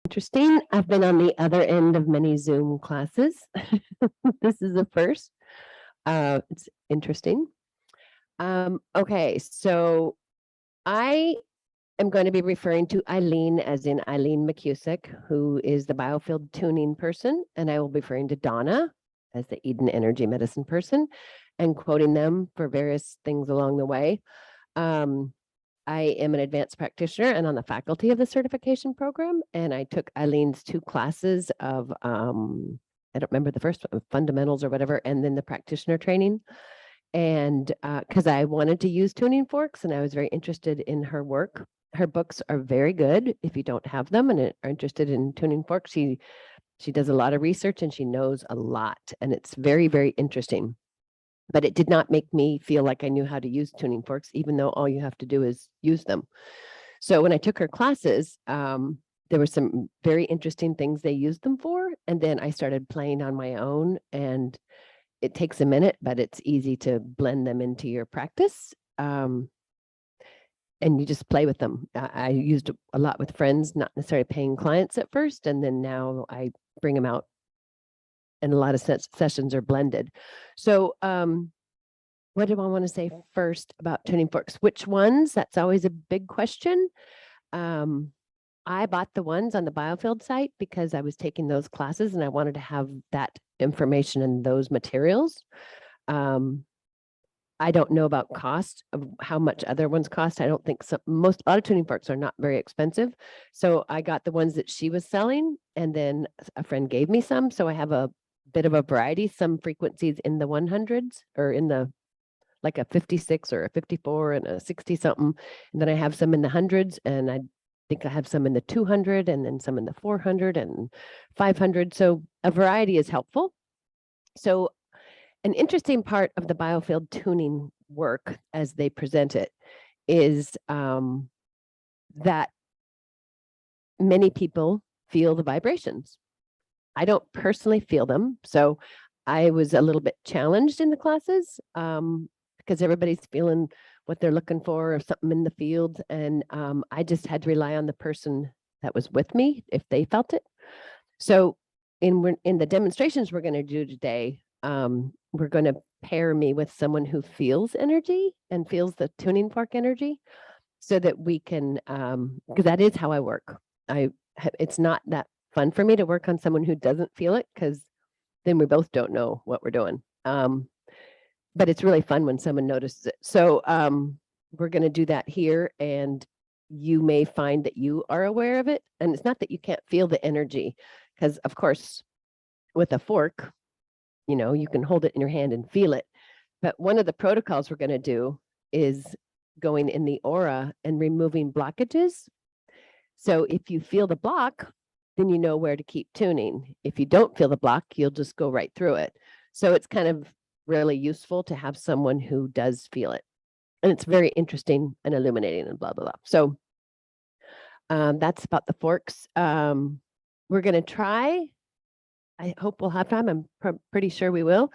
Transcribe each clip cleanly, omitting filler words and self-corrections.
Interesting. I've been on the other end of many Zoom classes. This is the first. It's interesting. Okay, so I am going to be referring to Eileen as in Eileen McCusick, who is the biofield tuning person, and I will be referring to Donna as the Eden Energy Medicine person and quoting them for various things along the way. I am an advanced practitioner and on the faculty of the certification program. And I took Eileen's 2 classes of, I don't remember the first one, fundamentals or whatever, and then the practitioner training. And because I wanted to use tuning forks and I was very interested in her work. Her books are very good if you don't have them and are interested in tuning forks. She does a lot of research and she knows a lot. And it's very, very interesting. But it did not make me feel like I knew how to use tuning forks, even though all you have to do is use them. So when I took her classes, there were some very interesting things they used them for. And then I started playing on my own, and it takes a minute, but it's easy to blend them into your practice. And you just play with them. I used a lot with friends, not necessarily paying clients at first. And then now I bring them out, and a lot of sessions are blended. So what do I want to say first about tuning forks? Which ones? That's always a big question. I bought the ones on the biofield site because I was taking those classes and I wanted to have that information and those materials. I don't know about cost of how much other ones cost. I don't think so. Most auto tuning forks are not very expensive. So I got the ones that she was selling, and then a friend gave me some. So I have a bit of a variety, some frequencies in the 100s or in the like a 56 or a 54 and a 60 something. And then I have some in the hundreds, and I think I have some in the 200 and then some in the 400 and 500. So a variety is helpful. So an interesting part of the biofield tuning work as they present it is that many people feel the vibrations. I don't personally feel them. So I was a little bit challenged in the classes because everybody's feeling what they're looking for or something in the field. And I just had to rely on the person that was with me if they felt it. So in the demonstrations we're going to do today, we're going to pair me with someone who feels energy and feels the tuning fork energy so that we can, because that is how I work. It's not that fun for me to work on someone who doesn't feel it, because then we both don't know what we're doing. But it's really fun when someone notices it. So we're going to do that here, and you may find that you are aware of it. And it's not that you can't feel the energy, because of course, with a fork, you can hold it in your hand and feel it. But one of the protocols we're going to do is going in the aura and removing blockages. So if you feel the block, then you know where to keep tuning. If you don't feel the block, you'll just go right through it. So it's kind of really useful to have someone who does feel it. And it's very interesting and illuminating and blah, blah, blah. So that's about the forks. We're going to try, I hope we'll have time, I'm pretty sure we will,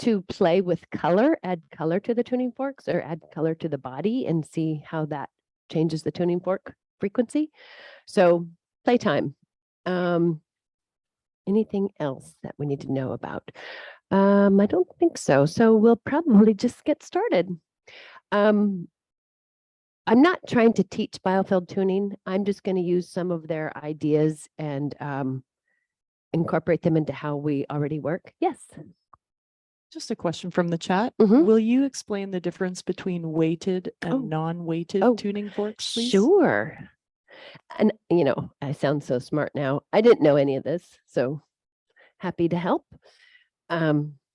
to play with color, add color to the tuning forks or add color to the body and see how that changes the tuning fork frequency. So playtime. Anything else that we need to know about? I don't think so. So we'll probably just get started. I'm not trying to teach biofield tuning. I'm just going to use some of their ideas and incorporate them into how we already work. Yes. Just a question from the chat. Mhm. Will you explain the difference between weighted and non-weighted tuning forks, please? Sure. And, I sound so smart now. I didn't know any of this, so happy to help.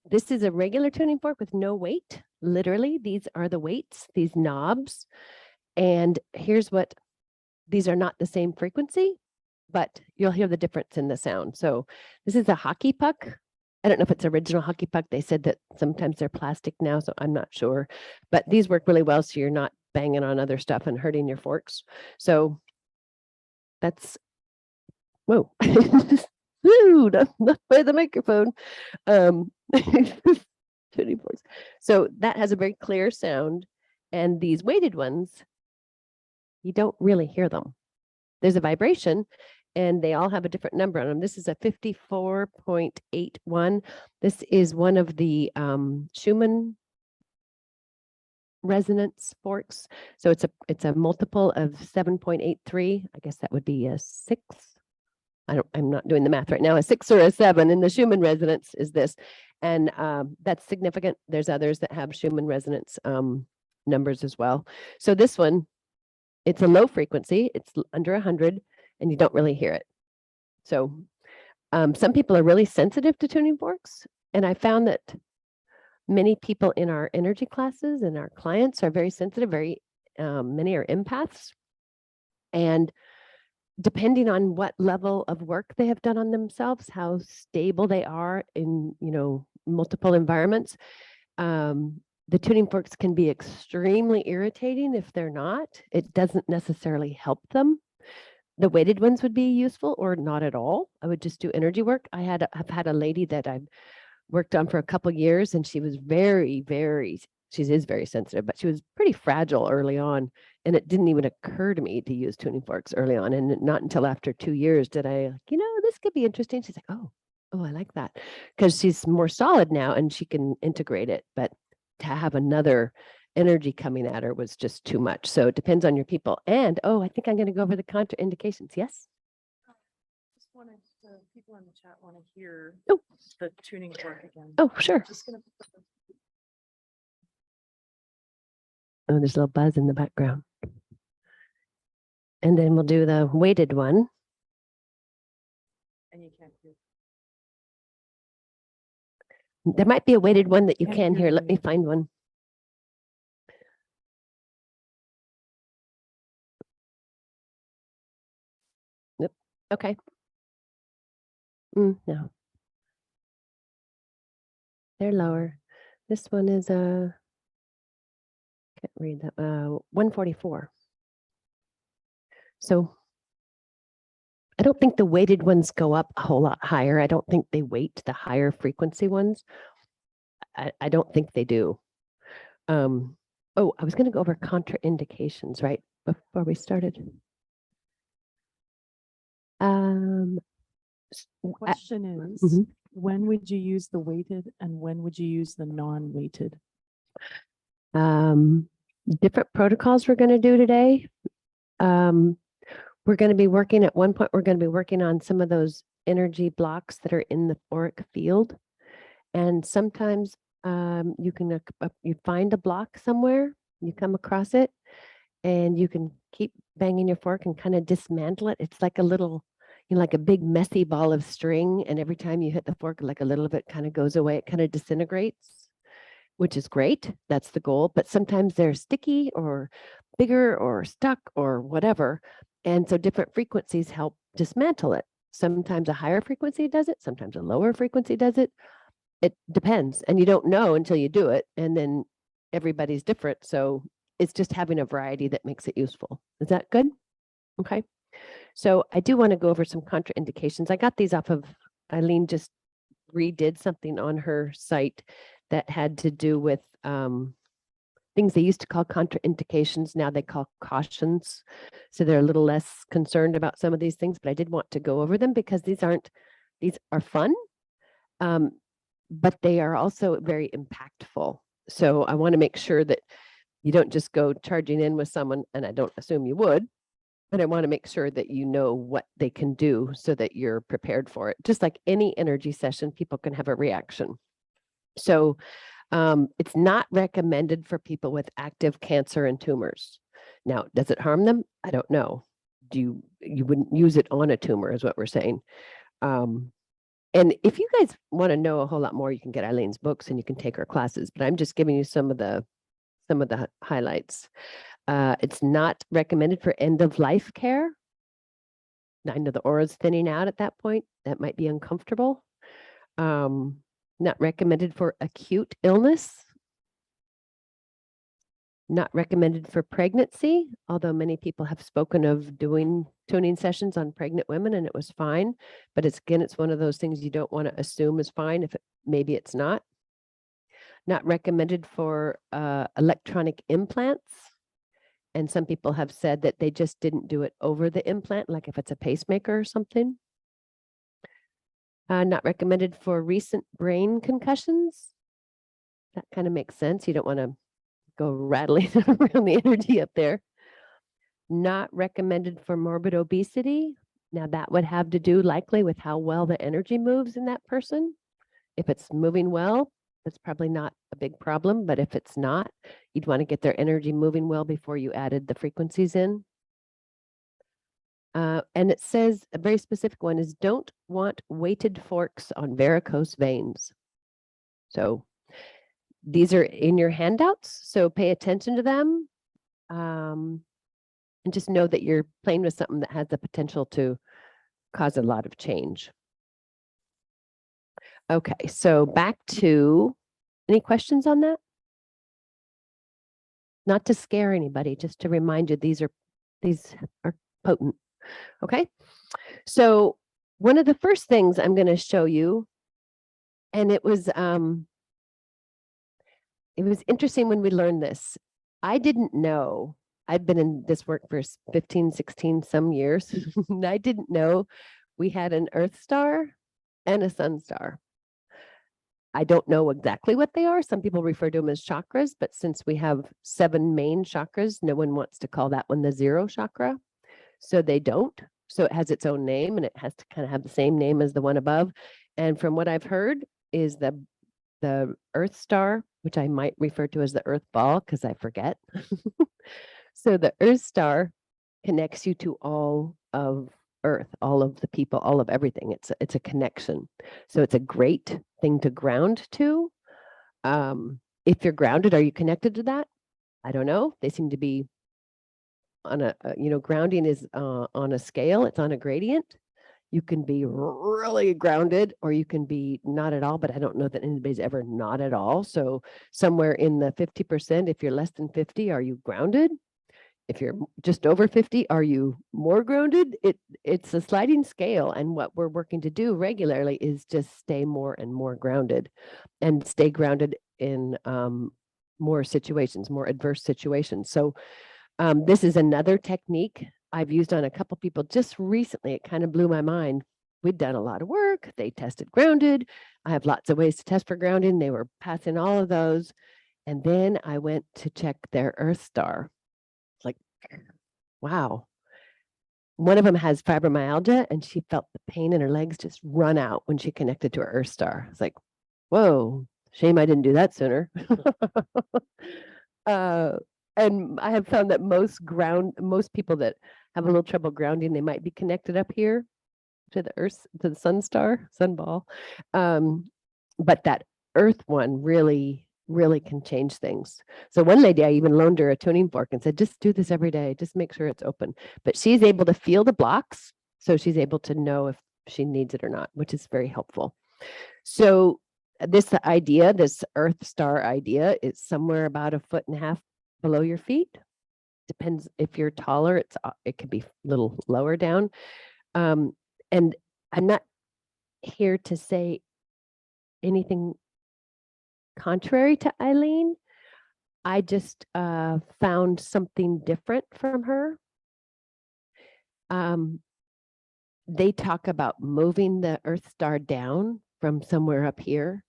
This is a regular tuning fork with no weight. Literally, these are the weights, these knobs. And here's what, these are not the same frequency, but you'll hear the difference in the sound. So this is a hockey puck. I don't know if it's original hockey puck. They said that sometimes they're plastic now, so I'm not sure. But these work really well, so you're not banging on other stuff and hurting your forks. So that's, whoa. Ooh, not by the microphone. Tuning forks. So that has a very clear sound. And these weighted ones, you don't really hear them. There's a vibration, and they all have a different number on them. This is a 54.81. This is one of the Schumann resonance forks. So it's a multiple of 7.83. I guess that would be a 6. I'm not doing the math right now. A 6 or a 7 in the Schumann resonance is this. And that's significant. There's others that have Schumann resonance numbers as well. So this one, it's a low frequency. It's under 100 and you don't really hear it. So some people are really sensitive to tuning forks. And I found that many people in our energy classes and our clients are very sensitive, many are empaths. And depending on what level of work they have done on themselves, how stable they are in, multiple environments, the tuning forks can be extremely irritating if they're not. It doesn't necessarily help them. The weighted ones would be useful or not at all. I would just do energy work. I've had a lady that I've worked on for a couple years, and she was she is very sensitive, but she was pretty fragile early on. And it didn't even occur to me to use tuning forks early on. And not until after 2 years did I, this could be interesting. She's like, oh, I like that. Because she's more solid now and she can integrate it. But to have another energy coming at her was just too much. So it depends on your people. And, I think I'm going to go over the contraindications. Yes? Just wanted people in the chat want to hear Oh. the tuning fork again. Oh, sure. Just gonna Oh, there's a little buzz in the background. And then we'll do the weighted one. and you can't hear. There might be a weighted one that you Can't can hear hear. Let me. me find one. Yep. Okay. No. They're lower. This one is can't read that. 144. So I don't think the weighted ones go up a whole lot higher. I don't think they weight the higher frequency ones. I don't think they do. I was going to go over contraindications right before we started. Question is, when would you use the weighted and when would you use the non-weighted? Different protocols we're going to do today. We're going to be working at one point, we're going to be working on some of those energy blocks that are in the auric field. And sometimes you can you find a block somewhere, you come across it, and you can keep banging your fork and kind of dismantle it. It's like a little, like a big messy ball of string. And every time you hit the fork, like a little of it kind of goes away, it kind of disintegrates, which is great. That's the goal. But sometimes they're sticky or bigger or stuck or whatever. And so different frequencies help dismantle it. Sometimes a higher frequency does it. Sometimes a lower frequency does it. It depends. And you don't know until you do it. And then everybody's different. So it's just having a variety that makes it useful. Is that good? Okay. So I do want to go over some contraindications. I got these off of Eileen just redid something on her site that had to do with things they used to call contraindications. Now they call cautions. So they're a little less concerned about some of these things, but I did want to go over them because these are fun, but they are also very impactful. So I want to make sure that you don't just go charging in with someone, and I don't assume you would, but I want to make sure that you know what they can do so that you're prepared for it. Just like any energy session, people can have a reaction. So it's not recommended for people with active cancer and tumors. Now, does it harm them? I don't know. You wouldn't use it on a tumor is what we're saying. And if you guys want to know a whole lot more, you can get Eileen's books and you can take her classes, but I'm just giving you some of the highlights. It's not recommended for end of life care. I know the aura's thinning out at that point. That might be uncomfortable. Not recommended for acute illness. Not recommended for pregnancy, although many people have spoken of doing tuning sessions on pregnant women and it was fine. But it's one of those things you don't want to assume is fine if maybe it's not. Not recommended for electronic implants And some people have said that they just didn't do it over the implant, like if it's a pacemaker or something. Not recommended for recent brain concussions. That kind of makes sense. You don't want to go rattling around the energy up there. Not recommended for morbid obesity. Now that would have to do likely with how well the energy moves in that person. If it's moving well, that's probably not a big problem, but if it's not, you'd want to get their energy moving well before you added the frequencies in. And it says a very specific one is don't want weighted forks on varicose veins. So these are in your handouts, so pay attention to them. And just know that you're playing with something that has the potential to cause a lot of change. Okay, so back to, any questions on that? Not to scare anybody, just to remind you, these are potent. Okay, so one of the first things I'm going to show you, and it was interesting when we learned this. I didn't know, I've been in this work for 15, 16 some years, and I didn't know we had an Earth star and a Sun star. I don't know exactly what they are. Some people refer to them as chakras, but since we have 7 main chakras, no one wants to call that one the 0 chakra. So they don't. So it has its own name, and it has to kind of have the same name as the one above. And from what I've heard is the Earth star, which I might refer to as the Earth ball because I forget. So the Earth star connects you to all of Earth, all of the people, all of everything. It's a connection. So it's a great thing to ground to. If you're grounded, are you connected to that? I don't know. They seem to be on a grounding is on a scale. It's on a gradient. You can be really grounded or you can be not at all, but I don't know that anybody's ever not at all. So somewhere in the 50%, if you're less than 50, are you grounded? If you're just over 50, are you more grounded? It's a sliding scale. And what we're working to do regularly is just stay more and more grounded and stay grounded in more situations, more adverse situations. So this is another technique I've used on a couple people just recently. It kind of blew my mind. We'd done a lot of work. They tested grounded. I have lots of ways to test for grounding. They were passing all of those. And then I went to check their Earth star. Like, wow. One of them has fibromyalgia and she felt the pain in her legs just run out when she connected to her Earth star. It's like, whoa, shame I didn't do that sooner. And I have found that most people that have a little trouble grounding, they might be connected up here to the Earth, to the sun ball. But that Earth one really can change things. So one lady, I even loaned her a tuning fork and said, just do this every day. Just make sure it's open. But she's able to feel the blocks. So she's able to know if she needs it or not, which is very helpful. So this Earth star idea is somewhere about 1.5 feet below your feet. Depends if you're taller, it could be a little lower down. And I'm not here to say anything contrary to Eileen. I just found something different from her. They talk about moving the Earth star down from somewhere up here.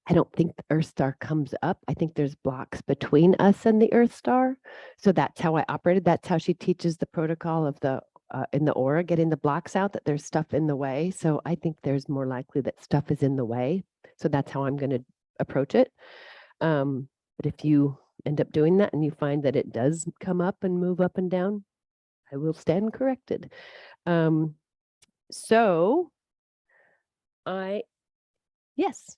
I don't think the Earth star comes up. I think there's blocks between us and the Earth star. So that's how I operated. That's how she teaches the protocol of the in the aura, getting the blocks out, that there's stuff in the way. So I think there's more likely that stuff is in the way. So that's how I'm going to approach it. But if you end up doing that and you find that it does come up and move up and down, I will stand corrected. So yes.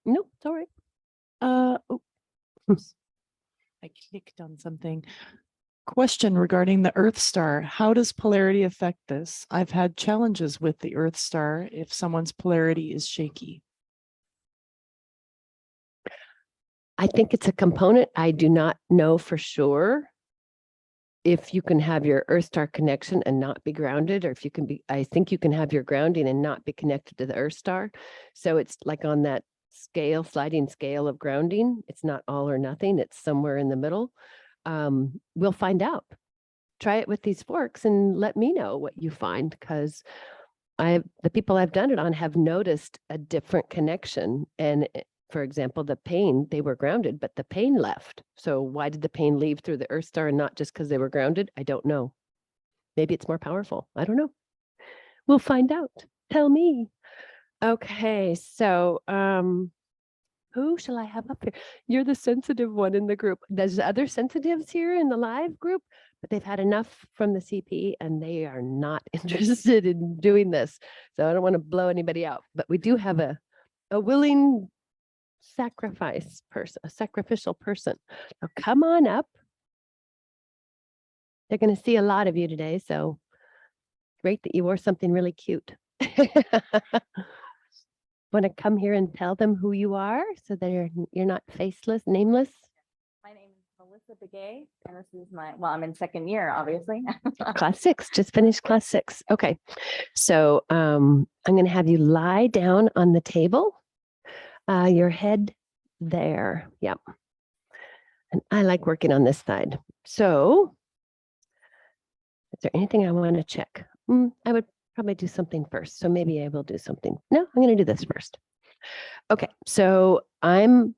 No, it's all right. I clicked on something. Question regarding the Earth star. How does polarity affect this? I've had challenges with the Earth star if someone's polarity is shaky. I think it's a component. I do not know for sure if you can have your Earth star connection and not be grounded, or if you can be, I think you can have your grounding and not be connected to the Earth star. So it's like on that sliding scale of grounding. It's not all or nothing. It's somewhere in the middle. we'll find out. Try it with these forks and let me know what you find, because the people I've done it on have noticed a different connection. And for example, the pain, they were grounded, but the pain left. So why did the pain leave through the Earth Star and not just because they were grounded? I don't know. Maybe it's more powerful. I don't know. We'll find out. Tell me. Okay, so who shall I have up here? You're the sensitive one in the group. There's other sensitives here in the live group, but they've had enough from the CP and they are not interested in doing this. So I don't want to blow anybody out, but we do have a willing a sacrificial person. So come on up. They're going to see a lot of you today, so great that you wore something really cute. Want to come here and tell them who you are so that you're not faceless, nameless? My name is Melissa Begay, and this is I'm in second year, obviously. Class 6, just finished class 6. Okay. So I'm going to have you lie down on the table, your head there. Yep. And I like working on this side. So is there anything I want to check? I would probably do something first. So maybe I will do something. No, I'm going to do this first. Okay. So I'm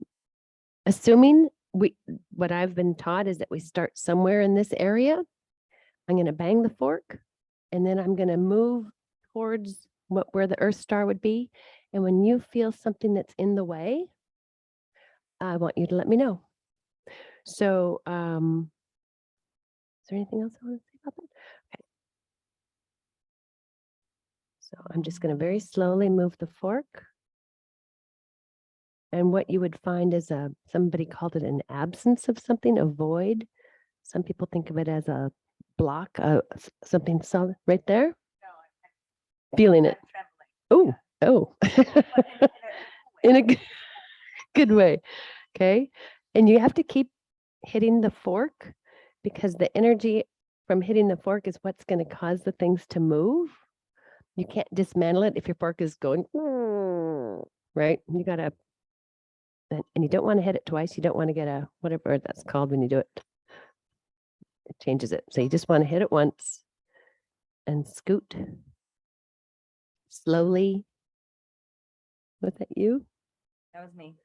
assuming what I've been taught is that we start somewhere in this area. I'm going to bang the fork and then I'm going to move towards where the Earth Star would be. And when you feel something that's in the way, I want you to let me know. So, is there anything else I want to say about that? Okay. So I'm just going to very slowly move the fork. And what you would find is somebody called it an absence of something, a void. Some people think of it as a block, something solid right there. Feeling it. Oh, in a good way. Okay. And you have to keep hitting the fork because the energy from hitting the fork is what's going to cause the things to move. You can't dismantle it if your fork is going, right? You got to, and you don't want to hit it twice. You don't want to get a, whatever that's called when you do it. It changes it. So you just want to hit it once and scoot slowly. Was that you? That was me.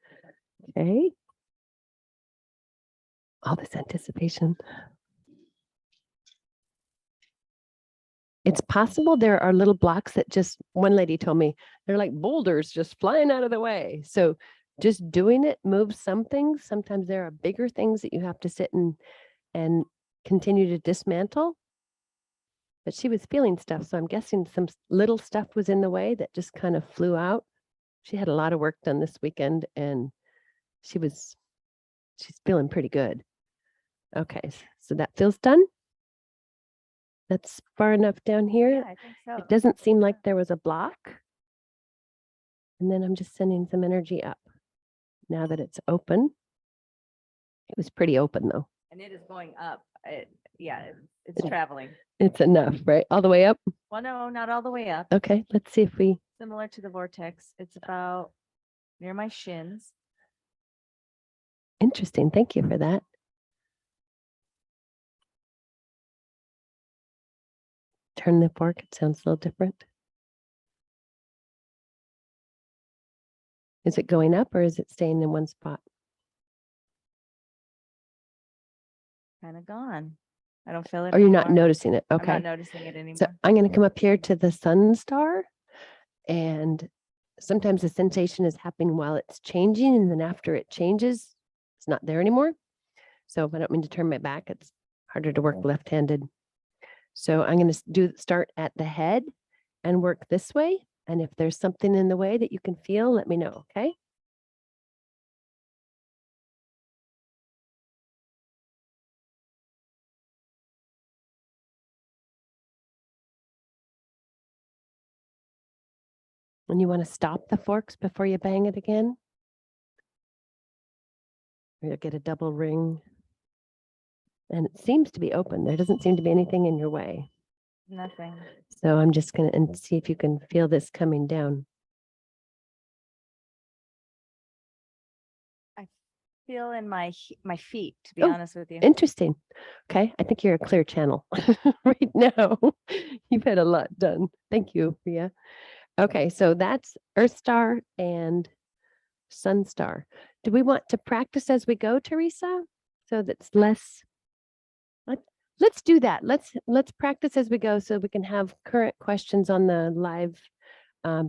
Okay. All this anticipation. It's possible there are little blocks that just, one lady told me, they're like boulders just flying out of the way. So just doing it moves some things. Sometimes there are bigger things that you have to sit and continue to dismantle. But she was feeling stuff. So I'm guessing some little stuff was in the way that just kind of flew out. She had a lot of work done this weekend and she's feeling pretty good. Okay, so that feels done. That's far enough down here. Yeah, I think so. It doesn't seem like there was a block. And then I'm just sending some energy up now that it's open. It was pretty open though. And it is going up. It's traveling. It's enough, right? All the way up. Well, no, not all the way up. Okay, let's see if we, Similar to the vortex. It's about near my shins. interesting. Thank you for that. Turn the fork. It sounds a little different. Is it going up or is it staying in one spot? Kind of gone. I don't feel it. Or you're not anymore. noticing it? I'm Okay. not noticing it anymore. So I'm going to come up here to the sun star, and sometimes the sensation is happening while it's changing, and then after it changes, it's not there anymore. So if I don't mean to turn my back, it's harder to work left-handed. So I'm going to start at the head and work this way. And if there's something in the way that you can feel, let me know, okay? And you want to stop the forks before you bang it again? Or you'll get a double ring. And it seems to be open. There doesn't seem to be anything in your way. Nothing. So I'm just going to see if you can feel this coming down. feel in my my feet, to be Oh, honest with you. Interesting. Okay, I think you're a clear channel right now. You've had a lot done. Thank you, Ria. Okay, so that's Earth Star and Sun Star. Do we want to practice as we go, Teresa? So that's less. Let's do that. Let's practice as we go so we can have current questions on the live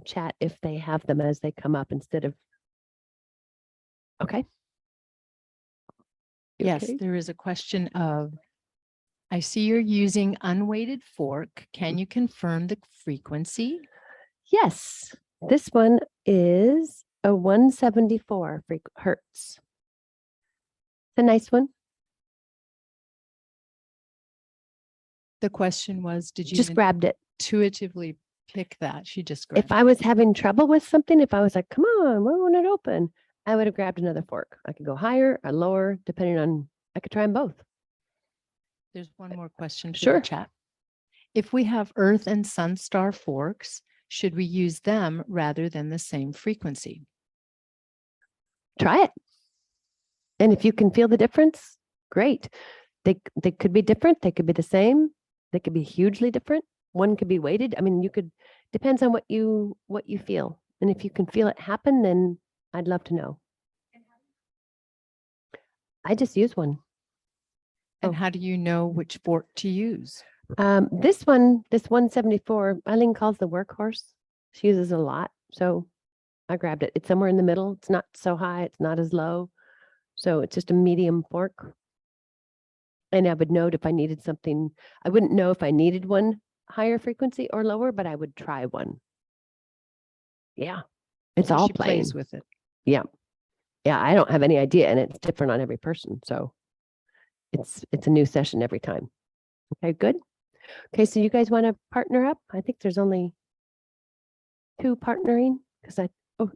chat if they have them as they come up instead of. Okay. You Yes, okay? there is a question of, I see you're using unweighted fork. Can you confirm the frequency? Yes, this one is a 174 hertz. It's a nice one. The question was, did you Just grabbed it. intuitively pick that? She just If grabbed. I was having trouble with something, if I was like, come on, why won't it open? I would have grabbed another fork. I could go higher or lower, depending on, I could try them both. There's one more question for Sure. the chat. If we have Earth and Sun Star forks, should we use them rather than the same frequency? Try it. And if you can feel the difference, great. They could be different. They could be the same. They could be hugely different. One could be weighted. I mean, you could, depends on what you feel. And if you can feel it happen, then I'd love to know. I just use one. And Oh. how do you know which fork to use? This one, this 174, Eileen calls the workhorse. She uses a lot. So I grabbed it. It's somewhere in the middle. It's not so high. It's not as low. So it's just a medium fork. And I would note if I needed something, I wouldn't know if I needed one higher frequency or lower, but I would try one. Yeah. It's So all she playing. plays with it. Yeah. Yeah. I don't have any idea. And it's different on every person. So it's a new session every time. Okay, good. Okay, so you guys want to partner up? I think there's only 2 partnering because oh.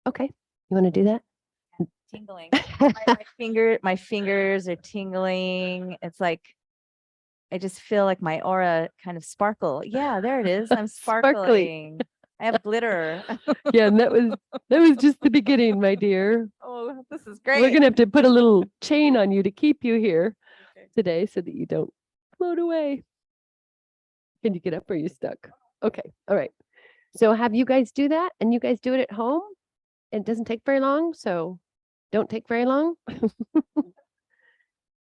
Okay, you want to do that? Tingling. My fingers are tingling. It's like, I just feel like my aura kind of sparkle. Yeah, there it is. I'm Sparkly. sparkling. I have glitter. Yeah, and that was just the beginning, my dear. Oh, this is We're great. gonna have to put a little chain on you to keep you here Okay. today so that you don't float away. Can you get up or are you stuck? Okay, all right. So have you guys do that and you guys do it at home? It doesn't take very long, so don't take very long.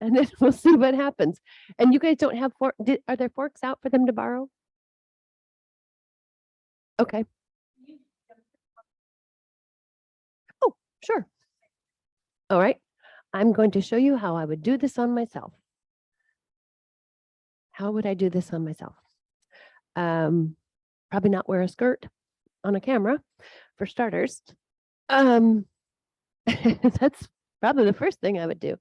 And then we'll see what happens. And you guys don't have are there forks out for them to borrow? Okay. Oh, sure. All right. I'm going to show you how I would do this on myself. How would I do this on myself? Probably not wear a skirt on a camera for starters. That's probably the first thing I would do.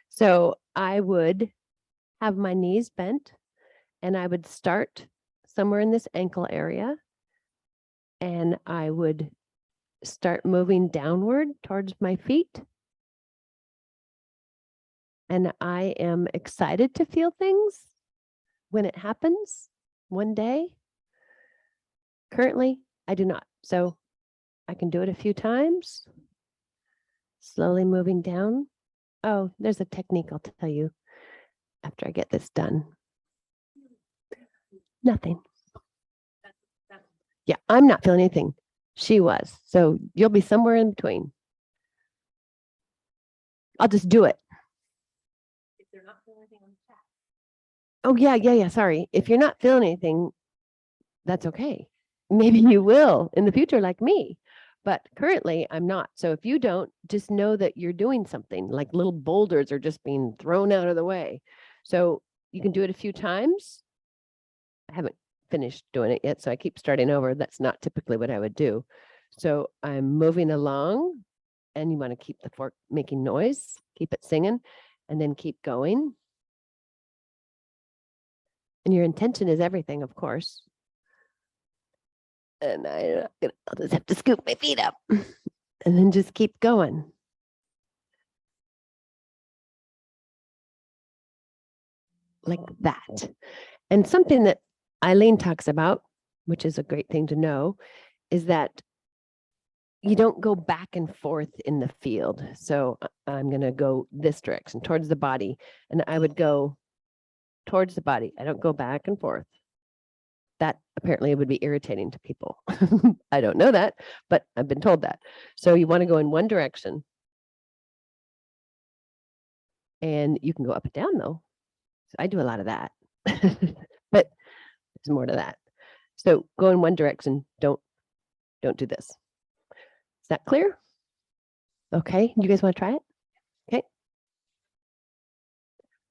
So I would have my knees bent and I would start somewhere in this ankle area and I would start moving downward towards my feet. And I am excited to feel things when it happens one day. Currently, I do not. So I can do it a few times. Slowly moving down. Oh, there's a technique I'll tell you after I get this done. Nothing. Yeah, I'm not feeling anything. She was. So you'll be somewhere in between. I'll just do it. If they're not feeling anything on the chat. Oh, yeah. Sorry. If you're not feeling anything, that's okay. Maybe you will in the future, like me. But currently, I'm not. So if you don't, just know that you're doing something, like little boulders are just being thrown out of the way. So you can do it a few times. I haven't finished doing it yet, so I keep starting over. That's not typically what I would do. So I'm moving along, and you want to keep the fork making noise, keep it singing, and then keep going. And your intention is everything, of course. And I'll just have to scoop my feet up and then just keep going. Like that. And something that Eileen talks about, which is a great thing to know, is that you don't go back and forth in the field. So I'm going to go this direction towards the body, and I would go towards the body. I don't go back and forth. That apparently would be irritating to people. I don't know that, but I've been told that. So you want to go in one direction. And you can go up and down though. So I do a lot of that. But there's more to that. So go in one direction. Don't do this. Is that clear? Okay. You guys want to try it? Okay.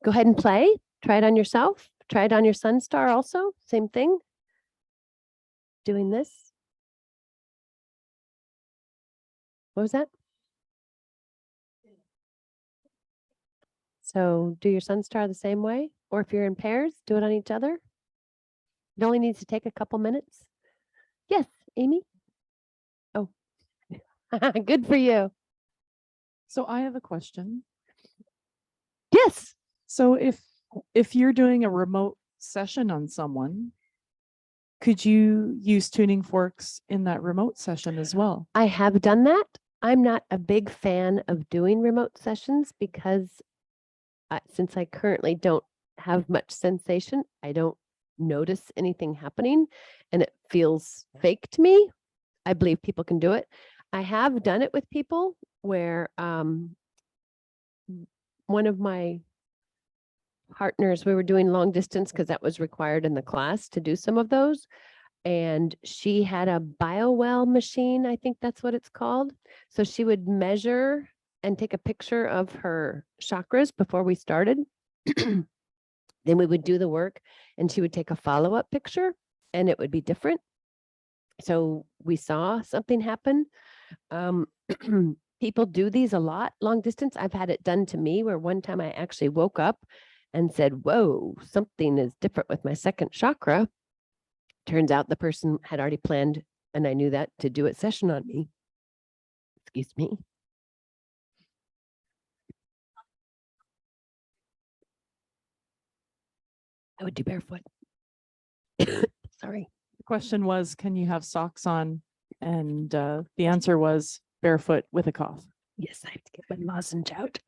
Go ahead and play. Try it on yourself. Try it on your sun star also. Same thing. Doing this. What was that? So do your sun star the same way, or if you're in pairs, do it on each other. It only needs to take a couple minutes. Yes, Amy. Oh, good for you. So I have a question. Yes. So if you're doing a remote session on someone, could you use tuning forks in that remote session as well? I have done that. I'm not a big fan of doing remote sessions because since I currently don't have much sensation, I don't notice anything happening and it feels fake to me. I believe people can do it. I have done it with people where one of my partners, we were doing long distance because that was required in the class to do some of those. And she had a BioWell machine, I think that's what it's called. So she would measure and take a picture of her chakras before we started. Then we would do the work and she would take a follow-up picture and it would be different. So we saw something happen. People do these a lot, long distance. I've had it done to me where one time I actually woke up and said, whoa, something is different with my second chakra. Turns out the person had already planned, and I knew that, to do a session on me. Excuse me. I would do barefoot. Sorry. The question was, can you have socks on? And the answer was barefoot with a cough. Yes, I have to get my lozenge out.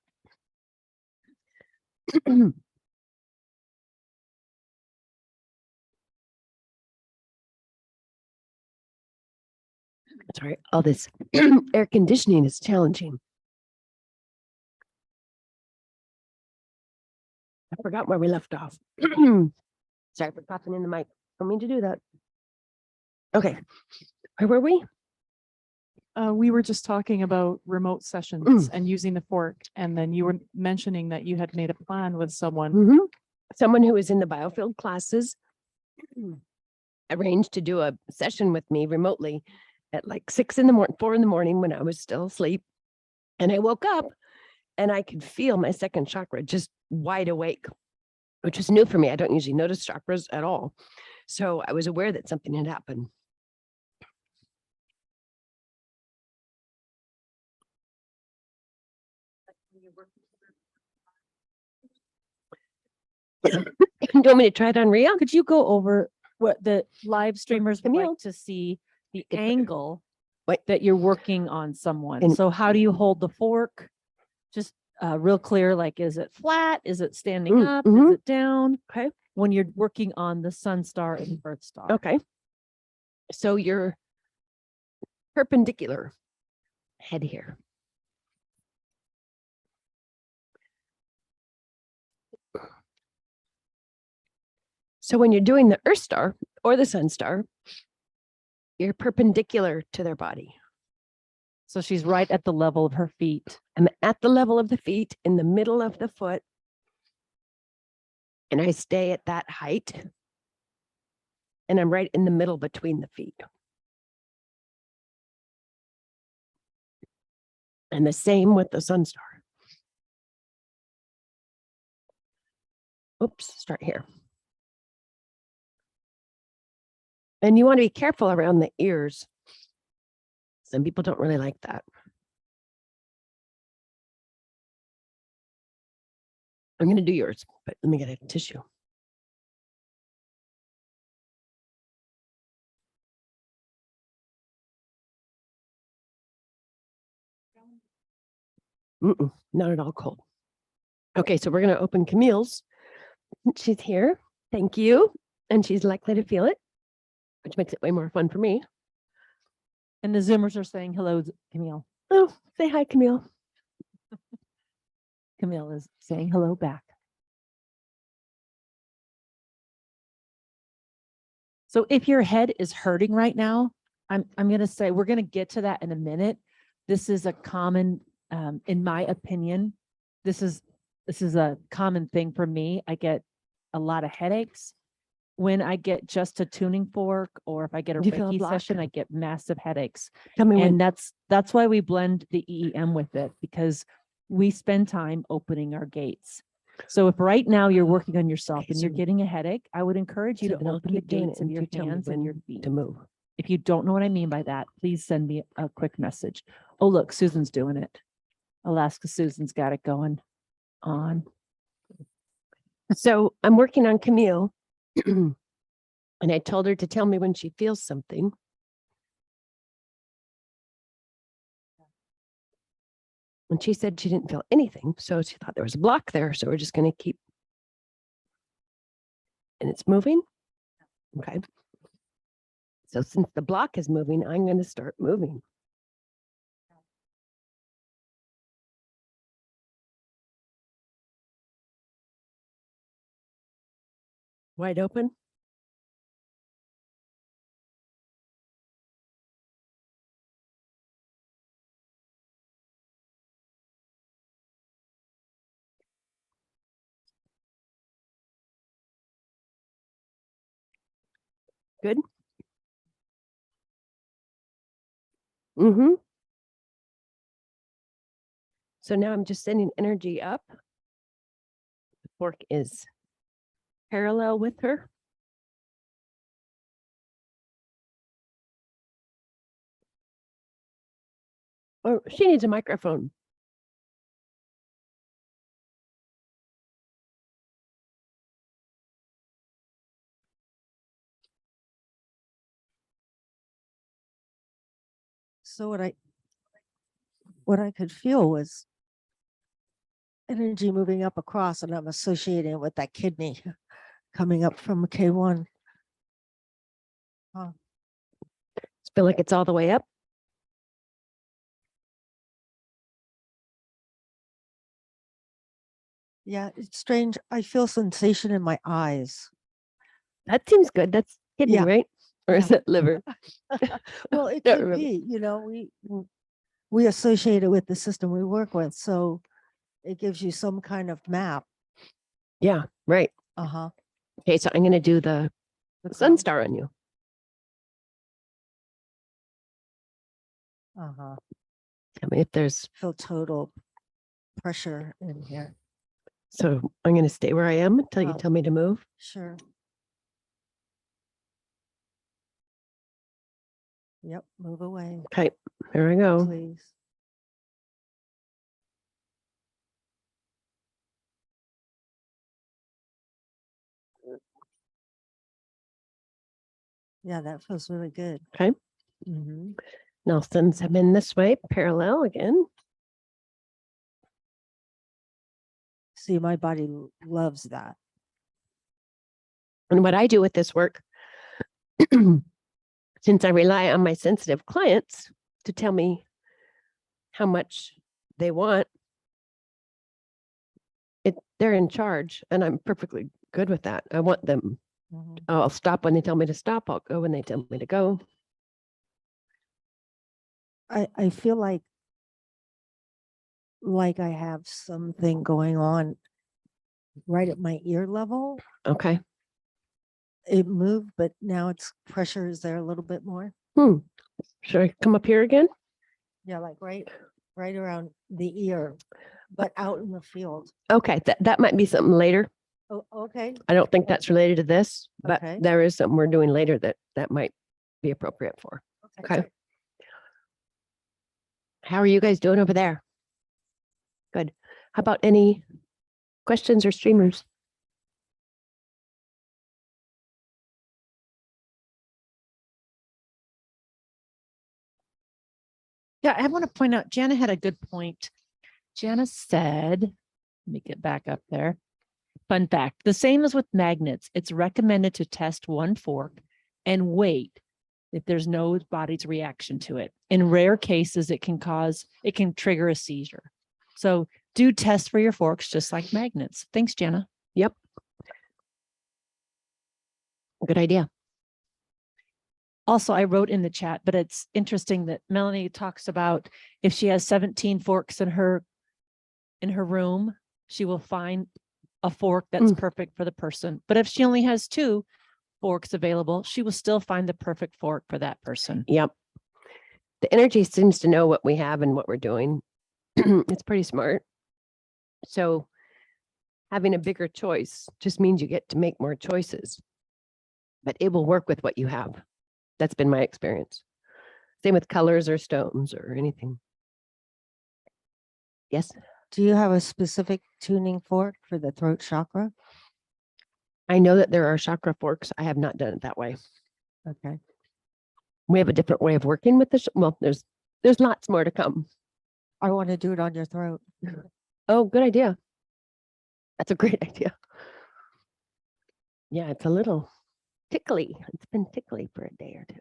Sorry, all this air conditioning is challenging. I forgot where we left off. Sorry for coughing in the mic. Don't mean to do that. Okay, where were we? We were just talking about remote sessions and using the fork. And then you were mentioning that you had made a plan with someone. Someone who was in the biofield classes arranged to do a session with me remotely at like 6 in the morning, 4 in the morning when I was still asleep. And I woke up and I could feel my second chakra just wide awake, which was new for me. I don't usually notice chakras at all. So I was aware that something had happened. Do you want me to try it on Ria? Could you go over what the live streamers would Camille. like to see the Good for- angle Wait. that you're working on someone? And- So how do you hold the fork? Just real clear, like, is it flat? Is it standing up? Is mhm. it down? Okay. When you're working on the sun star and the earth star. Okay. So you're perpendicular head here. So when you're doing the earth star or the sun star, you're perpendicular to their body. So she's right at the level of her feet. I'm at the level of the feet, in the middle of the foot. And I stay at that height. And I'm right in the middle between the feet. And the same with the sun star. Oops, start here. And you want to be careful around the ears. Some people don't really like that. I'm going to do yours, but let me get a tissue. Not at all cold. Okay, so we're going to open Camille's. She's here. Thank you. And she's likely to feel it, which makes it way more fun for me. And the Zoomers are saying hello, Camille. Oh, say hi, Camille. Camille is saying hello back. So if your head is hurting right now, I'm going to say, we're going to get to that in a minute. This is a common, in my opinion, this is a common thing for me. I get a lot of headaches when I get just a tuning fork, or if I get a Do you feel a Reiki block? session, I get massive headaches. Tell me when. And that's why we blend the EEM with it, because we spend time opening our gates. So if right now you're working on yourself Okay, and you're so- getting a headache, I would encourage you So to then I'll open the keep doing gates it of your until you tell me hands and your when feet. to move. If you don't know what I mean by that, please send me a quick message. Oh, look, Susan's doing it. Alaska Susan's got it going on. So I'm working on Camille. And I told her to tell me when she feels something. And she said she didn't feel anything. So she thought there was a block there. So we're just going to keep. And it's moving. Okay. So since the block is moving, I'm going to start moving. Wide open. Good. Mm-hmm. So now I'm just sending energy up. The fork is parallel with her. Oh, she needs a microphone. So what I could feel was energy moving up across, and I'm associating it with that kidney coming up from K1. Feel like it's all the way up. Yeah, it's strange. I feel sensation in my eyes. That seems good. That's kidney, Yeah. right? Or is it liver? Well, it Don't could remember. be, we associate it with the system we work with. So it gives you some kind of map. Yeah, right. Uh-huh. Okay, so I'm going to do the The sun crown. star on you. Uh-huh. Tell me if there's, Feel total pressure in here. so I'm going to stay where I am until you Oh. tell me to move. Sure. Yep, move away, Okay, here I go. please. Yeah, that feels really good. Okay. Mm-hmm. Now send them in this way, parallel again. See, my body loves that. And what I do with this work, since I rely on my sensitive clients to tell me how much they want, they're in charge, and I'm perfectly good with that. I want them. Mhm. I'll stop when they tell me to stop. I'll go when they tell me to go. I feel like I have something going on right at my ear level. Okay. It moved, but now it's pressure is there a little bit more. Should I come up here again? Yeah, like right around the ear, but out in the field. Okay, that might be something later. Oh, okay. I don't think that's related to this, but Okay. there is something we're doing later that might be appropriate for. Okay. How are you guys doing over there? Good. How about any questions or streamers? Yeah, I want to point out, Jana had a good point. Janice said, let me get back up there. Fun fact, the same as with magnets. It's recommended to test one fork and wait if there's no body's reaction to it. In rare cases, it can trigger a seizure. So do test for your forks just like magnets. Thanks, Jana. Yep. Good idea. Also, I wrote in the chat, but it's interesting that Melanie talks about if she has 17 forks in her room, she will find a fork that's perfect for the person. But if she only has 2 forks available, she will still find the perfect fork for that person. Yep. The energy seems to know what we have and what we're doing. It's pretty smart. So having a bigger choice just means you get to make more choices, but it will work with what you have. That's been my experience. Same with colors or stones or anything. Yes. Do you have a specific tuning fork for the throat chakra? I know that there are chakra forks. I have not done it that way. Okay. We have a different way of working with this. Well, there's lots more to come. I want to do it on your throat. Oh, good idea. That's a great idea. Yeah, it's a little tickly. It's been tickly for a day or 2.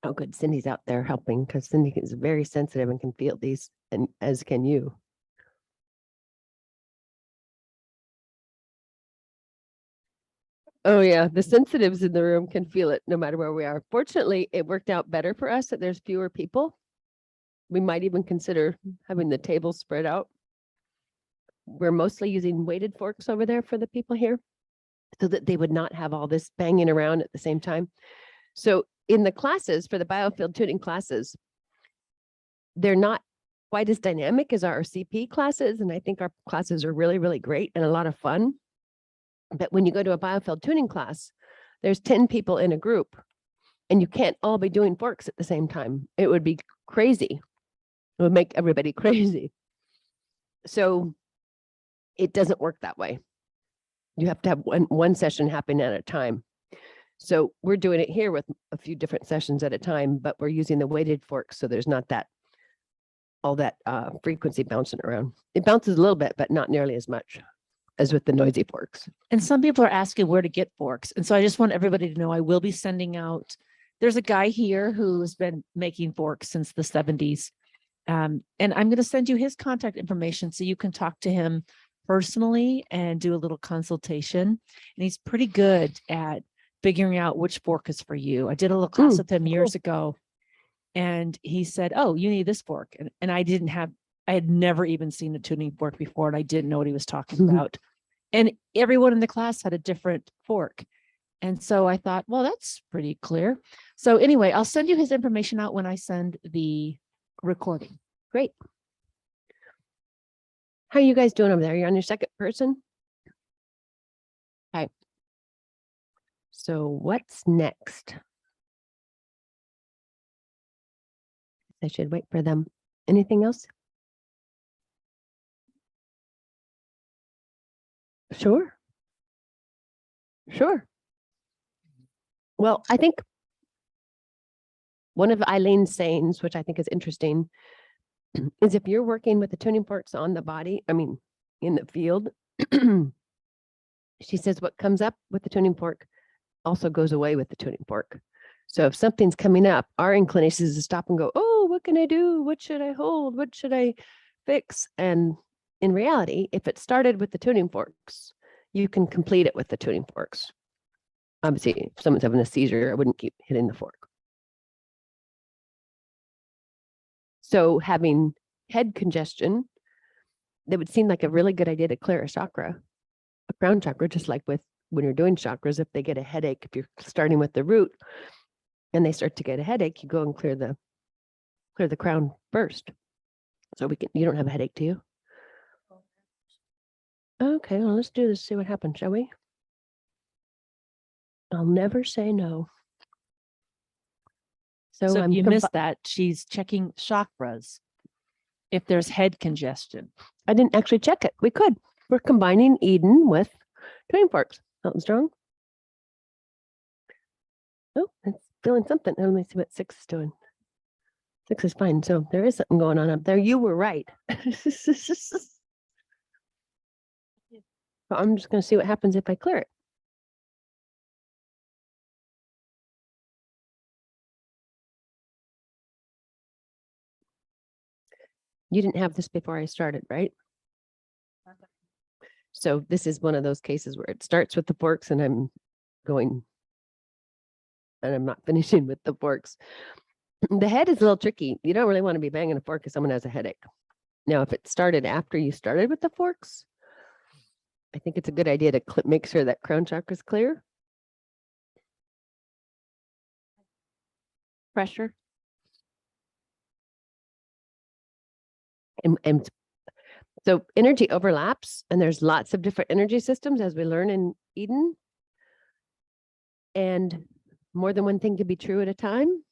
Oh, good. Cindy's out there helping because Cindy is very sensitive and can feel these, and as can you. Oh yeah, the sensitives in the room can feel it no matter where we are. Fortunately, it worked out better for us that there's fewer people. We might even consider having the table spread out. We're mostly using weighted forks over there for the people here so that they would not have all this banging around at the same time. So in the classes, for the biofield tuning classes, they're not quite as dynamic as our CP classes. And I think our classes are really, really great and a lot of fun. But when you go to a biofield tuning class, there's 10 people in a group and you can't all be doing forks at the same time. It would be crazy. It would make everybody crazy. So it doesn't work that way. You have to have one session happen at a time. So we're doing it here with a few different sessions at a time, but we're using the weighted forks. So there's not all that frequency bouncing around. It bounces a little bit, but not nearly as much as with the noisy forks. And some people are asking where to get forks. And so I just want everybody to know I will be sending out, there's a guy here who has been making forks since the 70s. And I'm going to send you his contact information so you can talk to him personally and do a little consultation. And he's pretty good at figuring out which fork is for you. I did a little class with him years ago and he said, oh, you need this fork. And I had never even seen a tuning fork before and I didn't know what he was talking about. And everyone in the class had a different fork. And so I thought, well, that's pretty clear. So anyway, I'll send you his information out when I send the recording. Great. How are you guys doing over there? You're on your second person? Okay. So what's next? I should wait for them. Anything else? Sure. Sure. Well, I think one of Eileen's sayings, which I think is interesting, is if you're working with the tuning forks on the body, I mean, in the field, she says what comes up with the tuning fork also goes away with the tuning fork. So if something's coming up, our inclination is to stop and go, oh, what can I do? What should I hold? What should I fix? And in reality, if it started with the tuning forks, you can complete it with the tuning forks. Obviously, if someone's having a seizure, I wouldn't keep hitting the fork. So having head congestion, that would seem like a really good idea to clear a chakra, a crown chakra, just like with when you're doing chakras, if they get a headache, if you're starting with the root and they start to get a headache, you go and clear the crown first. So you don't have a headache, do you? Okay, well, let's do this, see what happens, shall we? I'll never say no. So if I'm you missed that, she's checking chakras if there's head congestion. I didn't actually check it. We could. We're combining Eden with tuning forks. Something strong. Oh, it's feeling something. Let me see what 6 is doing. 6 is fine. So there is something going on up there. You were right. So I'm just going to see what happens if I clear it. You didn't have this before I started, right? So this is one of those cases where it starts with the forks and I'm going and I'm not finishing with the forks. The head is a little tricky. You don't really want to be banging a fork if someone has a headache. Now, if it started after you started with the forks, I think it's a good idea to make sure that crown chakra is clear. Pressure. And so energy overlaps, and there's lots of different energy systems as we learn in Eden. And more than one thing can be true at a time.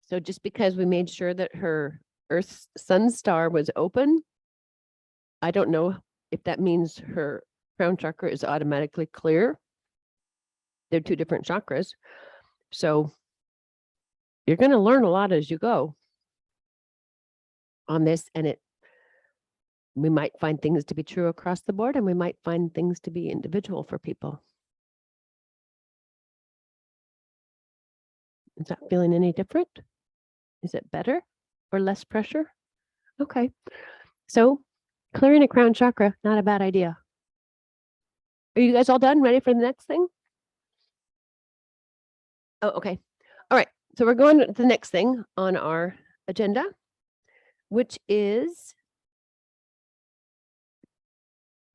So just because we made sure that her Earth Sun star was open, I don't know if that means her crown chakra is automatically clear. They're two different chakras. So you're going to learn a lot as you go on this, and we might find things to be true across the board, and we might find things to be individual for people. Is that feeling any different? Is it better or less pressure? Okay. So clearing a crown chakra, not a bad idea. Are you guys all done? Ready for the next thing? Oh, okay. All right. So we're going to the next thing on our agenda, which is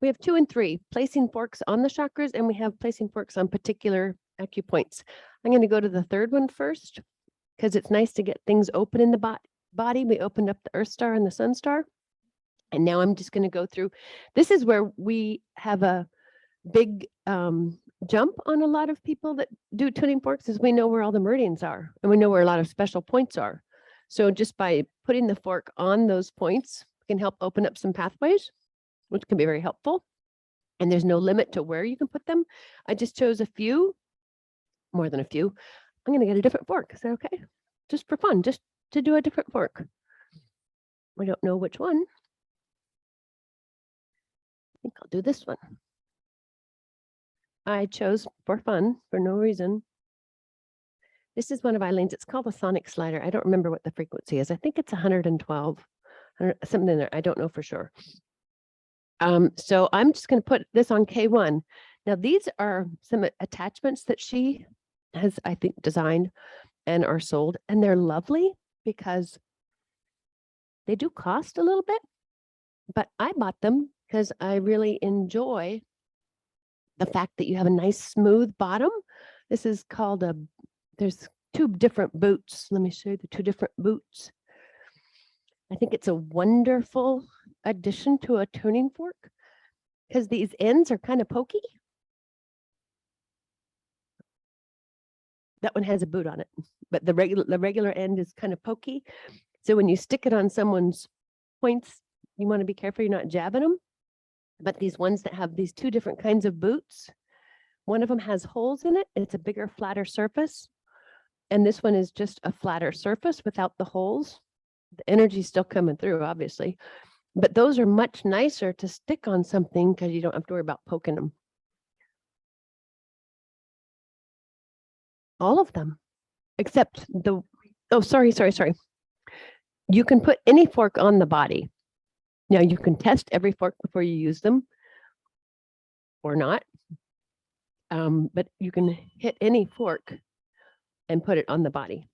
we have 2 and 3, placing forks on the chakras, and we have placing forks on particular acupoints. I'm going to go to the third one first because it's nice to get things open in the body. We opened up the Earth star and the Sun star. And now I'm just going to go through. This is where we have a big jump on a lot of people that do tuning forks, is we know where all the meridians are, and we know where a lot of special points are. So just by putting the fork on those points can help open up some pathways, which can be very helpful. And there's no limit to where you can put them. I just chose a few, more than a few. I'm going to get a different fork. Is that okay? Just for fun, just to do a different fork. We don't know which one. I think I'll do this one. I chose for fun, for no reason. This is one of Eileen's. It's called a sonic slider. I don't remember what the frequency is. I think it's 112, something in there. I don't know for sure. So I'm just going to put this on K1. Now, these are some attachments that she has, I think, designed and are sold. And they're lovely because they do cost a little bit, but I bought them because I really enjoy the fact that you have a nice smooth bottom. This is called there's 2 different boots. Let me show you the 2 different boots. I think it's a wonderful addition to a tuning fork because these ends are kind of pokey. That one has a boot on it, but the regular end is kind of pokey. So when you stick it on someone's points, you want to be careful you're not jabbing them. But these ones that have these 2 different kinds of boots, one of them has holes in it. It's a bigger, flatter surface. And this one is just a flatter surface without the holes. The energy's still coming through, obviously. But those are much nicer to stick on something because you don't have to worry about poking them. All of them, except sorry. You can put any fork on the body. Now you can test every fork before you use them or not. But you can hit any fork and put it on the body.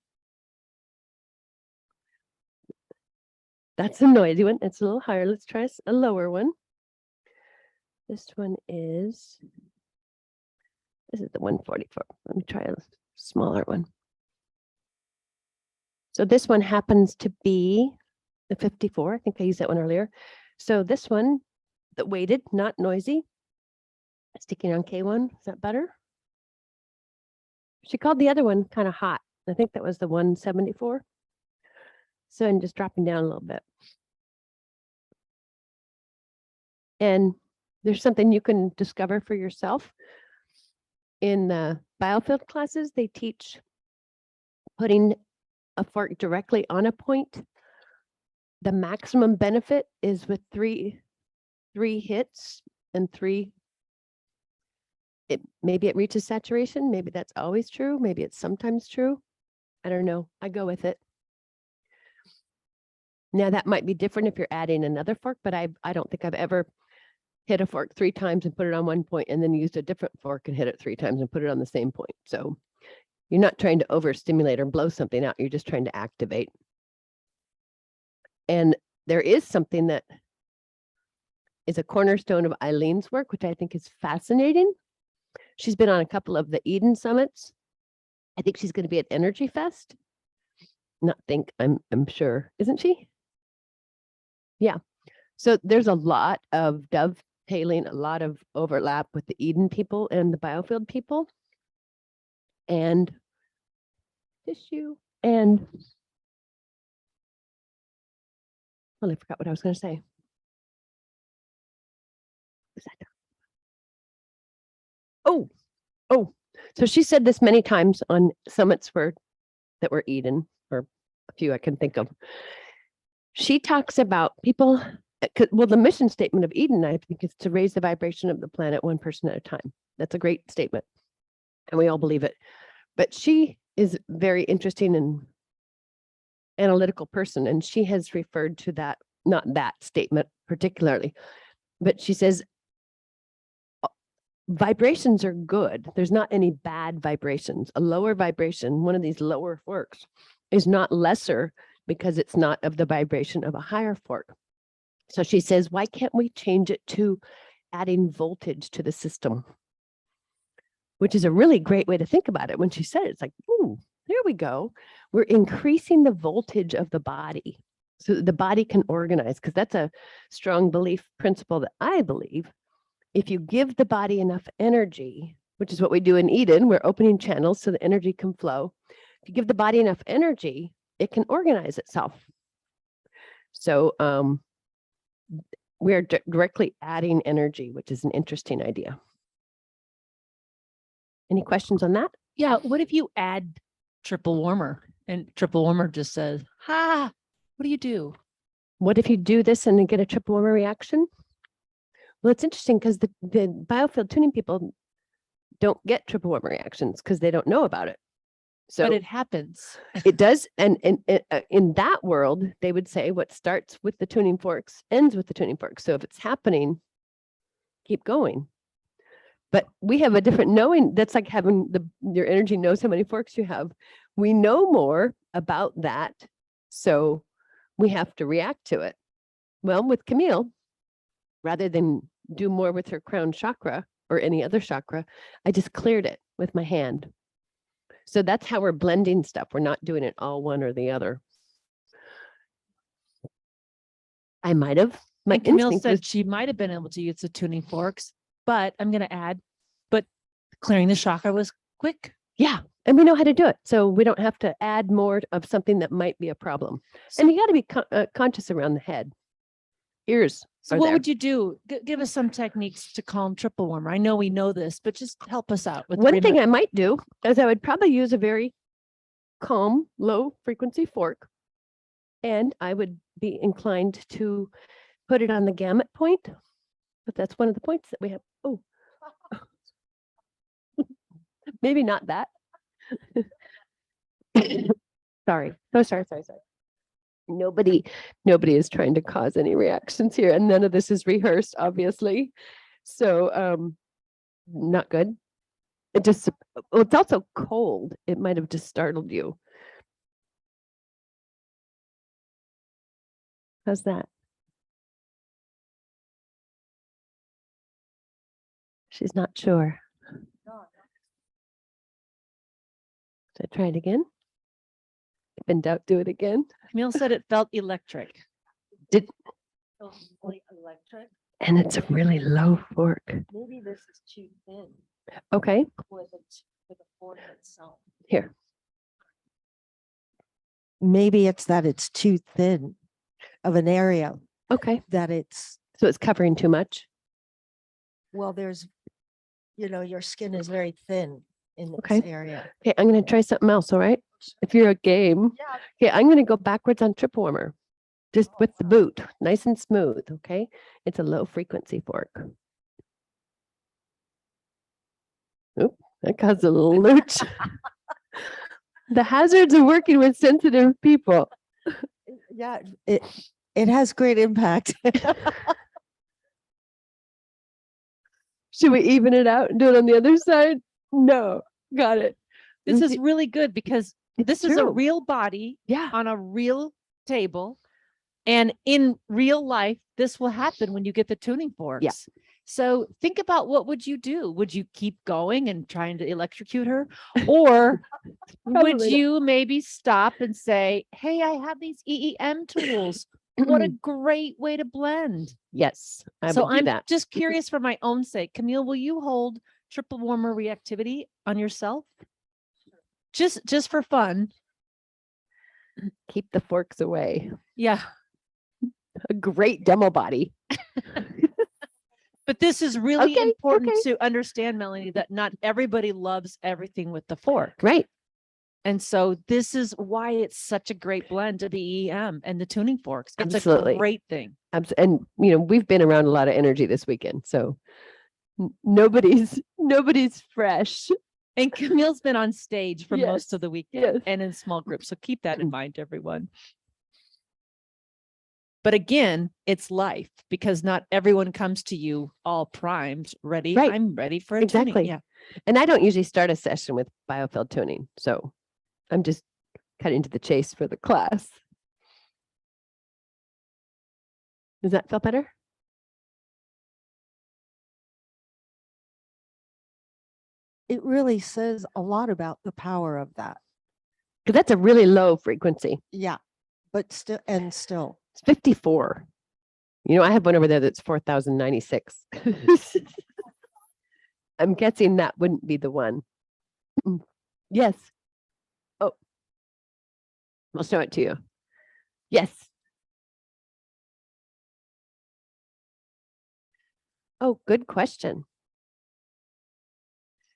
That's a noisy one. It's a little higher. Let's try a lower one. This is the 144. Let me try a smaller one. So this one happens to be the 54. I think I used that one earlier. So this one, the weighted, not noisy, sticking on K1. Is that better? She called the other one kind of hot. I think that was the 174. So I'm just dropping down a little bit. And there's something you can discover for yourself. In the biofield classes, they teach putting a fork directly on a point, the maximum benefit is with three hits and maybe it reaches saturation. Maybe that's always true. Maybe it's sometimes true. I don't know. I go with it. Now that might be different if you're adding another fork, but I don't think I've ever hit a fork 3 times and put it on one point and then used a different fork and hit it 3 times and put it on the same point. So you're not trying to overstimulate or blow something out. You're just trying to activate. And there is something that is a cornerstone of Eileen's work, which I think is fascinating. She's been on a couple of the Eden summits. I think she's going to be at Energy Fest. I'm sure, isn't she? Yeah. So there's a lot of dovetailing, a lot of overlap with the Eden people and the biofield people. And tissue and well, I forgot what I was going to say. Oh, so she said this many times on summits that were Eden, or a few I can think of. She talks about people, well, the mission statement of Eden, I think, is to raise the vibration of the planet one person at a time. That's a great statement. And we all believe it. But she is very interesting and analytical person, and she has referred to that, not that statement particularly, but she says vibrations are good. There's not any bad vibrations. A lower vibration, one of these lower forks, is not lesser because it's not of the vibration of a higher fork. So she says, why can't we change it to adding voltage to the system? Which is a really great way to think about it. When she said it, it's like, ooh, there we go. We're increasing the voltage of the body so that the body can organize, because that's a strong belief principle that I believe. If you give the body enough energy, which is what we do in Eden, we're opening channels so the energy can flow. If you give the body enough energy, it can organize itself. So we're directly adding energy, which is an interesting idea. Any questions on that? Yeah, what if you add triple warmer and triple warmer just says, ha, what do you do? What if you do this and then get a triple warmer reaction? Well, it's interesting because the biofield tuning people don't get triple warmer reactions because they don't know about it. So But it happens. it does. And in that world, they would say what starts with the tuning forks ends with the tuning forks. So if it's happening, keep going. But we have a different knowing. That's like having your energy knows how many forks you have. We know more about that. So we have to react to it. Well, with Camille, rather than do more with her crown chakra or any other chakra, I just cleared it with my hand. So that's how we're blending stuff. We're not doing it all one or the other. I might have. My And Camille instinct said was, she might have been able to use the tuning forks, but I'm going to add, but clearing the chakra was quick. yeah, and we know how to do it. So we don't have to add more of something that might be a problem. And you got to be conscious around the head. Ears. So are what there. would you do? Give us some techniques to calm triple warmer. I know we know this, but just help us out with One thing I might do is I would probably use a very calm, low frequency fork. And I would be inclined to put it on the gamut point. But that's one of the points that we have. Oh, maybe not that. Sorry. Oh, sorry. Nobody is trying to cause any reactions here, and none of this is rehearsed, obviously. So not good. It just, well, it's also cold. It might have just startled you. How's that? She's not sure. Should I try it again? If in doubt, do it again. Camille said it felt electric. Electric. And it's a really low fork. Maybe this is too thin Okay, with the fork itself. here. Maybe it's that it's too thin of an area, Okay, that it's, so it's covering too much. well, your skin is very thin in this Okay. area. Okay, I'm going to try something else, all right? if you're a game. Yeah. Okay, I'm gonna go backwards on trip warmer. Just with the boot, nice and smooth, okay? It's a low frequency fork. Oop, that caused a little lurch. The hazards of working with sensitive people. Yeah, it has great impact. Should we even it out and do it on the other side? No, got it. This And is really good because it's this is a true. real body Yeah, on a real table. And in real life, this will happen when you get the tuning forks. So think about, what would you do? Would you keep going and trying to electrocute her? Or would Probably not. you maybe stop and say, hey, I have these EEM tools. What a great way to blend. yes, I So would do I'm that. just curious for my own sake. Camille, will you hold triple warmer reactivity on yourself? Just for fun. Keep the forks away. Yeah. A great demo body. But this is really Okay, important okay. to understand, Melanie, that not everybody loves everything with the fork. Right. And so this is why it's such a great blend of the EEM and the tuning forks. It's Absolutely. a great thing. And we've been around a lot of energy this weekend, so nobody's fresh. And Camille's been on stage for Yes, most of the week yes. and in small groups. So keep that in mind, everyone. But again, it's life, because not everyone comes to you all primed, ready. Right. I'm ready for a tuning. Exactly. Yeah. And I don't usually start a session with biofield tuning, so I'm just cutting to the chase for the class. Does that feel better? It really says a lot about the power of that. Because that's a really low frequency. Yeah, but still. It's 54. I have one over there that's 4,096. I'm guessing that wouldn't be the one. Yes. Oh, I'll show it to you. Yes. Oh, good question.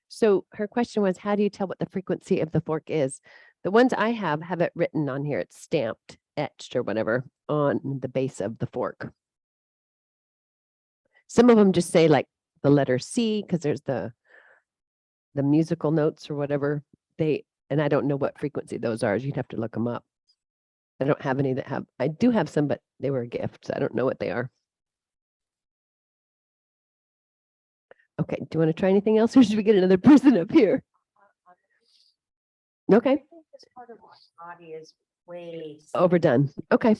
So her question was, how do you tell what the frequency of the fork is? The ones I have it written on here. It's stamped, etched or whatever on the base of the fork. Some of them just say like the letter C, because there's the musical notes or whatever. And I don't know what frequency those are. You'd have to look them up. I don't have any that have, I do have some, but they were gifts. I don't know what they are. Okay, do you want to try anything else, or should we get another person up here? Okay. This part of my body is way Overdone. Okay.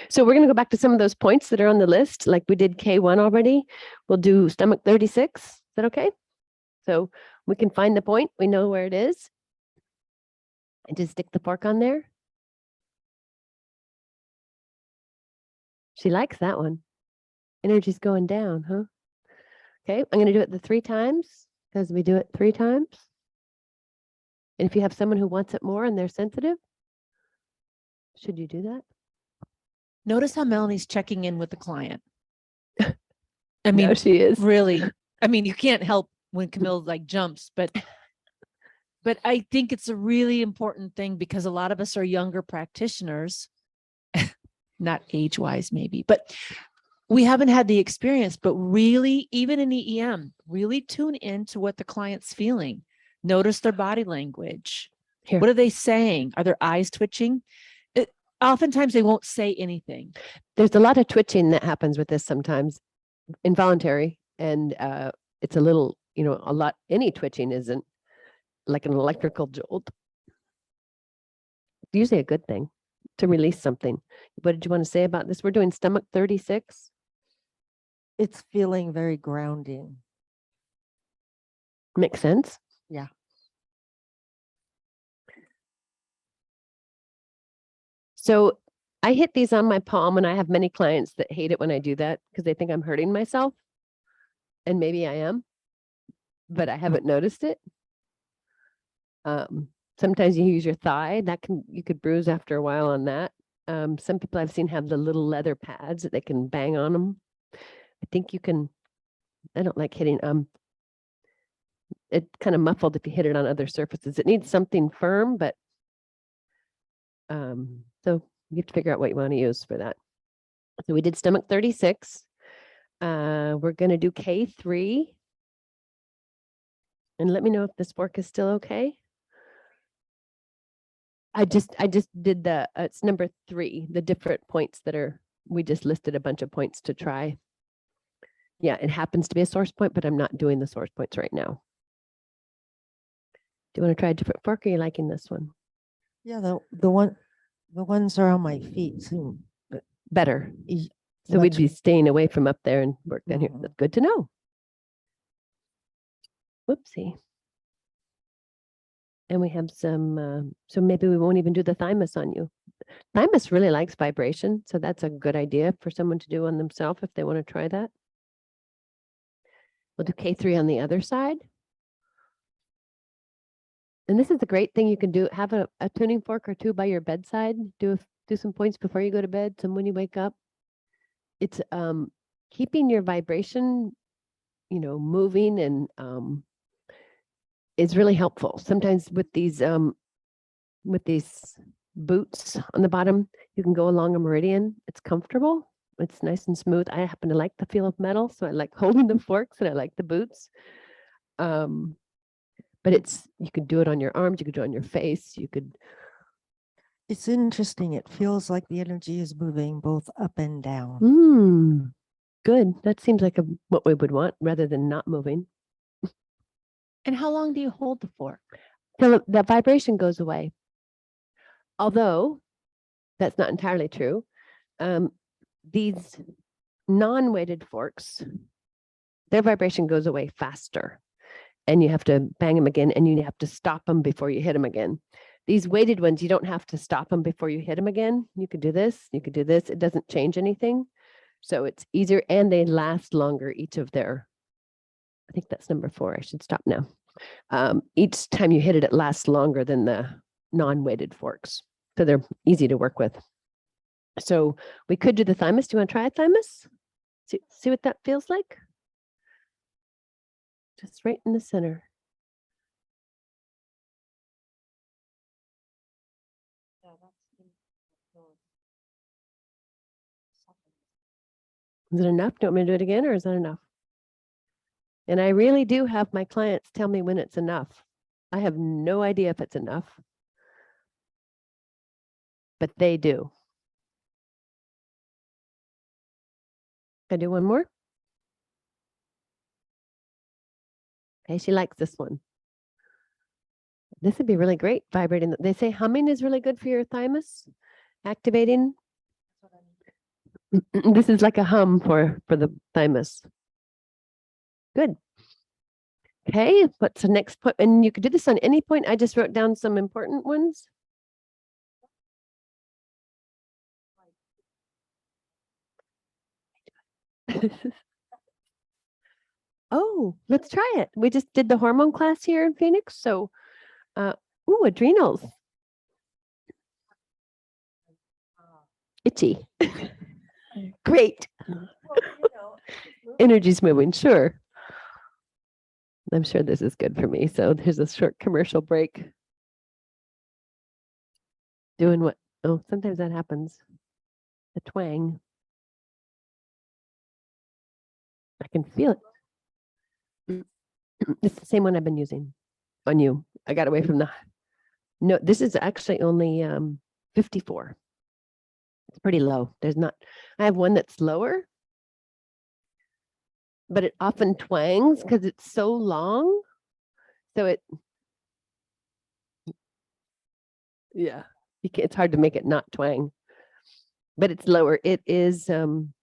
So we're going to go back to some of those points that are on the list, like we did K1 already. We'll do stomach 36. Is that okay? So we can find the point. We know where it is. And just stick the fork on there. She likes that one. Energy's going down, huh? Okay, I'm going to do it the 3 times because we do it 3 times. And if you have someone who wants it more and they're sensitive, should you do that? Notice how Melanie's checking in with the client. I No, mean, she is. really, I mean, you can't help when Camille like jumps, but I think it's a really important thing, because a lot of us are younger practitioners, not age-wise maybe, but we haven't had the experience. But really, even in EEM, really tune into what the client's feeling. Notice their body language. Here. What are they saying? Are their eyes twitching? Oftentimes they won't say anything. There's a lot of twitching that happens with this sometimes, involuntary, and it's a little, any twitching isn't like an electrical jolt. Usually a good thing to release something. What did you want to say about this? We're doing stomach 36. It's feeling very grounding. Makes sense? Yeah. So I hit these on my palm, and I have many clients that hate it when I do that because they think I'm hurting myself. And maybe I am, but I haven't noticed it. Sometimes you use your thigh. You could bruise after a while on that. Some people I've seen have the little leather pads that they can bang on them. I think you can, I don't like hitting, it's kind of muffled if you hit it on other surfaces. It needs something firm, but So you have to figure out what you want to use for that. So we did stomach 36. We're going to do K3. And let me know if this fork is still okay. I just did it's number 3, the different points that are, we just listed a bunch of points to try. Yeah, it happens to be a source point, but I'm not doing the source points right now. Do you want to try a different fork, or are you liking this one Yeah, the ones are on my feet too. But better? e- So we'd much- be staying away from up there and work down here. Mhm. That's good to know. Whoopsie. And we have some, so maybe we won't even do the thymus on you. Thymus really likes vibration, so that's a good idea for someone to do on themselves if they want to try that. We'll do K3 on the other side. And this is a great thing you can do. Have a tuning fork or 2 by your bedside. Do some points before you go to bed, some when you wake up. It's keeping your vibration, moving and is really helpful. Sometimes with these boots on the bottom, you can go along a meridian. It's comfortable. It's nice and smooth. I happen to like the feel of metal, so I like holding the forks and I like the boots. But you could do it on your arms, you could do it on your face, you could. It's interesting. It feels like the energy is moving both up and down. Good. That seems like what we would want rather than not moving. And how long do you hold the fork? Till the vibration goes away. Although that's not entirely true. These non-weighted forks, their vibration goes away faster. And you have to bang them again, and you have to stop them before you hit them again. These weighted ones, you don't have to stop them before you hit them again. You could do this, you could do this. It doesn't change anything. So it's easier, and they last longer, each of their, I think that's number 4. I should stop now. Each time you hit it, it lasts longer than the non-weighted forks. So they're easy to work with. So we could do the thymus. Do you want to try a thymus? See what that feels like? Just right in the center. Is it enough? Do you want me to do it again, or is that enough? And I really do have my clients tell me when it's enough. I have no idea if it's enough, but they do. Can I do one more? Okay, she likes this one. This would be really great vibrating. They say humming is really good for your thymus, activating. This is like a hum for the thymus. Good. Okay, what's the next point? And you could do this on any point. I just wrote down some important ones. Oh, let's try it. We just did the hormone class here in Phoenix. So, adrenals. Itchy. Great. Energy's moving, sure. I'm sure this is good for me. So there's a short commercial break. Doing what? Oh, sometimes that happens. The twang. I can feel it. It's the same one I've been using on you. I got away from no, this is actually only 54. It's pretty low. I have one that's lower, but it often twangs because it's so long. So it's hard to make it not twang, but it's lower. It is, I'm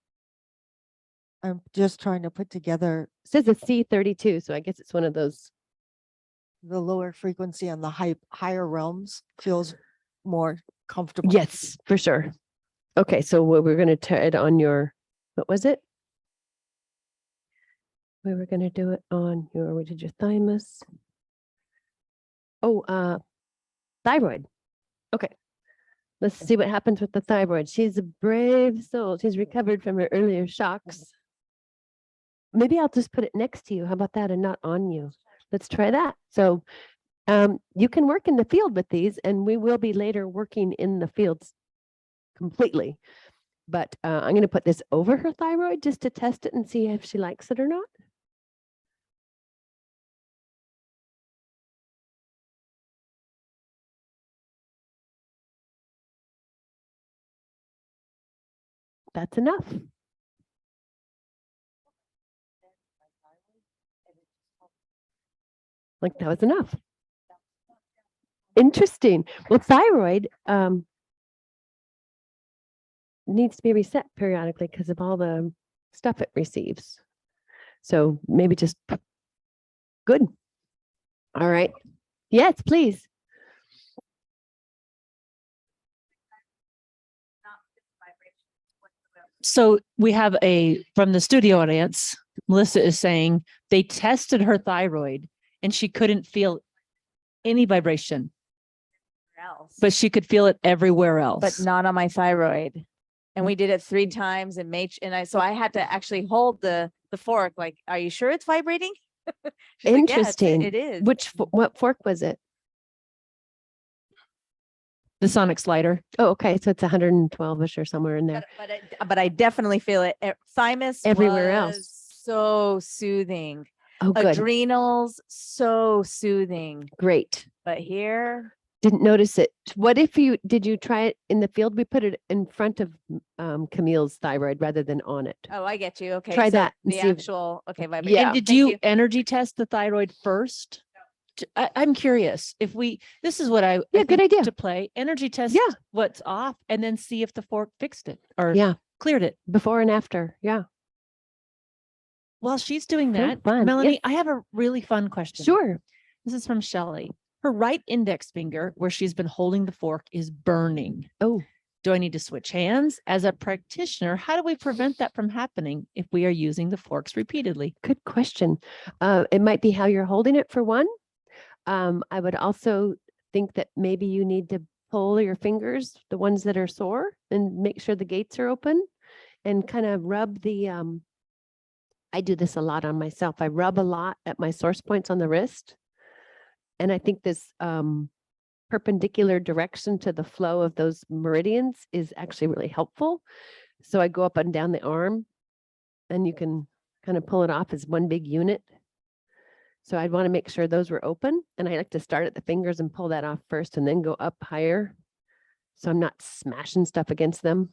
just trying to put together it says a C32. So I guess it's one of those. the lower frequency and the higher realms feels more comfortable. Yes, for sure. Okay, so we're going to try it on your, what was it? We were going to do it on we did your thymus. Oh, thyroid. Okay. Let's see what happens with the thyroid. She's a brave soul. She's recovered from her earlier shocks. Maybe I'll just put it next to you. How about that? And not on you. Let's try that. So You can work in the field with these, and we will be later working in the fields completely. But I'm going to put this over her thyroid just to test it and see if she likes it or not. That's enough. Like that was enough. Interesting. Well, thyroid needs to be reset periodically because of all the stuff it receives. So maybe just good. All right. Yes, please. So we have from the studio audience, Melissa is saying they tested her thyroid and she couldn't feel any vibration, else. but she could feel it everywhere But else. not on my thyroid. And we did it 3 times and so I had to actually hold the fork. Like, are you sure it's vibrating? She's like, "Yeah, Interesting. it is. What fork was it? The sonic slider. Oh, okay. So it's 112ish or somewhere in there. But I definitely feel it. Thymus Everywhere was else. so soothing. Oh, good. Adrenals, so soothing. Great. But here, Didn't notice it. What if did you try it in the field? We put it in front of Camille's thyroid rather than on it. oh, I get you. Okay. Try so that and The see if- actual, okay. Yeah. And did Thank you energy test the thyroid first? I'm curious if this is what I Yeah, good think idea. to play energy test Yeah. what's off and then see if the fork fixed it or Yeah. cleared it. Before and after. Yeah. While she's doing So that, fun. Melanie, Yes. I have a really fun question. Sure. This is from Shelley. Her right index finger, where she's been holding the fork, is burning. Oh, Do I need to switch hands? As a practitioner, how do we prevent that from happening if we are using the forks repeatedly? good question. It might be how you're holding it for one. I would also think that maybe you need to pull your fingers, the ones that are sore, and make sure the gates are open and kind of rub the, I do this a lot on myself. I rub a lot at my source points on the wrist. And I think this perpendicular direction to the flow of those meridians is actually really helpful. So I go up and down the arm and you can kind of pull it off as one big unit. So I'd want to make sure those were open, and I like to start at the fingers and pull that off first and then go up higher. So I'm not smashing stuff against them.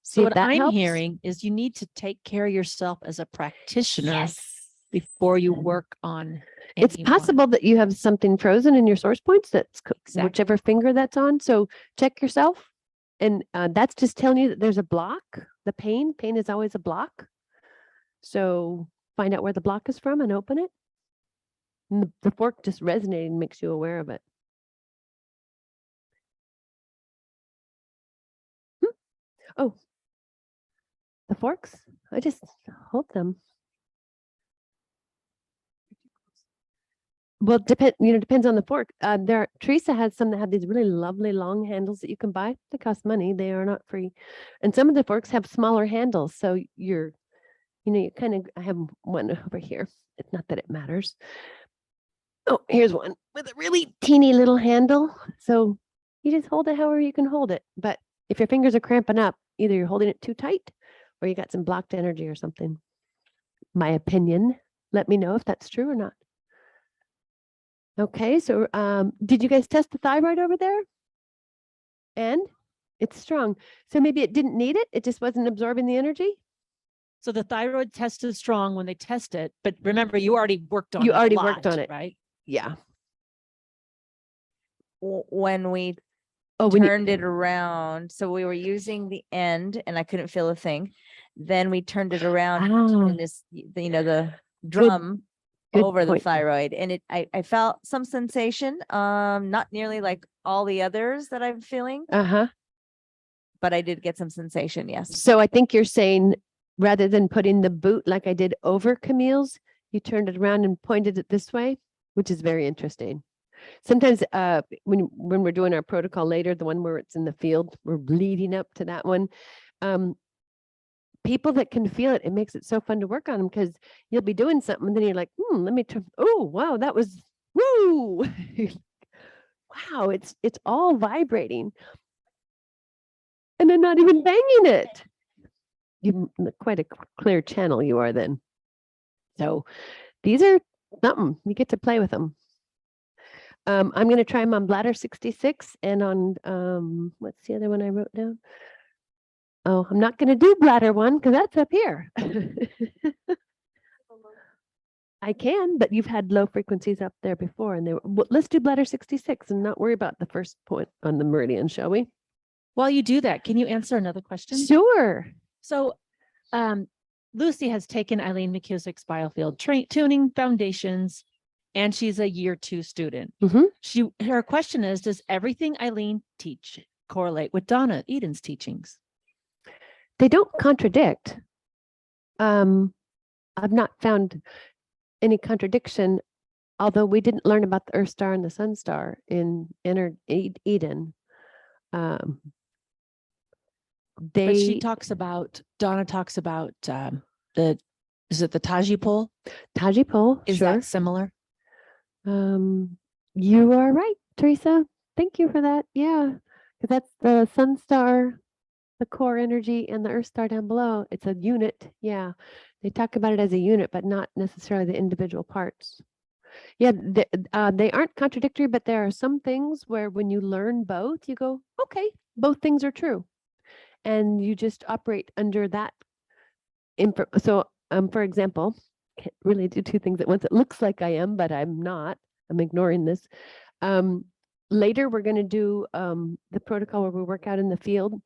See So if what that I'm helps? hearing is you need to take care of yourself as a practitioner Yes. before you work on. It's anyone. possible that you have something frozen in your source points. That's Exactly. whichever finger that's on. So check yourself. And that's just telling you that there's a block. The pain is always a block. So find out where the block is from and open it. And the fork just resonating makes you aware of it. Oh, the forks? I just hold them. Well, depends on the fork. Teresa has some that have these really lovely long handles that you can buy. They cost money. They are not free. And some of the forks have smaller handles. So you kind of, I have one over here. It's not that it matters. Oh, here's one with a really teeny little handle. So you just hold it however you can hold it. But if your fingers are cramping up, either you're holding it too tight or you got some blocked energy or something. My opinion. Let me know if that's true or not. Okay, so did you guys test the thyroid over there? And it's strong. So maybe it didn't need it. It just wasn't absorbing the energy. So the thyroid test is strong when they test it, but remember you already worked on You it a already worked lot, on it. right? Yeah. when we Oh, when you, turned it around, so we were using the end and I couldn't feel a thing. Then we turned it around Ah. in this, the drum good over the point. thyroid, and I felt some sensation, not nearly like all the others that I'm feeling, Uh-huh. but I did get some sensation. Yes. So I think you're saying rather than putting the boot like I did over Camille's, you turned it around and pointed it this way, which is very interesting. Sometimes when we're doing our protocol later, the one where it's in the field, we're leading up to that one. People that can feel it, it makes it so fun to work on them because you'll be doing something and then you're like, let me turn. Oh, wow, that was woo! Wow, it's all vibrating. And I'm not even banging it. Quite a clear channel you are then. So these are something. You get to play with them. I'm going to try them on bladder 66 and on, what's the other one I wrote down? Oh, I'm not going to do bladder one because that's up here. I can, but you've had low frequencies up there before and let's do bladder 66 and not worry about the first point on the meridian, shall we? While you do that, can you answer another question? Sure. So, Lucy has taken Eileen McKusick's biofield tuning foundations, and she's a year 2 student. Her question is, does everything Eileen teach correlate with Donna Eden's teachings? They don't contradict. I've not found any contradiction, although we didn't learn about the Earth star and the Sun star in Inner Eden. But Donna talks about is it the Taji pole? Taji pole, Is sure. that similar? You are right, Teresa. Thank you for that. Yeah, because that's the Sun star, the core energy, and the Earth star down below. It's a unit. Yeah, they talk about it as a unit, but not necessarily the individual parts. Yeah, they aren't contradictory, but there are some things where when you learn both, you go, okay, both things are true. And you just operate under that. So, for example, can't really do 2 things at once. It looks like I am, but I'm not. I'm ignoring this. Later, we're going to do the protocol where we work out in the field.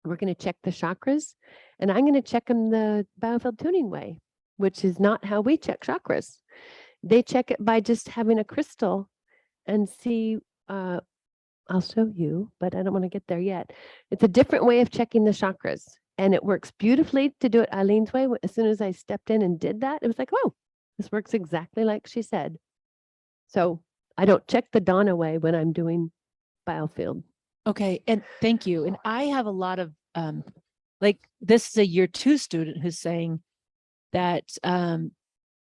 We're going to check the chakras, and I'm going to check them the biofield tuning way, which is not how we check chakras. They check it by just having a crystal and see. I'll show you, but I don't want to get there yet. It's a different way of checking the chakras, and it works beautifully to do it Eileen's way. As soon as I stepped in and did that, it was like, oh, this works exactly like she said. So I don't check the Donna way when I'm doing biofield. Okay, and thank you. And I have a lot of like this is a year 2 student who's saying that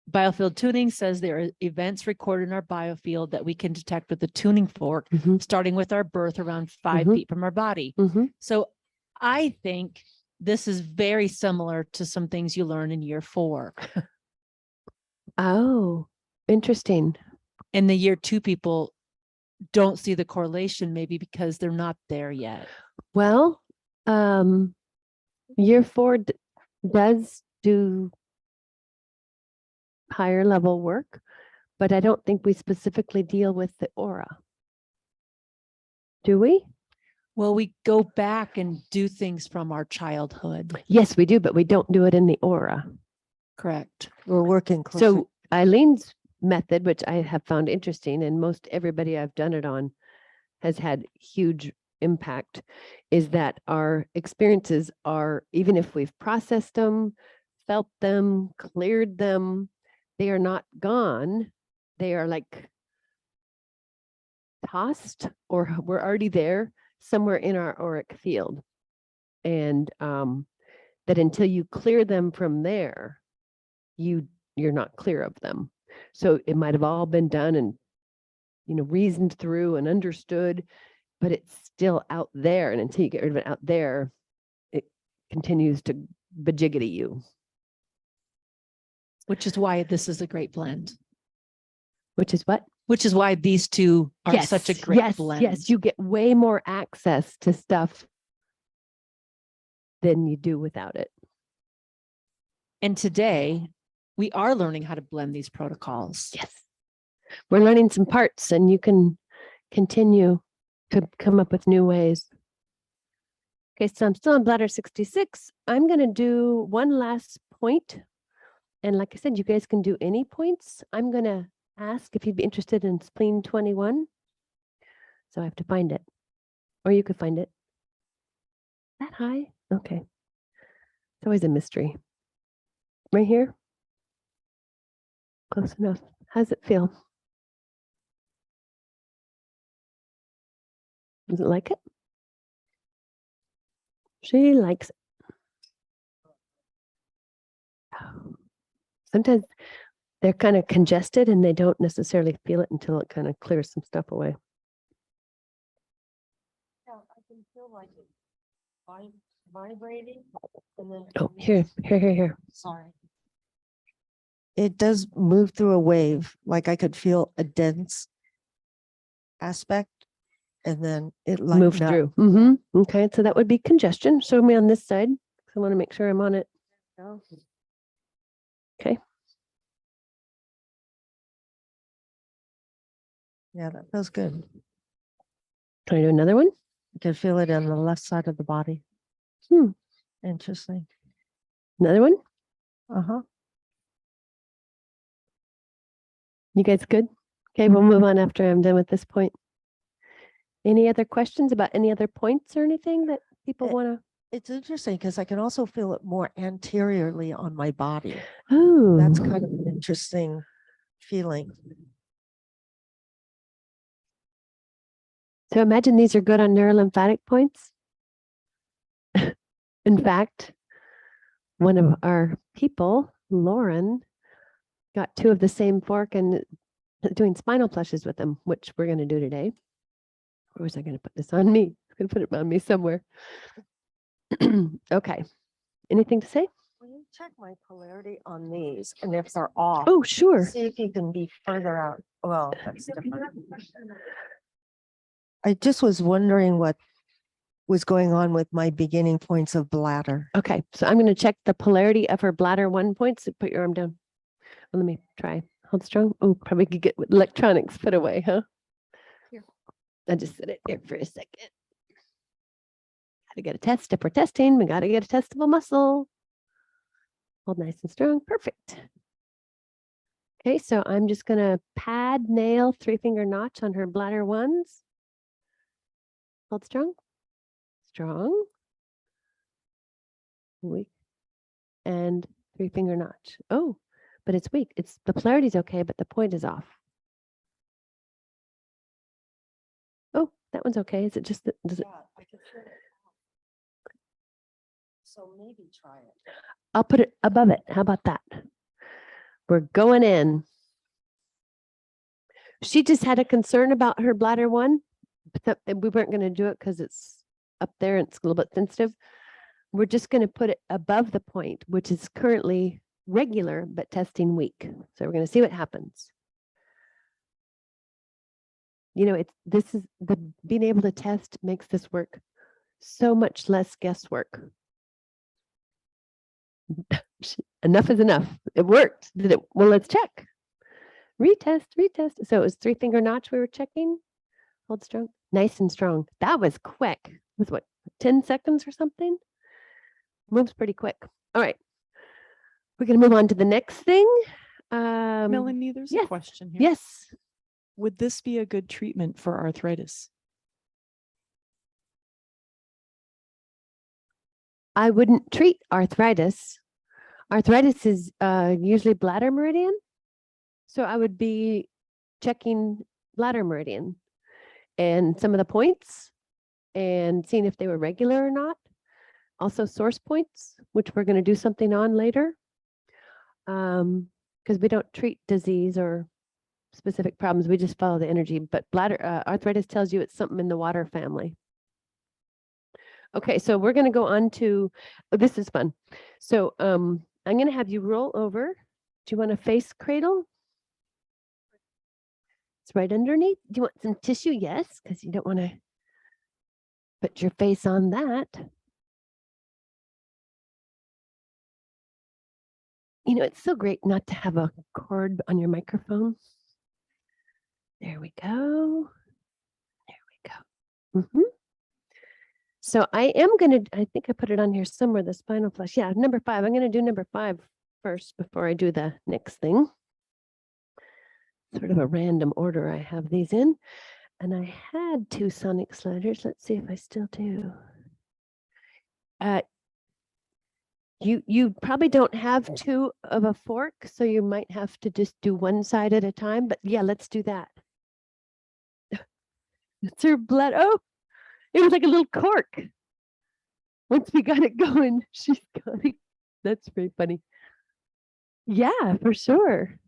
biofield tuning says there are events recorded in our biofield that we can detect with the tuning fork, starting with our birth around 5 feet from our body. So I think this is very similar to some things you learn in year 4. Oh, interesting. And the year 2 people don't see the correlation, maybe because they're not there yet. Well, year 4 does do higher level work, but I don't think we specifically deal with the aura. Do we? Well, we go back and do things from our childhood. Yes, we do, but we don't do it in the aura. Correct. We're working closer. So Eileen's method, which I have found interesting, and most everybody I've done it on has had huge impact, is that our experiences are, even if we've processed them, felt them, cleared them, they are not gone. They are like tossed, or we're already there somewhere in our auric field. And that until you clear them from there, you're not clear of them. So it might have all been done and, reasoned through and understood, but it's still out there. And until you get rid of it out there, it continues to bajiggity you. Which is why this is a great blend. Which is what? Which is why these two are such a great blend. Yes, you get way more access to stuff than you do without it. And today, we are learning how to blend these protocols. Yes. We're learning some parts, and you can continue to come up with new ways. Okay, so I'm still on bladder 66. I'm going to do one last point. And like I said, you guys can do any points. I'm going to ask if you'd be interested in spleen 21. So I have to find it. Or you could find it. That high? Okay. It's always a mystery. Right here? Close enough. How's it feel? Does it like it? She likes it. Sometimes they're kind of congested and they don't necessarily feel it until it kind of clears some stuff away. Yeah, I can feel like it vibrating and then. Oh, here. Sorry. It does move through a wave, like I could feel a dense aspect and then it Move lightened up. through. Okay, so that would be congestion. Show me on this side. 'Cause I want to make sure I'm on it. Okay. Yeah, that feels good. Can I do another one? I can feel it on the left side of the body. Hmm. Interesting. Another one? Uh-huh. You guys good? Okay, we'll move on after I'm done with this point. Any other questions about any other points or anything that people want to? It's interesting because I can also feel it more anteriorly on my body. Oh, That's kind of an interesting feeling. so imagine these are good on neurolymphatic points. In fact, one of our people, Lauren, got 2 of the same fork and doing spinal plushes with them, which we're going to do today. Or was I going to put this on me? I'm going to put it on me somewhere. Okay. Anything to say? Will you check my polarity on these? And if they're off, Oh, sure. see if you can be further out. Well, that's different. I just was wondering what was going on with my beginning points of bladder. Okay, so I'm going to check the polarity of her bladder 1 point. So put your arm down. Well, let me try. Hold strong. Oh, probably could get with electronics put away, huh? Here. I just set it here for a second. Got to get a test. If we're testing, we got to get a testable muscle. Hold nice and strong. Perfect. Okay, so I'm just going to pad nail 3-finger notch on her bladder 1s. Hold strong. Strong. Weak. And 3-finger notch. Oh, but it's weak. It's the polarity's okay, but the point is off. Oh, that one's okay. Is it just that? Does it? I can feel it. So maybe try it. I'll put it above it. How about that? We're going in. She just had a concern about her bladder 1, but we weren't going to do it because it's up there and it's a little bit sensitive. We're just going to put it above the point, which is currently regular, but testing weak. So we're going to see what happens. You know, this is the being able to test makes this work so much less guesswork. Enough is enough. It worked. Did it? Well, let's check. Retest. So it was 3-finger notch we were checking. Hold strong. Nice and strong. That was quick. It was what, 10 seconds or something? Moves pretty quick. All right. We're going to move on to the next thing. Melanie, there's a yes, question here. Yes. Would this be a good treatment for arthritis? I wouldn't treat arthritis. Arthritis is usually bladder meridian. So I would be checking bladder meridian and some of the points and seeing if they were regular or not. Also source points, which we're going to do something on later. Because we don't treat disease or specific problems. We just follow the energy. But bladder arthritis tells you it's something in the water family. Okay, so we're going to go on to, oh, this is fun. So I'm going to have you roll over. Do you want a face cradle? It's right underneath. Do you want some tissue? Yes, because you don't want to put your face on that. You know, it's so great not to have a cord on your microphone. There we go. There we go. So I am going to, I think I put it on here somewhere, the spinal flush. Yeah, number 5. I'm going to do number 5 first before I do the next thing. Sort of a random order I have these in. And I had 2 sonic sliders. Let's see if I still do. You probably don't have 2 of a fork, so you might have to just do one side at a time. But yeah, let's do that. It's her blood. Oh, it was like a little cork. Once we got it going, she's got it. That's very funny. Yeah, for sure.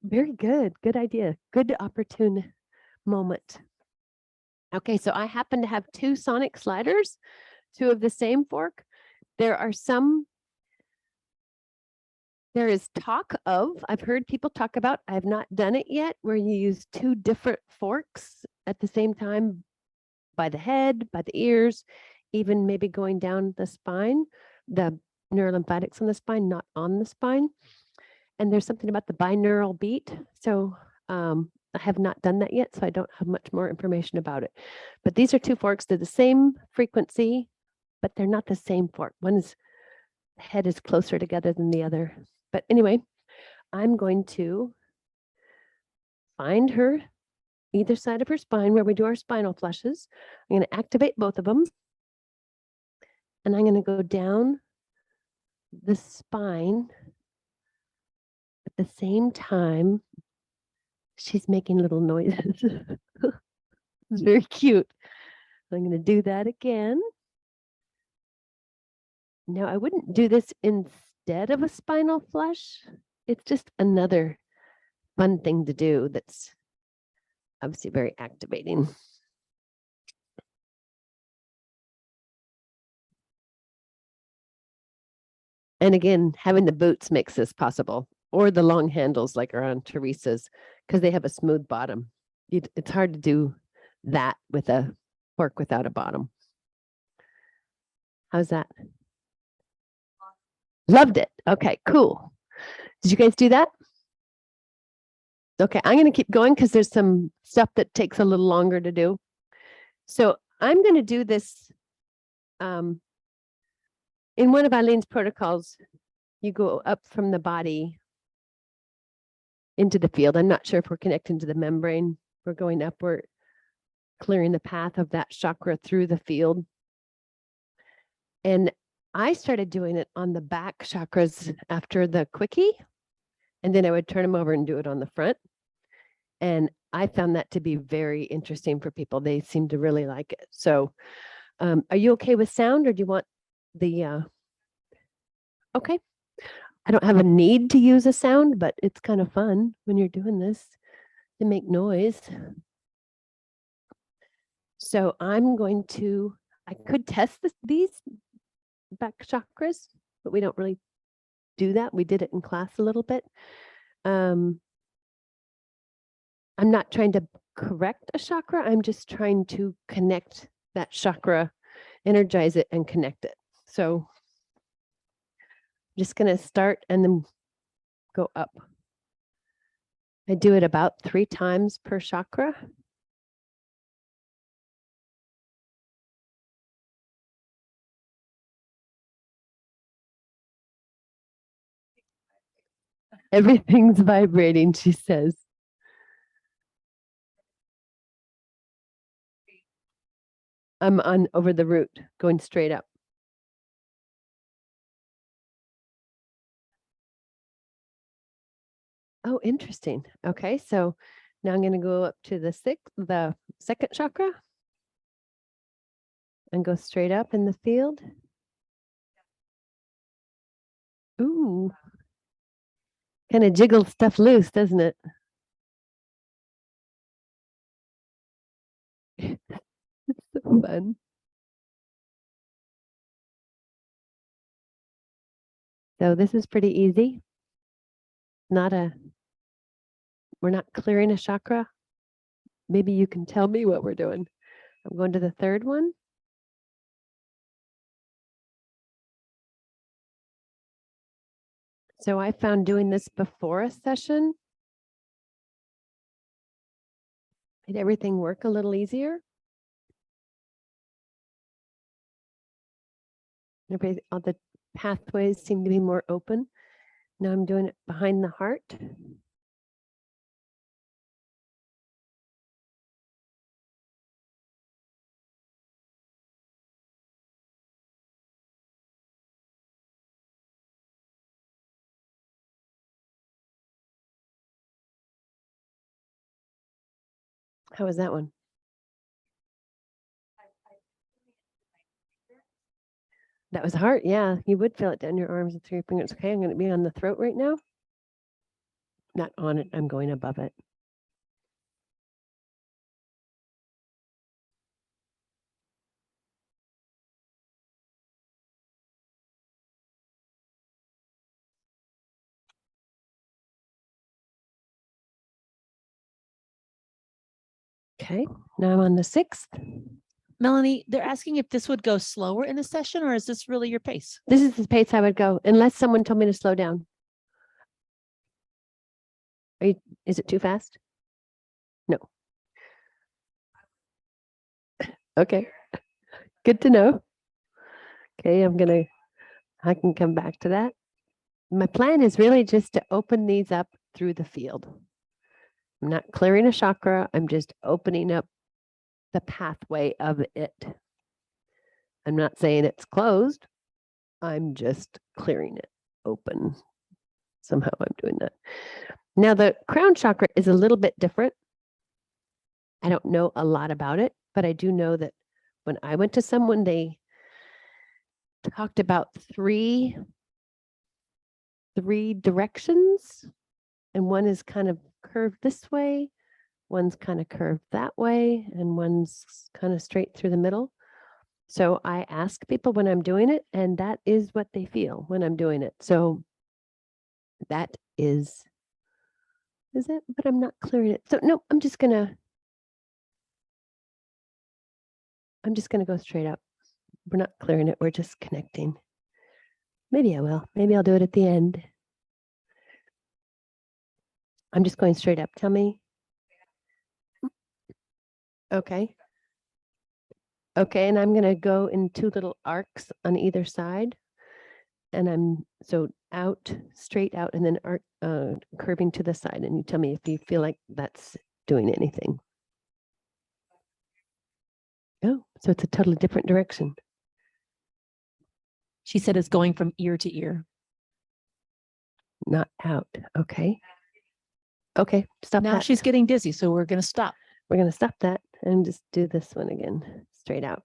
Very good. Good idea. Good opportune moment. Okay, so I happen to have two sonic sliders, two of the same fork. There is talk of, I've heard people talk about, I have not done it yet, where you use two different forks at the same time by the head, by the ears, even maybe going down the spine, the neurolymphatics on the spine, not on the spine. And there's something about the binaural beat. So I have not done that yet, so I don't have much more information about it. But these are two forks. They're the same frequency, but they're not the same fork. One's head is closer together than the other. But anyway, I'm going to find her either side of her spine where we do our spinal flushes. I'm going to activate both of them. And I'm going to go down the spine at the same time. She's making little noises. It's very cute. I'm going to do that again. Now, I wouldn't do this instead of a spinal flush. It's just another fun thing to do that's obviously very activating. And again, having the boots makes this possible, or the long handles like are on Teresa's, because they have a smooth bottom. It's hard to do that with a fork without a bottom. How's that? Loved it. Okay, cool. Did you guys do that? Okay, I'm going to keep going because there's some stuff that takes a little longer to do. So I'm going to do this in one of Eileen's protocols. You go up from the body into the field. I'm not sure if we're connecting to the membrane. We're going up, we're clearing the path of that chakra through the field. And I started doing it on the back chakras after the quickie. And then I would turn them over and do it on the front. And I found that to be very interesting for people. They seem to really like it. So are you okay with sound, or do you want the, okay. I don't have a need to use a sound, but it's kind of fun when you're doing this to make noise. So I'm going to, I could test these back chakras, but we don't really do that. We did it in class a little bit. I'm not trying to correct a chakra. I'm just trying to connect that chakra, energize it and connect it. So I'm just going to start and then go up. I do it about 3 times per chakra. Everything's vibrating, she says. I'm on over the root, going straight up. Oh, interesting. Okay, so now I'm going to go up to the second chakra and go straight up in the field. Ooh, kind of jiggles stuff loose, doesn't it? It's so fun. So this is pretty easy. We're not clearing a chakra. Maybe you can tell me what we're doing. I'm going to the third one. So I found doing this before a session made everything work a little easier. All the pathways seem to be more open. Now I'm doing it behind the heart. How was that one? That was hard. Yeah, you would feel it down your arms and through your fingers. Okay, I'm going to be on the throat right now. Not on it, I'm going above it. Okay, now I'm on the 6th. Melanie, they're asking if this would go slower in the session, or is this really your pace? This is the pace I would go unless someone told me to slow down. Is it too fast? No. Okay, good to know. Okay, I can come back to that. My plan is really just to open these up through the field. I'm not clearing a chakra, I'm just opening up the pathway of it. I'm not saying it's closed. I'm just clearing it open. Somehow I'm doing that. Now the crown chakra is a little bit different. I don't know a lot about it, but I do know that when I went to someone, they talked about three directions, and one is kind of curved this way, one's kind of curved that way, and one's kind of straight through the middle. So I ask people when I'm doing it, and that is what they feel when I'm doing it. So that is it, but I'm not clearing it. So no, I'm just gonna go straight up. We're not clearing it, we're just connecting. Maybe I will. Maybe I'll do it at the end. I'm just going straight up. Tell me. Okay. Okay, and I'm going to go in 2 little arcs on either side. And I'm so out, straight out, and then arc, curving to the side. And you tell me if you feel like that's doing anything. Oh, so it's a totally different direction. She said it's going from ear to ear. Not out. Okay. Okay, stop Now that. she's getting dizzy, so we're going to stop. We're going to stop that and just do this one again, straight out.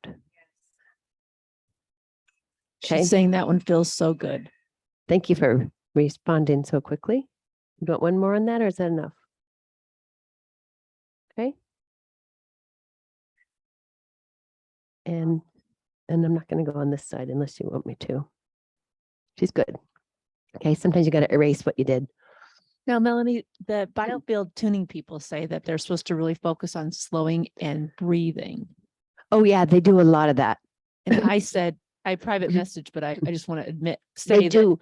Okay. She's saying that one feels so good. Thank you for responding so quickly. You want one more on that, or is that enough? Okay. And I'm not going to go on this side unless you want me to. She's good. Okay, sometimes you got to erase what you did. Now, Melanie, the biofield tuning people say that they're supposed to really focus on slowing and breathing. Oh yeah, they do a lot of that. And I said, I private message, but I just want to admit, They say that do.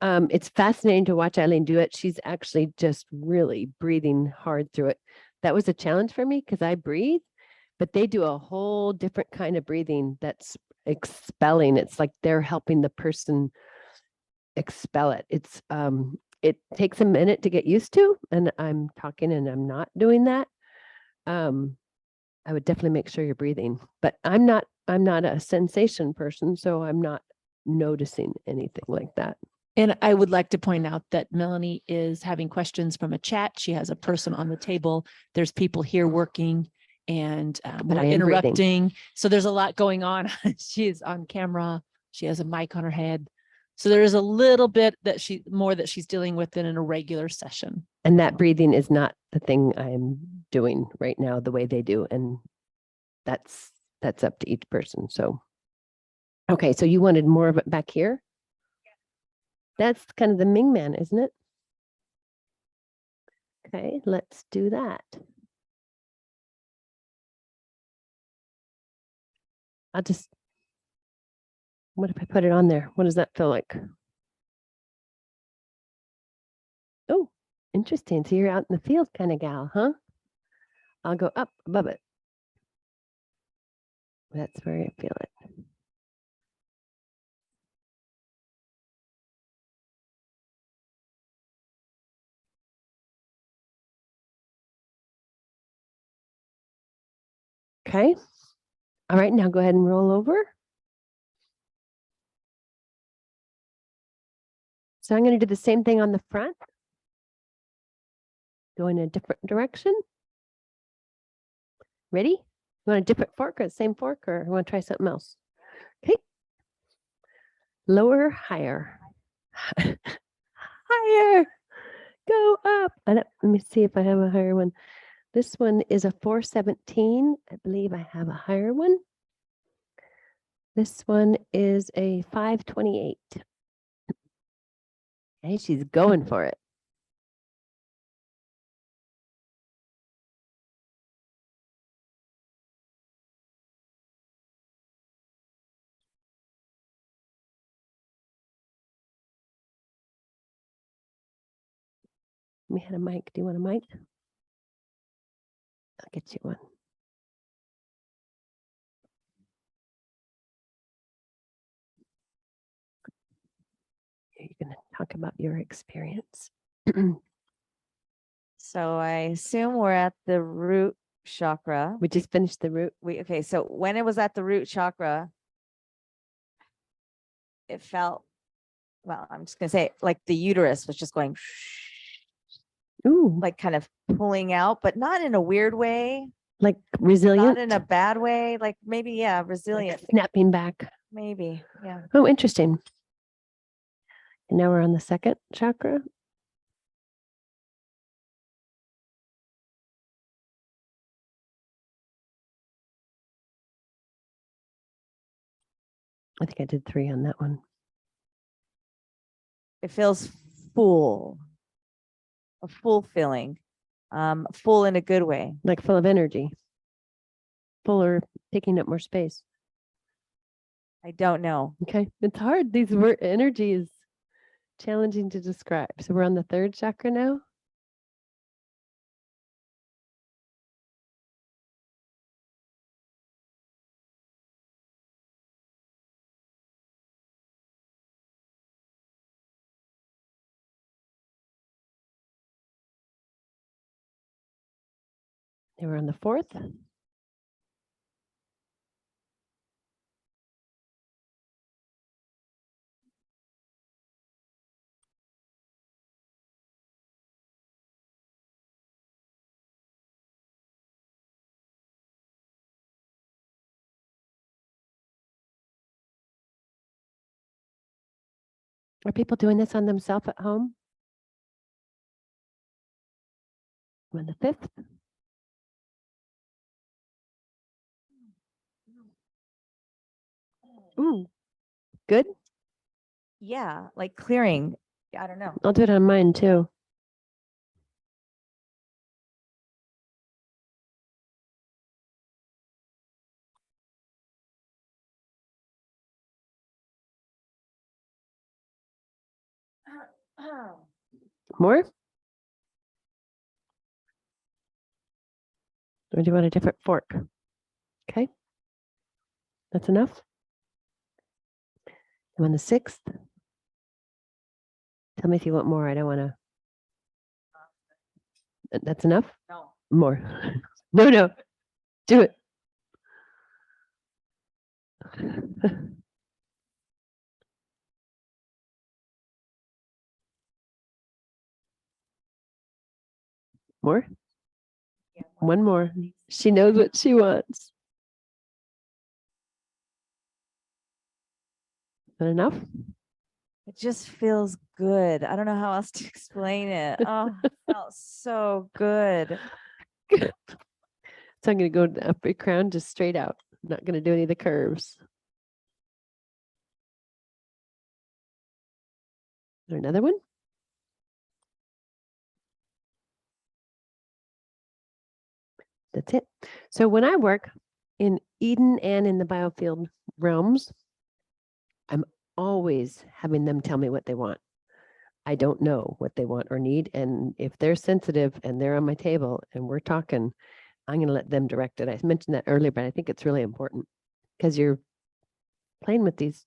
It's fascinating to watch Eileen do it. She's actually just really breathing hard through it. That was a challenge for me because I breathe, but they do a whole different kind of breathing that's expelling. It's like they're helping the person expel it. It takes a minute to get used to, and I'm talking and I'm not doing that. I would definitely make sure you're breathing, but I'm not a sensation person, so I'm not noticing anything like that. And I would like to point out that Melanie is having questions from a chat. She has a person on the table. There's people here working and But we're I am breathing. interrupting. So there's a lot going on. She is on camera. She has a mic on her head. So there is a little bit that she's dealing with in a regular session. And that breathing is not the thing I'm doing right now the way they do. And that's up to each person. So, okay. So you wanted more of it back here? That's kind of the Ming Man, isn't it? Okay, let's do that. What if I put it on there? What does that feel like? Oh, interesting. So you're out in the field kind of gal, huh? I'll go up above it. That's where I feel it. Okay. All right, now go ahead and roll over. So I'm going to do the same thing on the front. Go in a different direction. Ready? You want a different fork or the same fork, or you want to try something else? Okay. Lower, higher. Higher. Go up. Let me see if I have a higher one. This one is a 417. I believe I have a higher one. This one is a 528. Hey, she's going for it. We had a mic. Do you want a mic? I'll get you one. You're going to talk about your experience. So I assume we're at the root chakra. We just finished the root. Okay, so when it was at the root chakra, it felt, well, I'm just gonna say like the uterus was just going Ooh, like kind of pulling out, but not in a weird way, like resilient. not in a bad way, like maybe, yeah, like resilient, snapping back. maybe, yeah. Oh, interesting. And now we're on the second chakra. I think I did 3 on that one. It feels full, a full feeling, full in a good way. Like full of energy. Fuller, taking up more space. I don't know. Okay. It's hard. These word energy is challenging to describe. So we're on the third chakra now. And we're on the fourth. Are people doing this on themselves at home? I'm on the fifth. Ooh, good. Yeah, like clearing. I don't know. I'll do it on mine too. More? Or do you want a different fork? Okay. That's enough. I'm on the sixth. Tell me if you want more. I don't want to. That's enough? No. More. No, no. Do it. More? One more. She knows what she wants. Is that enough? It just feels good. I don't know how else to explain it. Oh, it felt so good. So I'm going to go up your crown just straight out. I'm not going to do any of the curves. Is there another one? That's it. So when I work in Eden and in the biofield realms, I'm always having them tell me what they want. I don't know what they want or need. And if they're sensitive and they're on my table and we're talking, I'm going to let them direct it. I mentioned that earlier, but I think it's really important because you're playing with these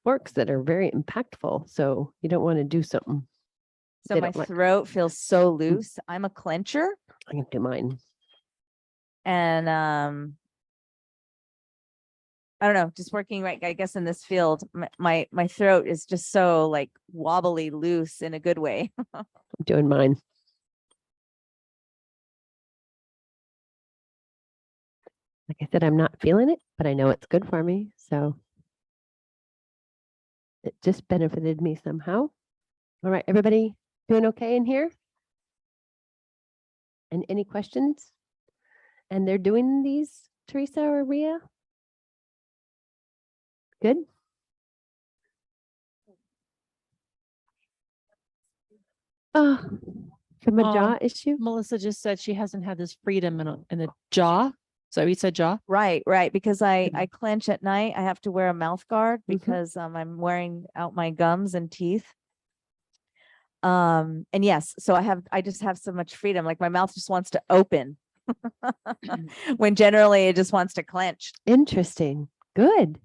forks that are very impactful. So you don't want to do something. So They my don't like- throat feels so loose. I'm a clencher. I'm going to do mine. And I don't know, just working right, I guess in this field, my throat is just so like wobbly loose in a good way. I'm doing mine. Like I said, I'm not feeling it, but I know it's good for me. So it just benefited me somehow. All right, everybody doing okay in here? And any questions? And they're doing these, Teresa or Ria? Good? Oh, from a jaw issue? Melissa just said she hasn't had this freedom in the jaw. So you said jaw? Right, right. Because I clench at night. I have to wear a mouth guard Mhm. because I'm wearing out my gums and teeth. And yes, so I just have so much freedom. Like my mouth just wants to open when generally it just wants to clench. Interesting. Good.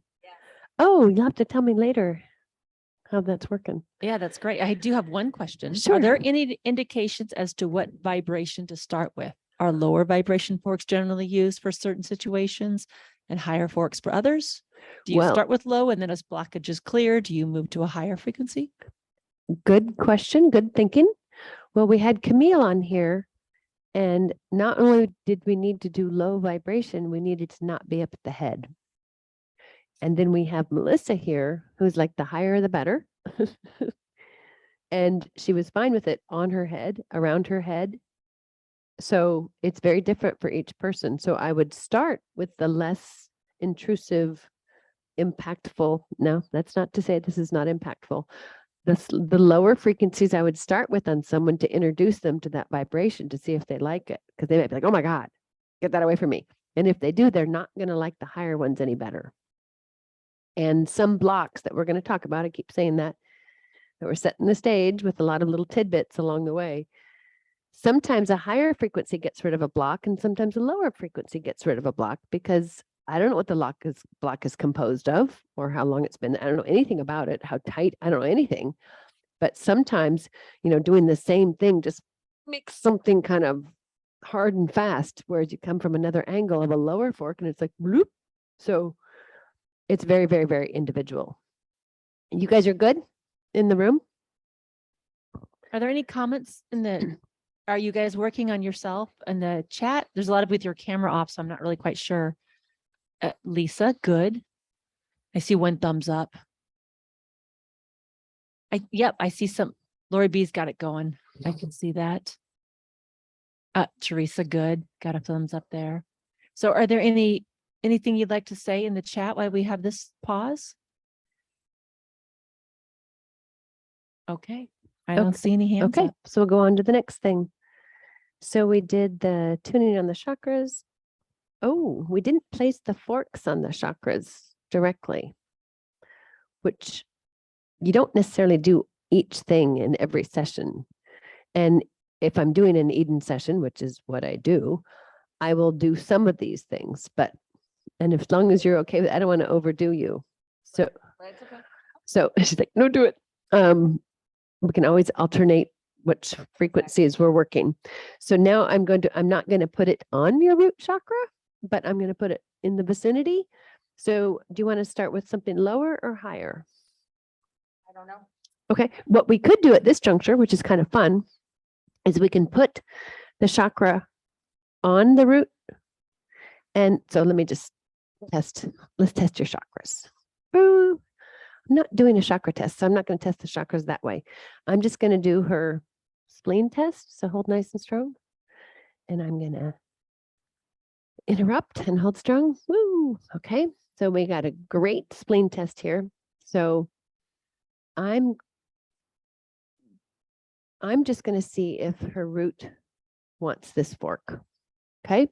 Oh, you'll have to tell me later how that's working. Yeah, that's great. I do have one question. Sure. Are there any indications as to what vibration to start with? Are lower vibration forks generally used for certain situations and higher forks for others? Do you Well- start with low and then as blockage is clear, do you move to a higher frequency? Good question. Good thinking. Well, we had Camille on here, and not only did we need to do low vibration, we needed to not be up at the head. And then we have Melissa here, who's like the higher the better. And she was fine with it on her head, around her head. So it's very different for each person. So I would start with the less intrusive, impactful. No, that's not to say this is not impactful. The lower frequencies I would start with on someone to introduce them to that vibration to see if they like it. Because they might be like, oh my God, get that away from me. And if they do, they're not going to like the higher ones any better. And some blocks that we're going to talk about, I keep saying that we're setting the stage with a lot of little tidbits along the way. Sometimes a higher frequency gets rid of a block, and sometimes a lower frequency gets rid of a block because I don't know what the block is composed of or how long it's been. I don't know anything about it, how tight, I don't know anything. But sometimes, doing the same thing just makes something kind of hard and fast, whereas you come from another angle of a lower fork and it's like, bloop. So it's very, very, very individual. You guys are good in the room? Are there any comments in the, are you guys working on yourself in the chat? There's a lot of with your camera off, so I'm not really quite sure. Lisa, good. I see one thumbs up. Yep, I see some, Lori B's got it going. I can see that. Teresa, good. Got a thumbs up there. So are there anything you'd like to say in the chat while we have this pause? Okay, I don't Okay. see any hands Okay, up. so we'll go on to the next thing. So we did the tuning on the chakras. Oh, we didn't place the forks on the chakras directly, which you don't necessarily do each thing in every session. And if I'm doing an Eden session, which is what I do, I will do some of these things, and as long as you're okay with, I don't want to overdo you. So she's like, no, do it. We can always alternate which frequencies we're working. So now I'm not going to put it on your root chakra, but I'm going to put it in the vicinity. So do you want to start with something lower or higher? I don't know. Okay, what we could do at this juncture, which is kind of fun, is we can put the chakra on the root. And so let me just let's test your chakras. Ooh, I'm not doing a chakra test, so I'm not going to test the chakras that way. I'm just going to do her spleen test. So hold nice and strong. And I'm going to interrupt and hold strong. Woo. Okay. So we got a great spleen test here. So I'm just going to see if her root wants this fork. Okay.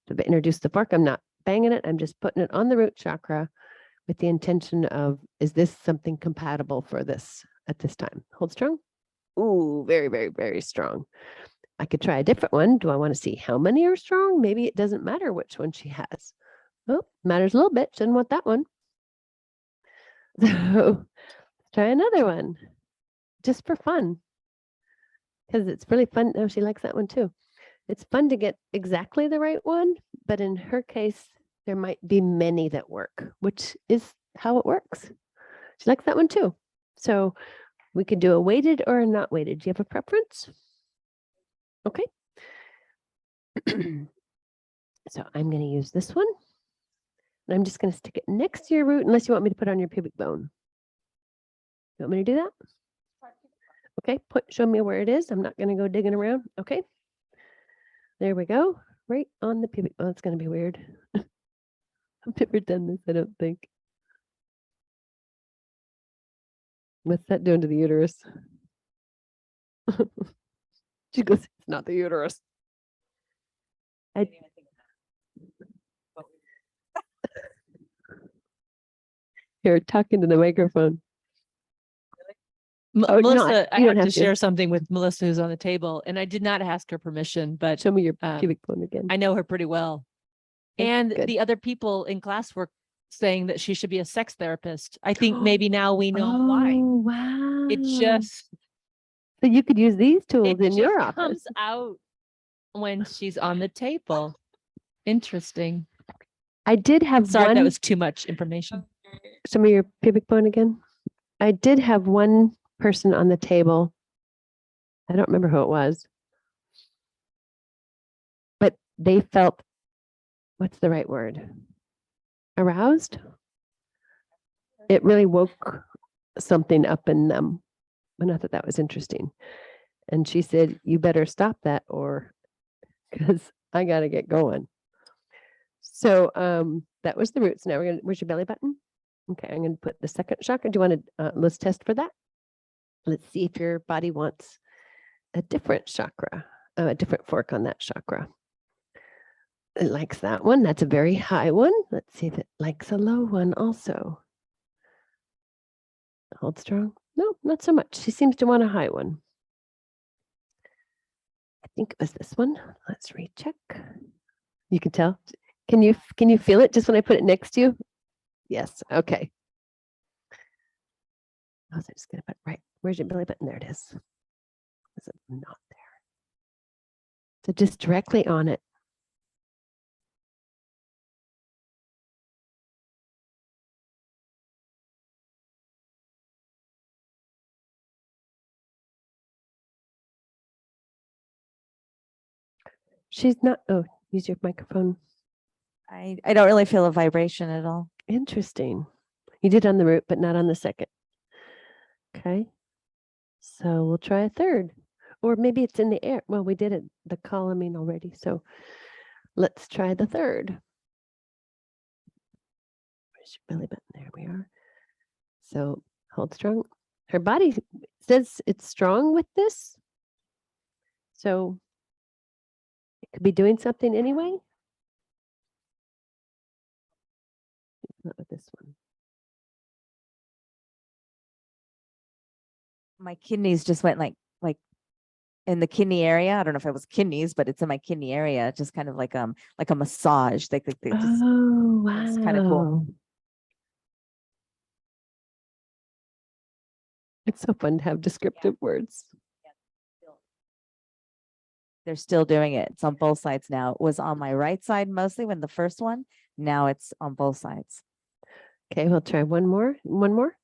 To introduce the fork, I'm not banging it. I'm just putting it on the root chakra with the intention of, is this something compatible for this at this time? Hold strong. Ooh, very, very, very strong. I could try a different one. Do I want to see how many are strong? Maybe it doesn't matter which one she has. Oh, matters a little bit. Shouldn't want that one. So try another one just for fun. Because it's really fun. Oh, she likes that one too. It's fun to get exactly the right one, but in her case, there might be many that work, which is how it works. She likes that one too. So we could do a weighted or a not weighted. Do you have a preference? Okay. So I'm going to use this one. And I'm just going to stick it next to your root, unless you want me to put it on your pubic bone. You want me to do that? Okay, show me where it is. I'm not going to go digging around. Okay. There we go. Right on the pubic. Oh, it's going to be weird. I've never done this, I don't think. What's that doing to the uterus? She goes, it's not the uterus. You're talking to the microphone. Oh, no, Melissa, I you don't have to have to. share something with Melissa who's on the table, and I did not ask her permission, but Show me your um, pubic bone again. I know her pretty well. Okay, And good. the other people in class were saying that she should be a sex therapist. I think maybe now we know why. Oh, wow. It just, So you could use these tools it in your just office. comes out when she's on the table. Interesting. I did have Sorry, one. that was too much information. Some of your pubic bone again. I did have one person on the table. I don't remember who it was, but they felt, what's the right word? Aroused? It really woke something up in them. And I thought that was interesting. And she said, you better stop that or because I got to get going. So that was the roots. Now we're going to, where's your belly button? Okay, I'm going to put the second chakra. Do you want to, let's test for that. Let's see if your body wants a different chakra, a different fork on that chakra. It likes that one. That's a very high one. Let's see if it likes a low one also. Hold strong. No, not so much. She seems to want a high one. I think it was this one. Let's recheck. You can tell. Can you feel it just when I put it next to you? Yes. Okay. I was just gonna put right. Where's your belly button? There it is. Is it not there? So just directly on it. She's not. Oh, use your microphone. I don't really feel a vibration at all. Interesting. You did on the root, but not on the second. Okay. So we'll try a third. Or maybe it's in the air. Well, we did it, the columning already. So let's try the third. Where's your belly button? There we are. So hold strong. Her body says it's strong with this. So it could be doing something anyway. Not with this one. My kidneys just went like in the kidney area. I don't know if it was kidneys, but it's in my kidney area. Just kind of like a massage. They just, Oh, wow. it's kind of cool. It's so fun to have descriptive words. They're still doing it. It's on both sides now. It was on my right side mostly when the first one. Now it's on both sides. Okay, we'll try one more. One more.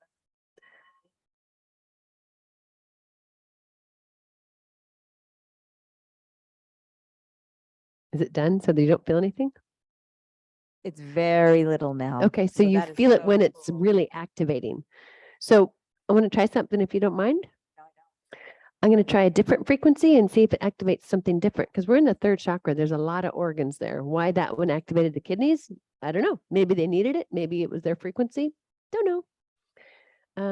Is it done so that you don't feel anything? It's very little now. Okay, so you that is feel it when so it's cool. really activating. So I want to try something if you don't mind. I'm going to try a different frequency and see if it activates something different because we're in the third chakra. There's a lot of organs there. Why that one activated the kidneys? I don't know. Maybe they needed it. Maybe it was their frequency. Don't know. I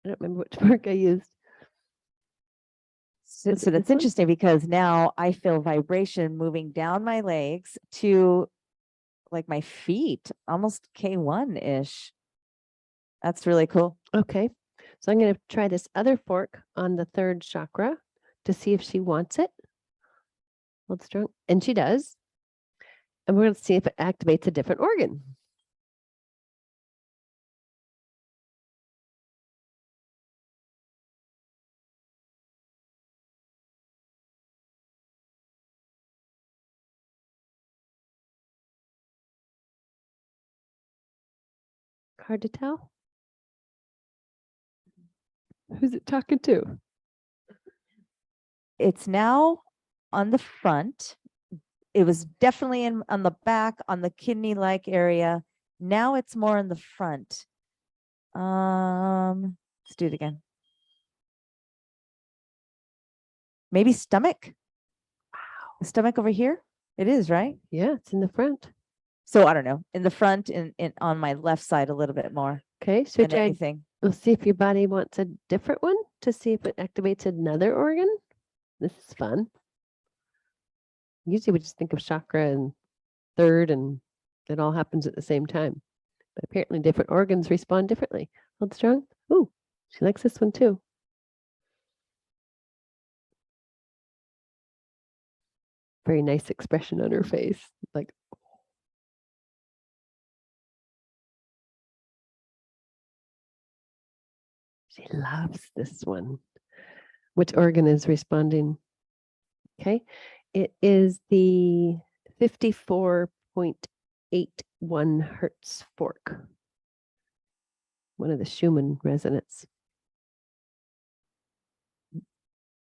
don't remember which mark I used. So, Was so it that's this one? interesting because now I feel vibration moving down my legs to like my feet, almost K1-ish. That's really cool. Okay. So I'm going to try this other fork on the third chakra to see if she wants it. Hold strong. And she does. And we're going to see if it activates a different organ. Hard to tell. Who's it talking to? It's now on the front. It was definitely on the back, on the kidney-like area. Now it's more in the front. Let's do it again. Maybe stomach. The stomach over here? It is, right? Yeah, it's in the front. So I don't know, in the front and on my left side a little bit more Okay, so than try, anything. we'll see if your body wants a different one to see if it activates another organ. This is fun. Usually we just think of chakra and third and it all happens at the same time. But apparently different organs respond differently. Hold strong. Ooh, she likes this one too. Very nice expression on her face. Like, she loves this one. Which organ is responding? Okay, it is the 54.81 hertz fork. One of the Schumann resonance.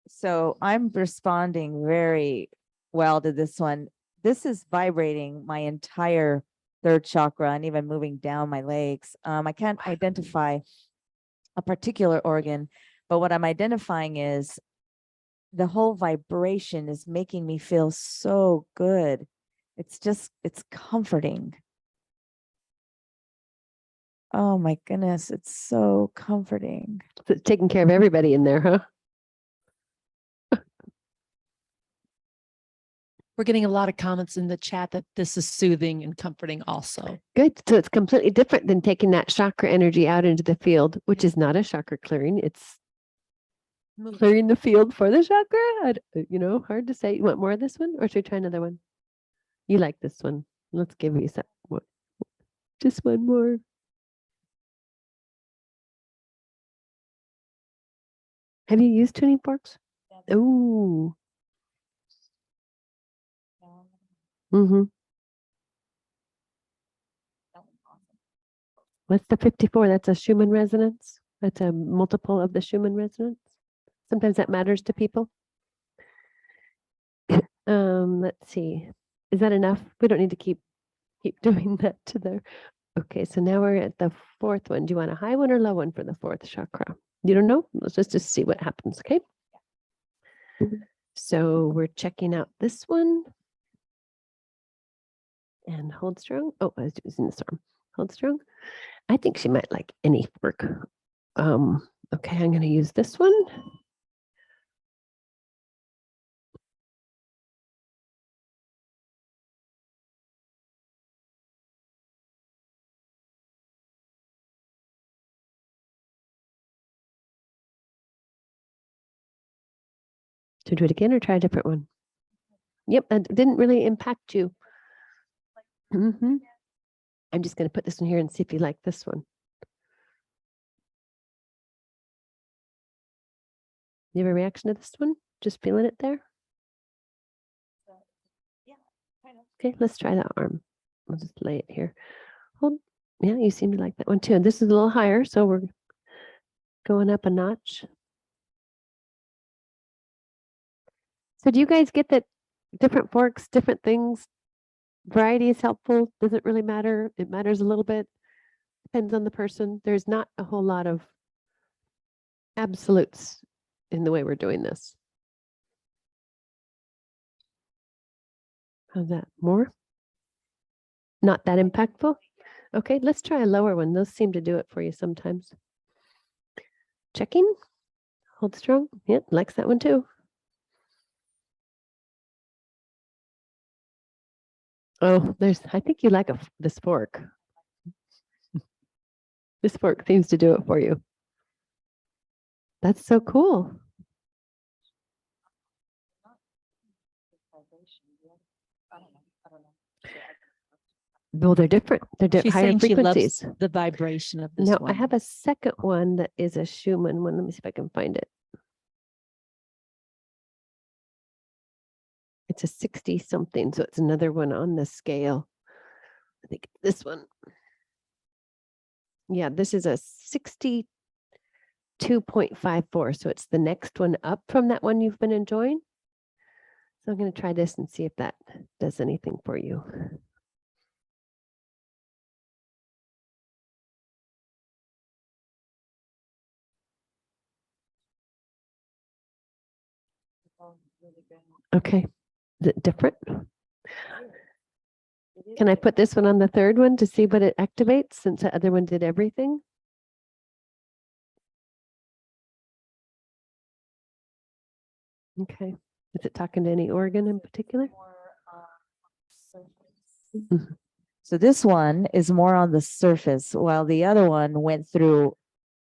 So I'm responding very well to this one. This is vibrating my entire third chakra and even moving down my legs. I can't identify a particular organ, but what I'm identifying is the whole vibration is making me feel so good. It's comforting. Oh my goodness, it's so comforting. So it's taking care of everybody in there, huh? We're getting a lot of comments in the chat that this is soothing and comforting also. Good. So it's completely different than taking that chakra energy out into the field, which is not a chakra clearing. It's clearing the field for the chakra. Hard to say. You want more of this one or should we try another one? You like this one. Let's give you some more. Just one more. Have you used tuning forks? Oh. Mm-hmm. What's the 54? That's a Schumann resonance. That's a multiple of the Schumann resonance. Sometimes that matters to people. Let's see. Is that enough? We don't need to keep doing that to there. Okay, so now we're at the fourth one. Do you want a high one or low one for the fourth chakra? You don't know? Let's just see what happens, okay? So we're checking out this one. And hold strong. Oh, I was using this arm. Hold strong. I think she might like any fork. Okay, I'm going to use this one. To do it again or try a different one? Yep, that didn't really impact you. I'm just going to put this one here and see if you like this one. You have a reaction to this one? Just feeling it there? Yeah, kind of. Okay, let's try that arm. I'll just lay it here. Hold. Yeah, you seem to like that one too. And this is a little higher, so we're going up a notch. So do you guys get that different forks, different things? Variety is helpful. Doesn't really matter. It matters a little bit. Depends on the person. There's not a whole lot of absolutes in the way we're doing this. How's that? More? Not that impactful? Okay, let's try a lower one. Those seem to do it for you sometimes. Checking. Hold strong. Yep, likes that one too. Oh, I think you like this fork. This fork seems to do it for you. That's so cool. Well, they're different. They're She's higher saying she loves frequencies. the vibration of this Now, one. I have a second one that is a Schumann one. Let me see if I can find it. It's a 60 something, so it's another one on the scale. I think this one. Yeah, this is a 62.54. So it's the next one up from that one you've been enjoying. So I'm going to try this and see if that does anything for you. Okay. Is it different? Can I put this one on the third one to see what it activates since the other one did everything? Okay. Is it talking to any organ in particular? Mhm. So this one is more on the surface, while the other one went through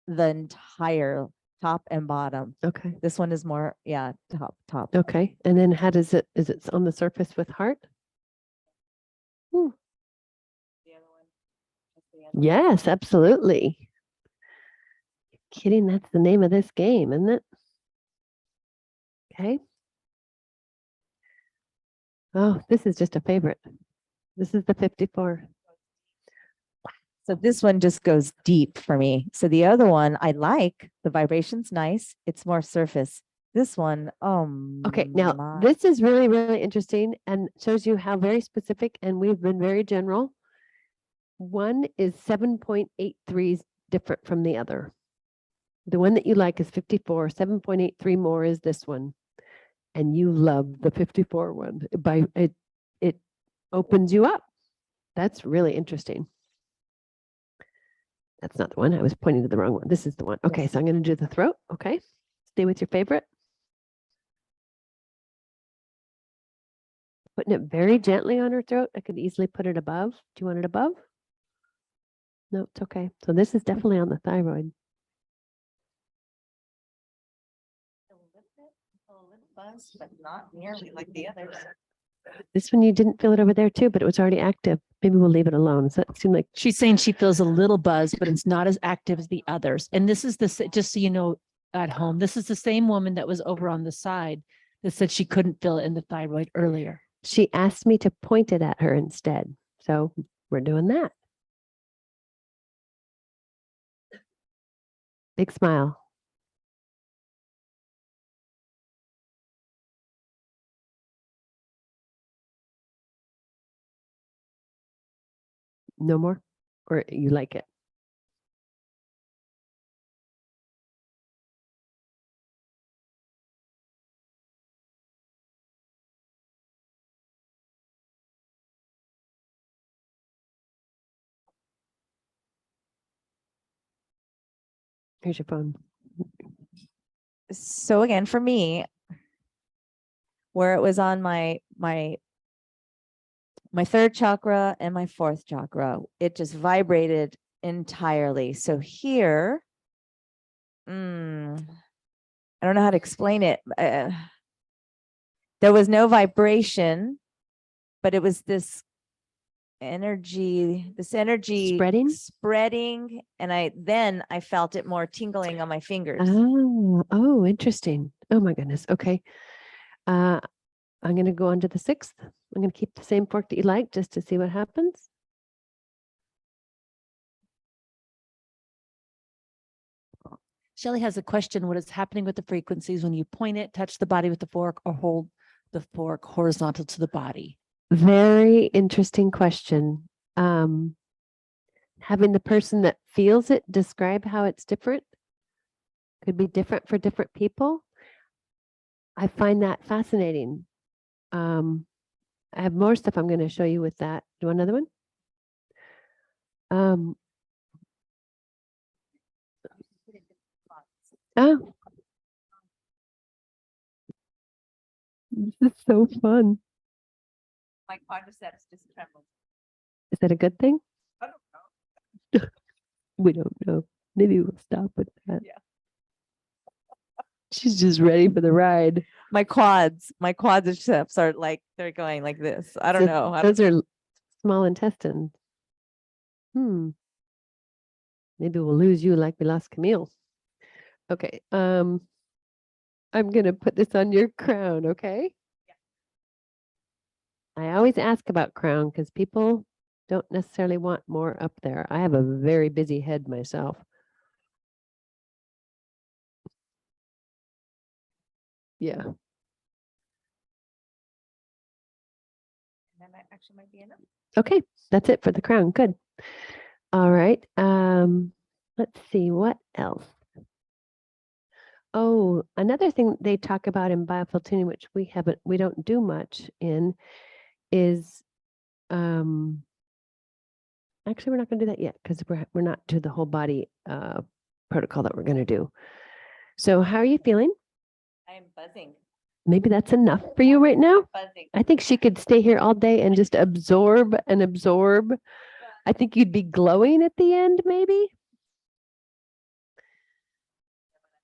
the entire top and bottom. Okay. This one is more, yeah, top. Okay. And then how does it, is it on the surface with heart? Hmm. Yes, absolutely. Kidding, that's the name of this game, isn't it? Okay. Oh, this is just a favorite. This is the 54. So this one just goes deep for me. So the other one, I like, the vibration's nice. It's more surface. This one, Okay, now my- this is really, really interesting and shows you how very specific, and we've been very general. One is 7.83 different from the other. The one that you like is 54, 7.83 more is this one. And you love the 54 one. It opens you up. That's really interesting. That's not the one. I was pointing to the wrong one. This is the one. Okay, so I'm going to do the throat. Okay. Stay with your favorite. Putting it very gently on her throat. I could easily put it above. Do you want it above? No, it's okay. So this is definitely on the thyroid. but not nearly like the others. This one you didn't feel it over there too, but it was already active. Maybe we'll leave it alone. Does that seem like She's saying she feels a little buzz, but it's not as active as the others. And this is just so you know at home, this is the same woman that was over on the side that said she couldn't feel it in the thyroid earlier. she asked me to point it at her instead. So we're doing that. Big smile. No more? Or you like it? Here's your phone. So again, for me, where it was on my third chakra and my fourth chakra, it just vibrated entirely. So here, I don't know how to explain it. There was no vibration, but it was this energy spreading, and I felt it more tingling on my fingers. Oh, interesting. Oh my goodness. Okay. I'm going to go on to the 6th. I'm going to keep the same fork that you like just to see what happens. Shelley has a question. What is happening with the frequencies when you point it, touch the body with the fork, or hold the fork horizontal to the body? Very interesting question. Having the person that feels it describe how it's different could be different for different people. I find that fascinating. I have more stuff I'm going to show you with that. Do you want another one? Oh, this is so fun. My quadriceps just trembled. Is that a good thing? I don't know. We don't know. Maybe we'll stop with that. Yeah. She's just ready for the ride. My quadriceps are like, they're going like this. I don't So know. Those are small intestines. Maybe we'll lose you like we lost Camille. Okay. I'm gonna put this on your crown, okay? I always ask about crown because people don't necessarily want more up there. I have a very busy head myself. Yeah. That actually might be enough. Okay, that's it for the crown. Good. All right. Let's see what else. Oh, another thing they talk about in biofuel tuning, which we don't do much in, is actually we're not going to do that yet because we're not to the whole body protocol that we're going to do. So how are you feeling? I'm buzzing. Maybe that's enough for you right now. Buzzing. I think she could stay here all day and just absorb and absorb. I think you'd be glowing at the end, maybe.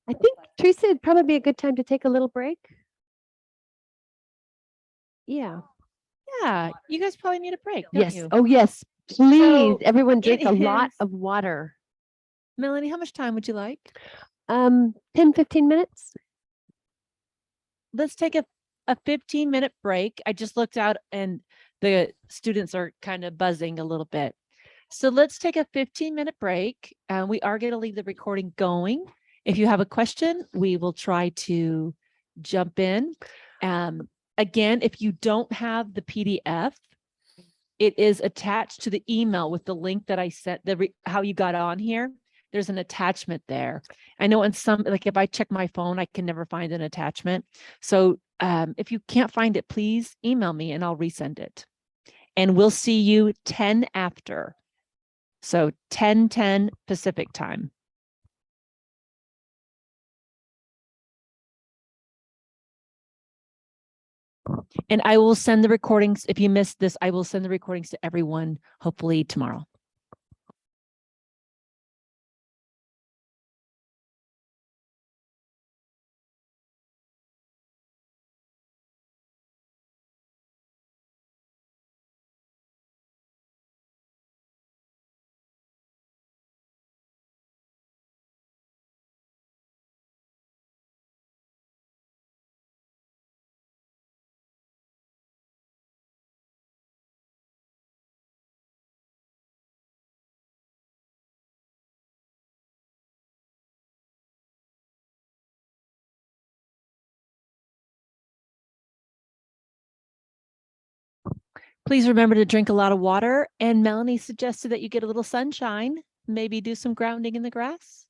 I think, Teresa, it'd probably be a good time to take a little break. Yeah. Yeah, you guys probably need a break, don't Yes. you? Oh, yes. Please, So everyone drink it a lot is- of water. Melanie, how much time would you like? 10, 15 minutes. Let's take a 15-minute break. I just looked out and the students are kind of buzzing a little bit. So let's take a 15-minute break. We are going to leave the recording going. If you have a question, we will try to jump in. Again, if you don't have the PDF, it is attached to the email with the link that I sent, how you got on here. There's an attachment there. I know in some, like if I check my phone, I can never find an attachment. So if you can't find it, please email me and I'll resend it. And we'll see you 10 after. So 10:10 Pacific time. And I will send the recordings. If you missed this, I will send the recordings to everyone, hopefully tomorrow. Please remember to drink a lot of water. And Melanie suggested that you get a little sunshine, maybe do some grounding in the grass.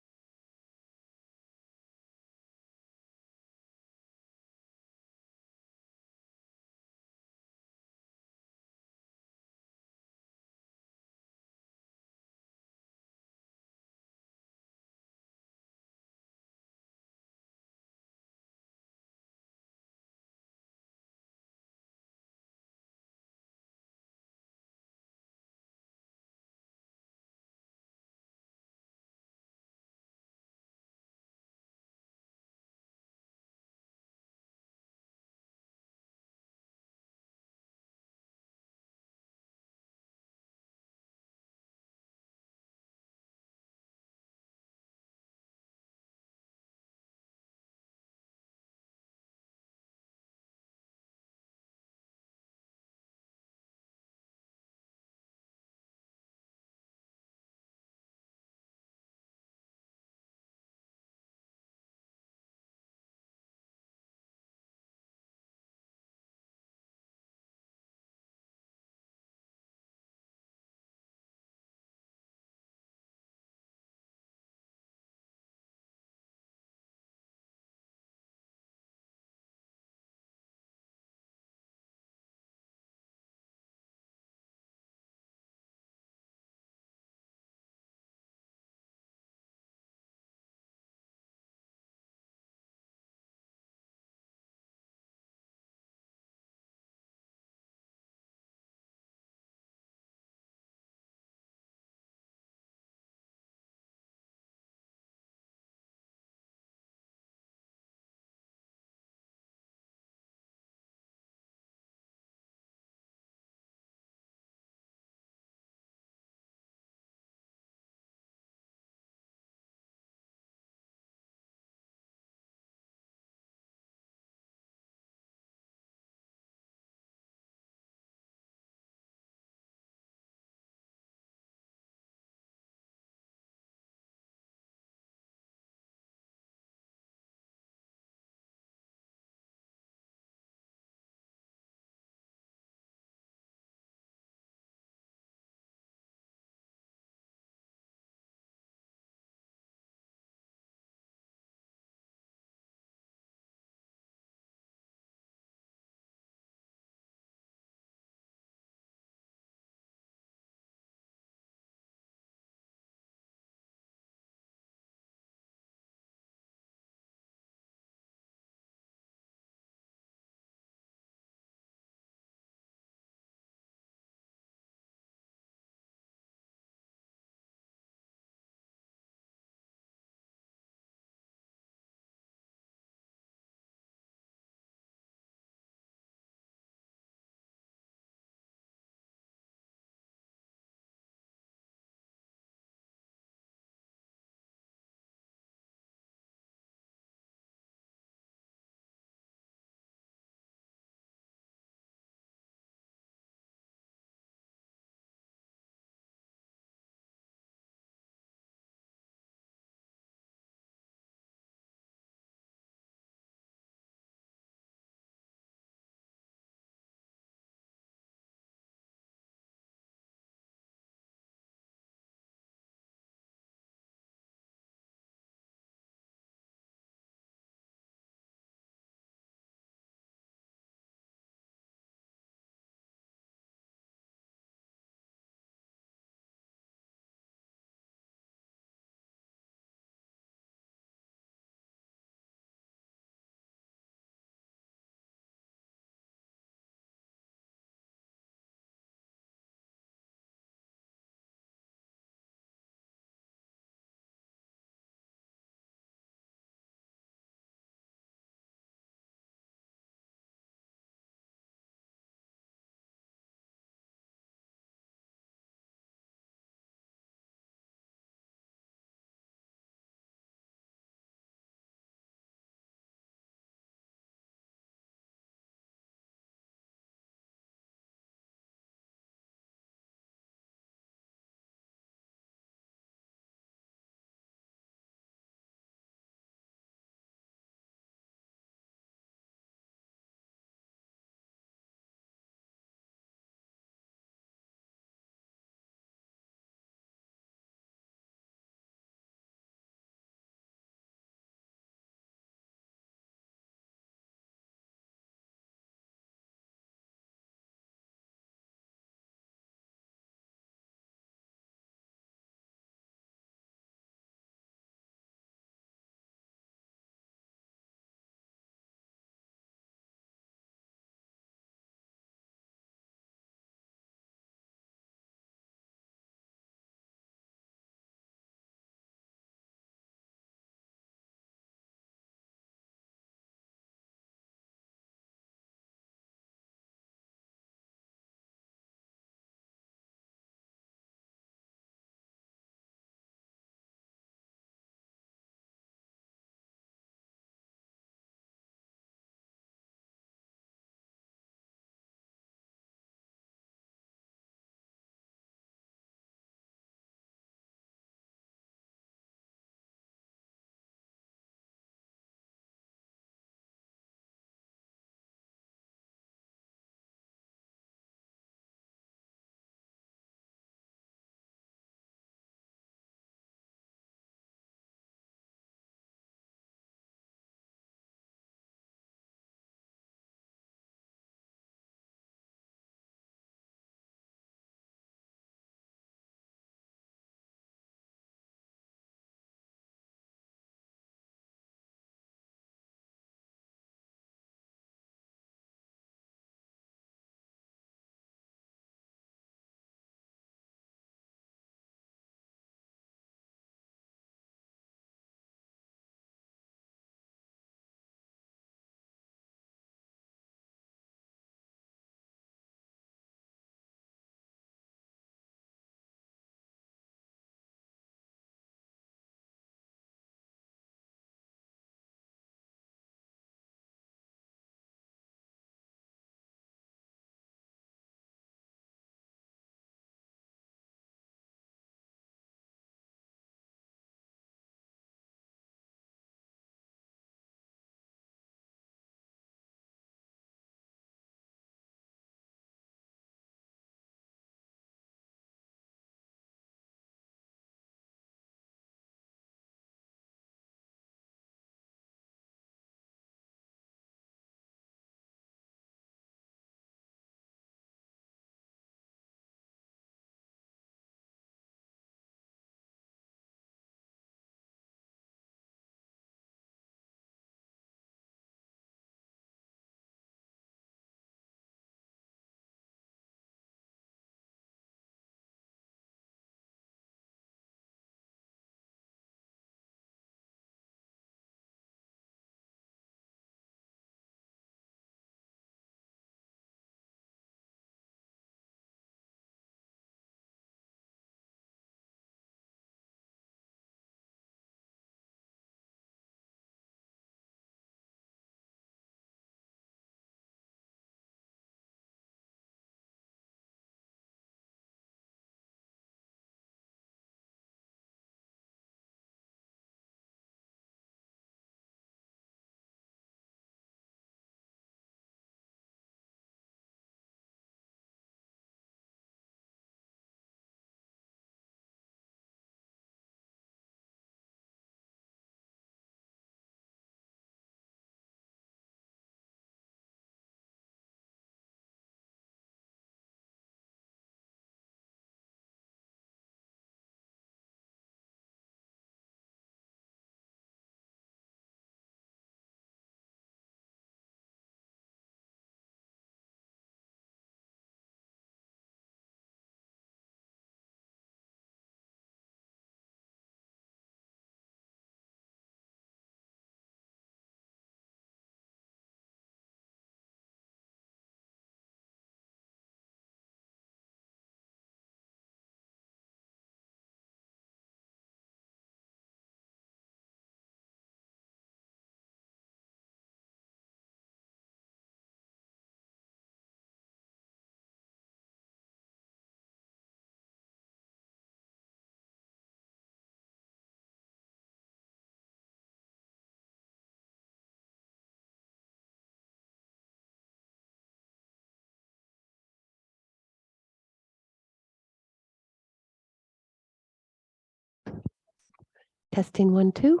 Testing 1, 2.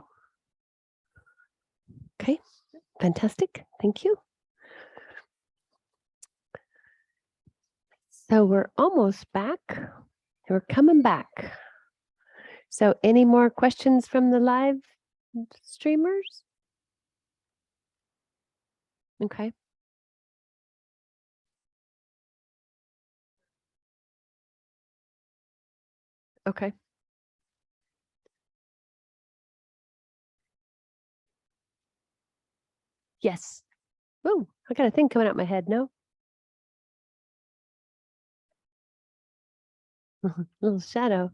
Okay, fantastic. Thank you. So we're almost back. We're coming back. So any more questions from the live streamers? Okay. Okay. Yes. Oh, I got a thing coming out my head. No. Little shadow.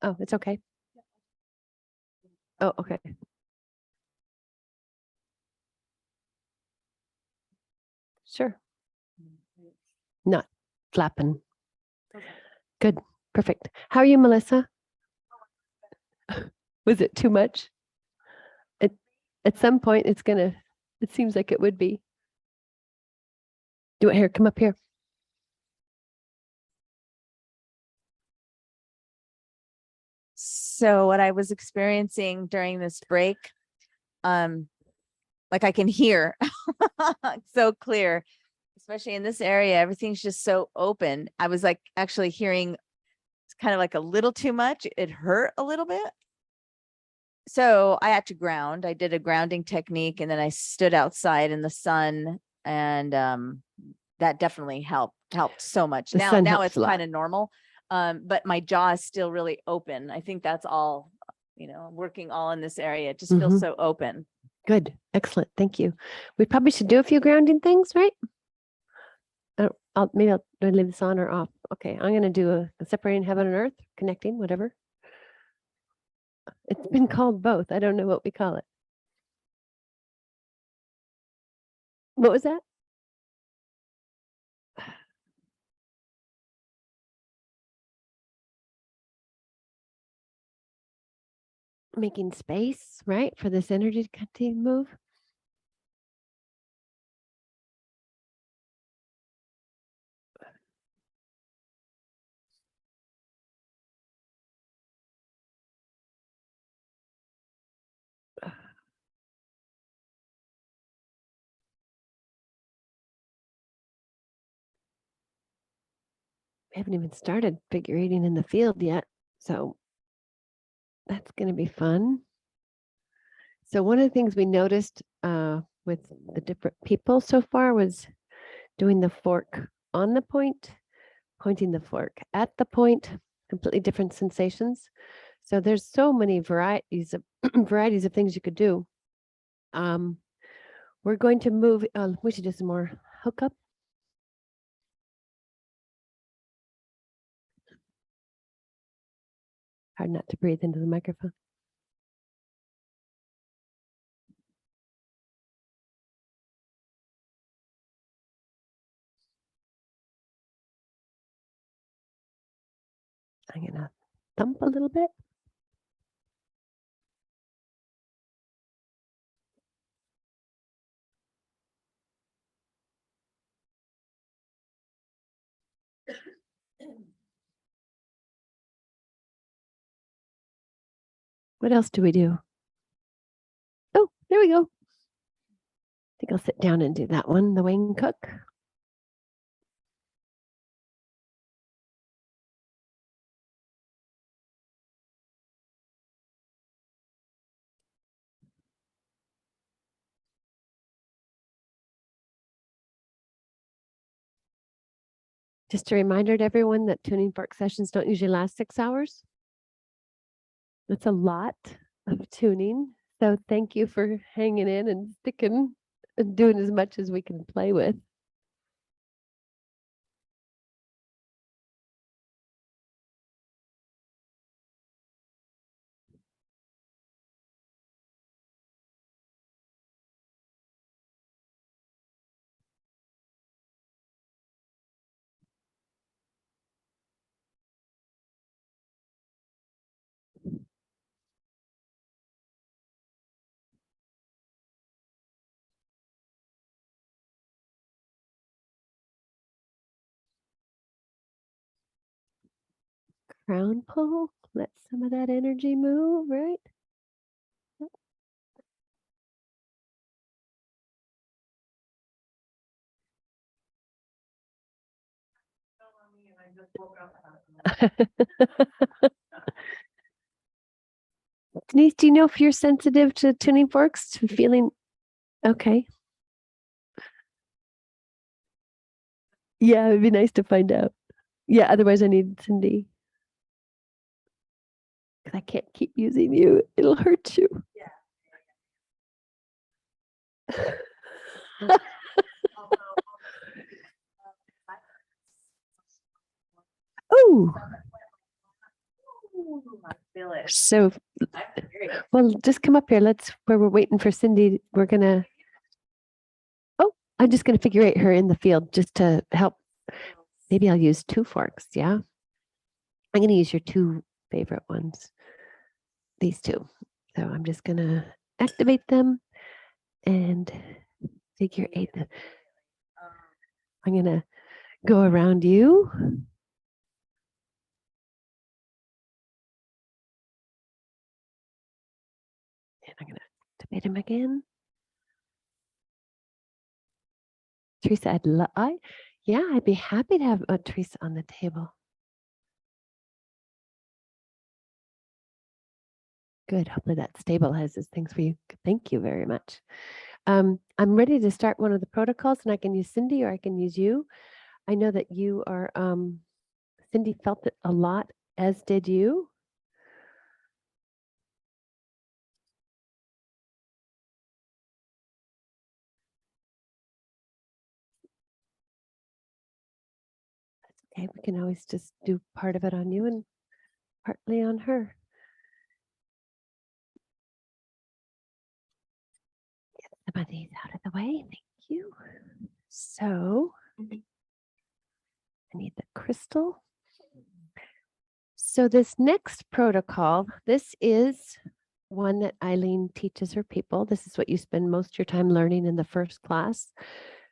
Oh, it's okay. Oh, okay. Sure. Not flapping. Good. Perfect. How are you, Melissa? Was it too much? At some point, it seems like it would be. Do it here. Come up here. So what I was experiencing during this break, like I can hear so clear, especially in this area, everything's just so open. I was like actually hearing it's kind of like a little too much. It hurt a little bit. So I had to ground. I did a grounding technique and then I stood outside in the sun and that definitely helped so much. The Now sun helps it's a lot. kind of normal. But my jaw is still really open. I think that's all, working all in this area. It just feels Mhm. so open. Good. Excellent. Thank you. We probably should do a few grounding things, right? Maybe I'll do I leave this on or off. Okay, I'm going to do a separating heaven and earth, connecting, whatever. It's been called both. I don't know what we call it. What was that? Making space, right, for this energy to continue to move. We haven't even started figure eighting in the field yet, so that's going to be fun. So one of the things we noticed with the different people so far was doing the fork on the point, pointing the fork at the point, completely different sensations. So there's so many varieties of varieties of things you could do. We're going to move. We should do some more hookup. Hard not to breathe into the microphone. I'm gonna thump a little bit. What else do we do? Oh, there we go. I think I'll sit down and do that one, the wing cook. Just a reminder to everyone that tuning fork sessions don't usually last 6 hours. That's a lot of tuning. So thank you for hanging in and sticking and doing as much as we can play with. Crown pull, let some of that energy move, right? Denise, do you know if you're sensitive to tuning forks, to feeling okay? Yeah, it'd be nice to find out. Yeah, otherwise I need Cindy. Because I can't keep using you. It'll hurt you. Oh, so, well, just come up here. Where we're waiting for Cindy, I'm just gonna figure eight her in the field just to help. Maybe I'll use 2 forks, yeah? I'm gonna use your 2 favorite ones. These 2. So I'm just gonna activate them and figure eight them. I'm gonna go around you. And I'm gonna activate him again. Teresa, I'd be happy to have Teresa on the table. Good. Hopefully that stabilizes things for you. Thank you very much. I'm ready to start one of the protocols, and I can use Cindy or I can use you. I know that you are, Cindy felt it a lot, as did you. That's okay. We can always just do part of it on you and partly on her. Get some of these out of the way. Thank you. So I need the crystal. So this next protocol, this is one that Eileen teaches her people. This is what you spend most of your time learning in the first class,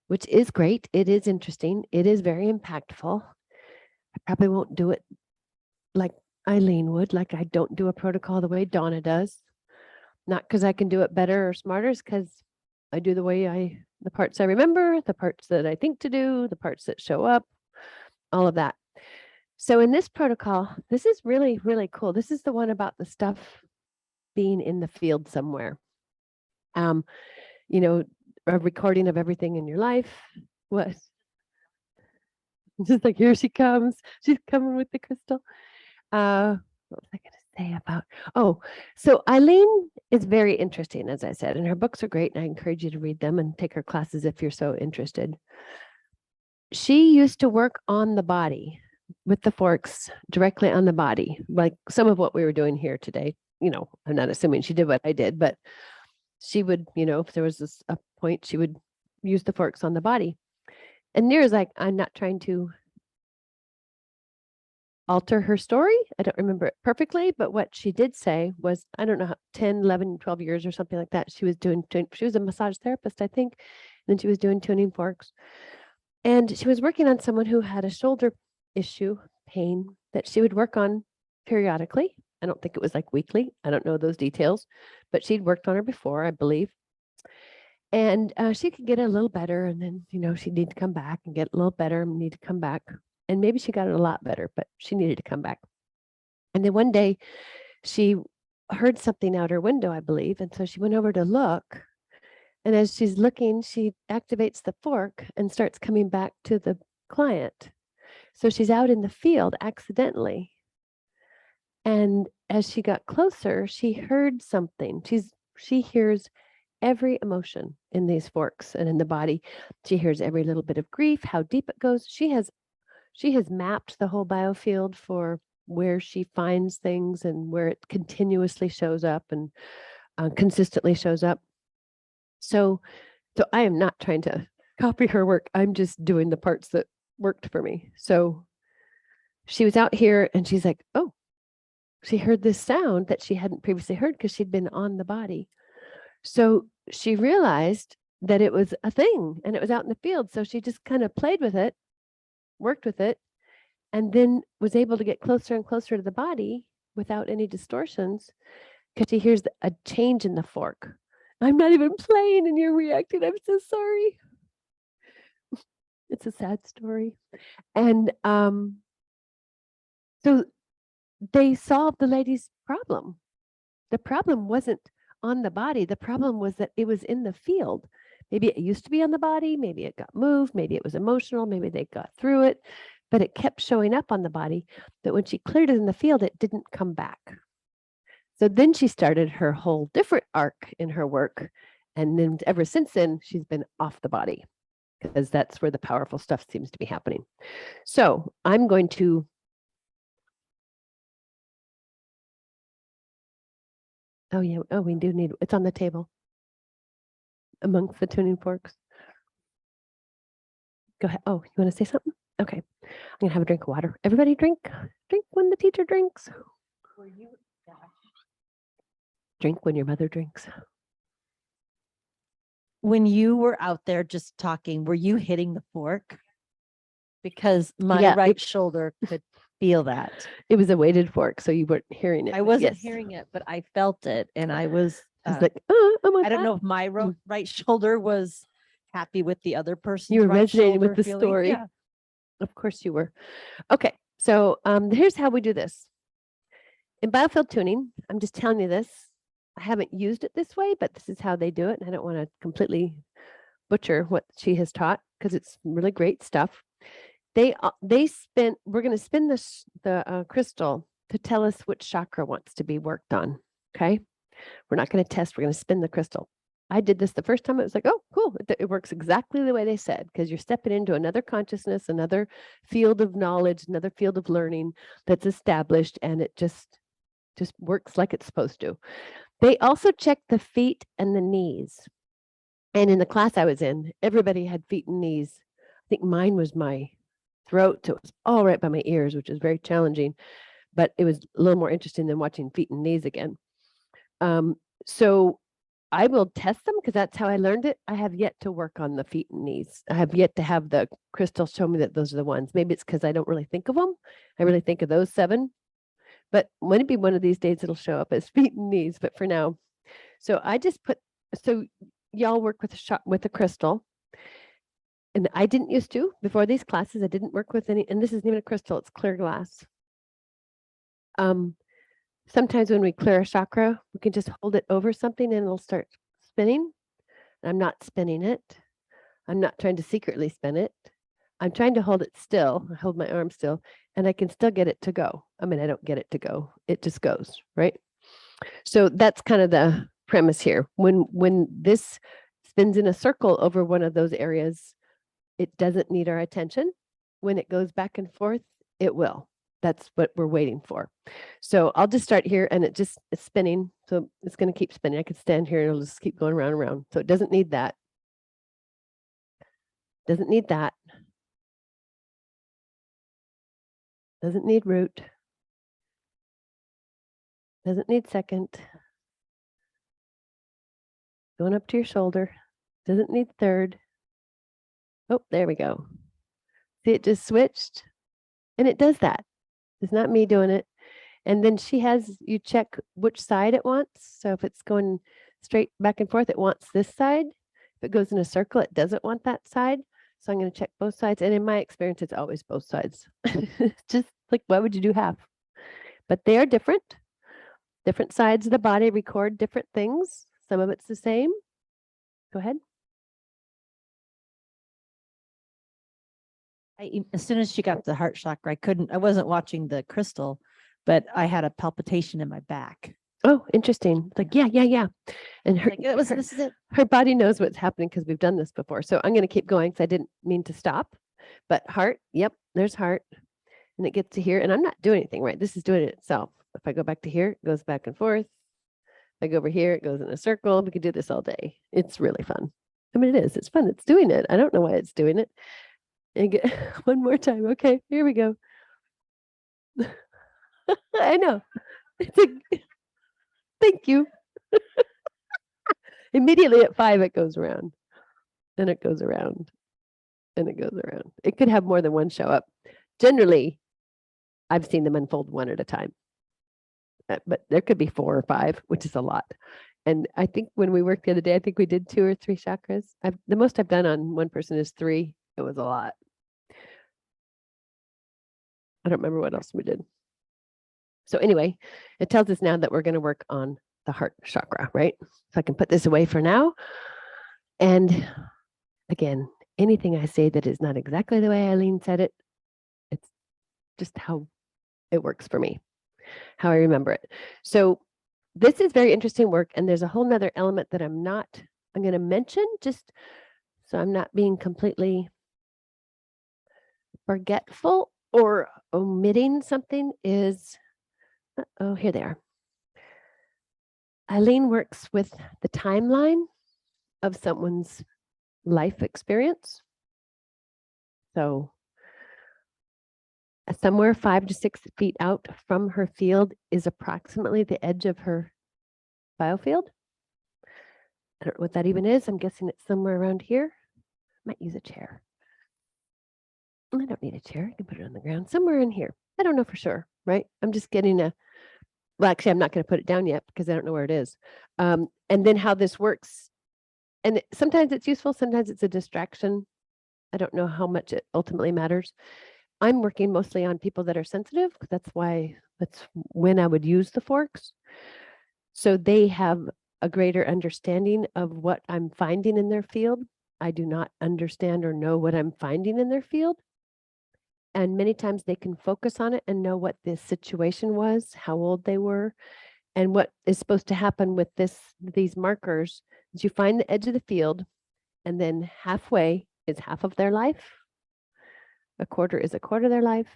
which is great. It is interesting. It is very impactful. I probably won't do it like Eileen would, like I don't do a protocol the way Donna does. Not because I can do it better or smarter, it's because I do the parts I remember, the parts that I think to do, the parts that show up, all of that. So in this protocol, this is really, really cool. This is the one about the stuff being in the field somewhere. You know, a recording of everything in your life. What? Just like, here she comes. She's coming with the crystal. What was I going to say about? Oh, so Eileen is very interesting, as I said, and her books are great. And I encourage you to read them and take her classes if you're so interested. She used to work on the body with the forks directly on the body, like some of what we were doing here today. You know, I'm not assuming she did what I did, but she would, if there was a point, she would use the forks on the body. And Nira's like, I'm not trying to alter her story. I don't remember it perfectly, but what she did say was, I don't know, 10, 11, 12 years or something like that. She was a massage therapist, I think. And then she was doing tuning forks. And she was working on someone who had a shoulder issue, pain, that she would work on periodically. I don't think it was like weekly. I don't know those details, but she'd worked on her before, I believe. And she could get a little better. And then, she'd need to come back and get a little better and need to come back. And maybe she got it a lot better, but she needed to come back. And then one day she heard something out her window, I believe. And so she went over to look. And as she's looking, she activates the fork and starts coming back to the client. So she's out in the field accidentally. And as she got closer, she heard something. She hears every emotion in these forks and in the body. She hears every little bit of grief, how deep it goes. She has mapped the whole biofield for where she finds things and where it continuously shows up and consistently shows up. So I am not trying to copy her work. I'm just doing the parts that worked for me. So she was out here and she's like, oh, she heard this sound that she hadn't previously heard because she'd been on the body. So she realized that it was a thing and it was out in the field. So she just kind of played with it, worked with it, and then was able to get closer and closer to the body without any distortions because she hears a change in the fork. I'm not even playing and you're reacting. I'm so sorry. It's a sad story. And so they solved the lady's problem. The problem wasn't on the body. The problem was that it was in the field. Maybe it used to be on the body. Maybe it got moved. Maybe it was emotional. Maybe they got through it, but it kept showing up on the body. But when she cleared it in the field, it didn't come back. So then she started her whole different arc in her work. And then ever since then, she's been off the body because that's where the powerful stuff seems to be happening. So I'm going to oh yeah, oh, we do need, it's on the table amongst the tuning forks. Go ahead. Oh, you want to say something? Okay. I'm going to have a drink of water. Everybody drink. Drink when the teacher drinks. Drink when your mother drinks. When you were out there just talking, were you hitting the fork? Because my Yeah, right shoulder could feel that. It was a weighted fork, so you weren't hearing it. I but wasn't yes. hearing it, but I felt it, and I was. It's like, oh my I don't God. know if my right shoulder was happy with the other person's. You were right resonating with shoulder the feeling. story. Yeah. Of course you were. Okay. So here's how we do this. In biofield tuning, I'm just telling you this. I haven't used it this way, but this is how they do it. And I don't want to completely butcher what she has taught because it's really great stuff. We're going to spin the crystal to tell us which chakra wants to be worked on. Okay. We're not going to test. We're going to spin the crystal. I did this the first time. It was like, oh, cool. It works exactly the way they said, because you're stepping into another consciousness, another field of knowledge, another field of learning that's established, and it just works like it's supposed to. They also check the feet and the knees. And in the class I was in, everybody had feet and knees. I think mine was my throat, so it was all right by my ears, which is very challenging, but it was a little more interesting than watching feet and knees again. So I will test them because that's how I learned it. I have yet to work on the feet and knees. I have yet to have the crystal show me that those are the ones. Maybe it's because I don't really think of them. I really think of those 7. But when it be one of these days, it'll show up as feet and knees. But for now, so I just so y'all work with a crystal. And I didn't used to before these classes. I didn't work with any, and this isn't even a crystal, it's clear glass. Sometimes when we clear a chakra, we can just hold it over something and it'll start spinning. I'm not spinning it. I'm not trying to secretly spin it. I'm trying to hold it still. I hold my arm still and I can still get it to go. I mean, I don't get it to go. It just goes, right? So that's kind of the premise here. When this spins in a circle over one of those areas, it doesn't need our attention. When it goes back and forth, it will. That's what we're waiting for. So I'll just start here and it's spinning. So it's going to keep spinning. I could stand here and it'll just keep going around and around. So it doesn't need that. Doesn't need that. Doesn't need root. Doesn't need second. Going up to your shoulder. Doesn't need third. Oh, there we go. See, it just switched. And it does that. It's not me doing it. And then you check which side it wants. So if it's going straight back and forth, it wants this side. If it goes in a circle, it doesn't want that side. So I'm going to check both sides. And in my experience, it's always both sides. Just like, why would you do half? But they are different. Different sides of the body record different things. Some of it's the same. Go ahead. As soon as she got the heart chakra, I wasn't watching the crystal, but I had a palpitation in my back. Oh, interesting. Like, yeah. And This is it. her body knows what's happening because we've done this before. So I'm going to keep going because I didn't mean to stop. But heart, yep, there's heart. And it gets to here. And I'm not doing anything, right? This is doing it itself. If I go back to here, it goes back and forth. If I go over here, it goes in a circle. We could do this all day. It's really fun. I mean, it is. It's fun. It's doing it. I don't know why it's doing it. And get one more time. Okay, here we go. I know. It's like, thank you. Immediately at 5, it goes around. And it goes around. And it goes around. It could have more than one show up. Generally, I've seen them unfold one at a time. But there could be 4 or 5, which is a lot. And I think when we worked the other day, I think we did 2 or 3 chakras. The most I've done on one person is 3. It was a lot. I don't remember what else we did. So anyway, it tells us now that we're going to work on the heart chakra, right? So I can put this away for now. And again, anything I say that is not exactly the way Eileen said it, it's just how it works for me, how I remember it. So this is very interesting work. And there's a whole nother element that I'm going to mention just so I'm not being completely forgetful or omitting something is, oh, here they are. Eileen works with the timeline of someone's life experience. So somewhere 5 to 6 feet out from her field is approximately the edge of her biofield. I don't know what that even is. I'm guessing it's somewhere around here. Might use a chair. I don't need a chair. I can put it on the ground somewhere in here. I don't know for sure, right? I'm just getting well, actually, I'm not going to put it down yet because I don't know where it is. And then how this works. And sometimes it's useful. Sometimes it's a distraction. I don't know how much it ultimately matters. I'm working mostly on people that are sensitive. That's when I would use the forks. So they have a greater understanding of what I'm finding in their field. I do not understand or know what I'm finding in their field. And many times they can focus on it and know what the situation was, how old they were, and what is supposed to happen with these markers is you find the edge of the field, and then halfway is half of their life, a quarter is a quarter of their life,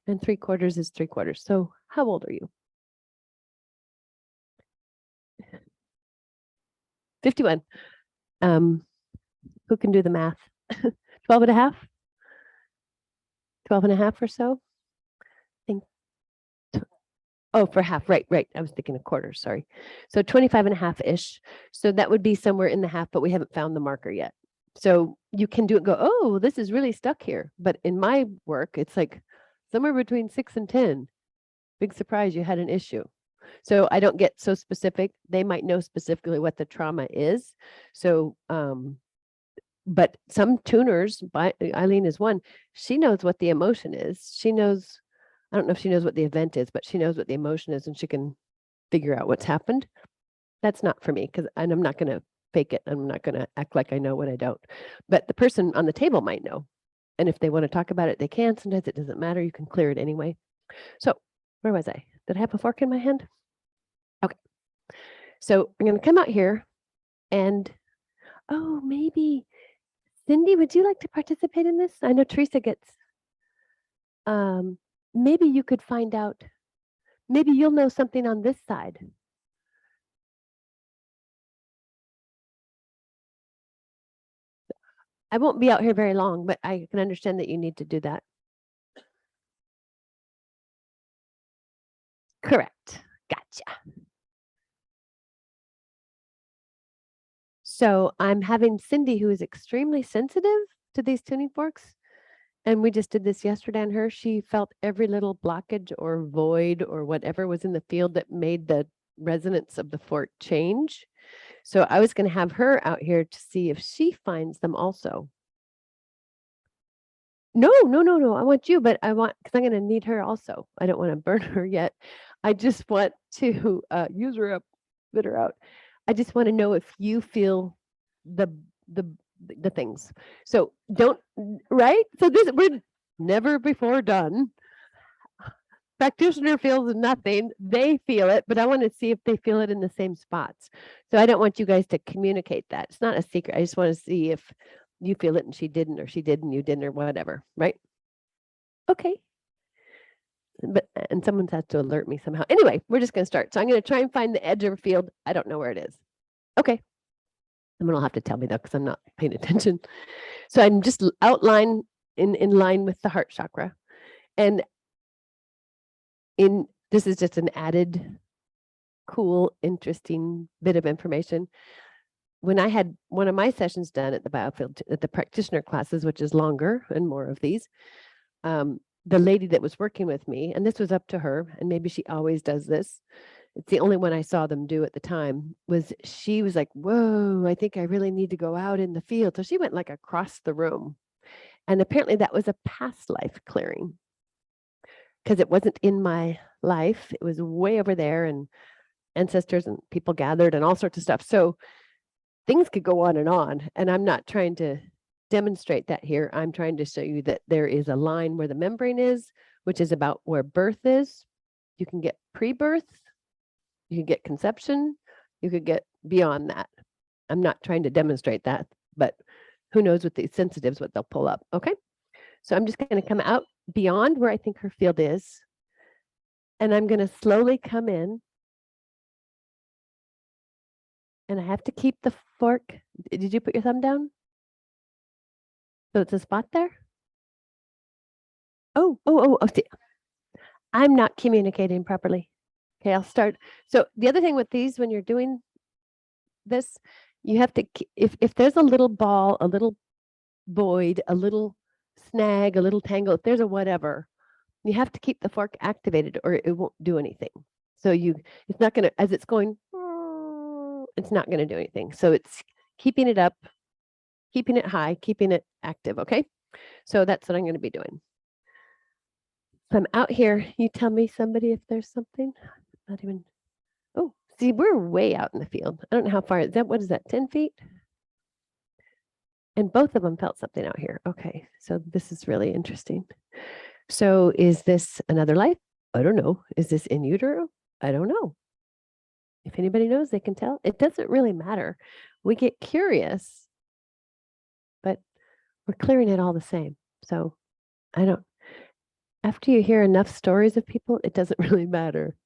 and 3/4 is 3/4. So how old are you? 51. Who can do the math? 12 and a half? 12 and a half or so? Oh, for half, right. I was thinking a quarter, sorry. So 25 and a half-ish. So that would be somewhere in the half, but we haven't found the marker yet. So you can do it, go, oh, this is really stuck here. But in my work, it's like somewhere between 6 and 10. Big surprise, you had an issue. So I don't get so specific. They might know specifically what the trauma is. So, but some tuners, Eileen is one, she knows what the emotion is. She knows, I don't know if she knows what the event is, but she knows what the emotion is and she can figure out what's happened. That's not for me and I'm not going to fake it. I'm not going to act like I know what I don't. But the person on the table might know. And if they want to talk about it, they can. Sometimes it doesn't matter. You can clear it anyway. So where was I? Did I have a fork in my hand? Okay. So I'm going to come out here and, oh, maybe Cindy, would you like to participate in this? I know Teresa gets, maybe you could find out, maybe you'll know something on this side. I won't be out here very long, but I can understand that you need to do that. Correct. Gotcha. So I'm having Cindy, who is extremely sensitive to these tuning forks. And we just did this yesterday on her. She felt every little blockage or void or whatever was in the field that made the resonance of the fork change. So I was going to have her out here to see if she finds them also. No. I want you, but because I'm going to need her also. I don't want to burn her yet. I just want to use her up, spit her out. I just want to know if you feel the things. So right? So we're never before done. Practitioner feels nothing. They feel it, but I want to see if they feel it in the same spots. So I don't want you guys to communicate that. It's not a secret. I just want to see if you feel it and she didn't, or she did and you didn't, or whatever, right? Okay. And someone has to alert me somehow. Anyway, we're just going to start. So I'm going to try and find the edge of a field. I don't know where it is. Okay. Someone will have to tell me though, because I'm not paying attention. So I'm just outline in line with the heart chakra. And this is just an added cool, interesting bit of information. When I had one of my sessions done at the biofield, at the practitioner classes, which is longer and more of these, the lady that was working with me, and this was up to her, and maybe she always does this. It's the only one I saw them do at the time, was she was like, whoa, I think I really need to go out in the field. So she went like across the room. And apparently that was a past life clearing because it wasn't in my life. It was way over there and ancestors and people gathered and all sorts of stuff. So things could go on. And I'm not trying to demonstrate that here. I'm trying to show you that there is a line where the membrane is, which is about where birth is. You can get pre-birth, you can get conception, you could get beyond that. I'm not trying to demonstrate that, but who knows with these sensitives what they'll pull up. Okay. So I'm just going to come out beyond where I think her field is. And I'm going to slowly come in. And I have to keep the fork. Did you put your thumb down? So it's a spot there? Oh, see. I'm not communicating properly. Okay, I'll start. So the other thing with these, when you're doing this, you have to, if there's a little ball, a little void, a little snag, a little tangle, if there's a whatever, you have to keep the fork activated or it won't do anything. So it's not going to, as it's going, it's not going to do anything. So it's keeping it up, keeping it high, keeping it active. Okay. So that's what I'm going to be doing. So I'm out here. You tell me, somebody, if there's something. Not even. Oh, see, we're way out in the field. I don't know how far is that. What is that? 10 feet? And both of them felt something out here. Okay. So this is really interesting. So is this another life? I don't know. Is this in utero? I don't know. If anybody knows, they can tell. It doesn't really matter. We get curious, but we're clearing it all the same. So after you hear enough stories of people, it doesn't really matter.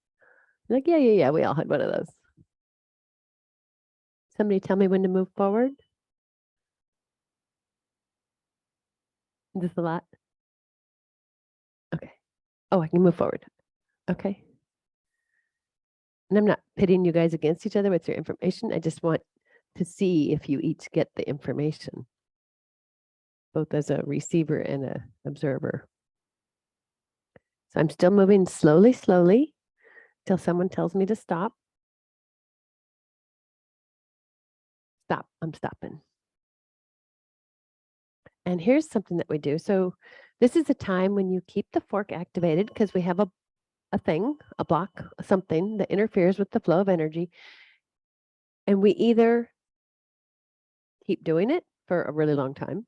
Like, yeah, we all had one of those. Somebody tell me when to move forward. Is this a lot? Okay. Oh, I can move forward. Okay. And I'm not pitting you guys against each other with your information. I just want to see if you each get the information, both as a receiver and an observer. So I'm still moving slowly till someone tells me to stop. Stop. I'm stopping. And here's something that we do. So this is a time when you keep the fork activated because we have a thing, a block, something that interferes with the flow of energy. And we either keep doing it for a really long time,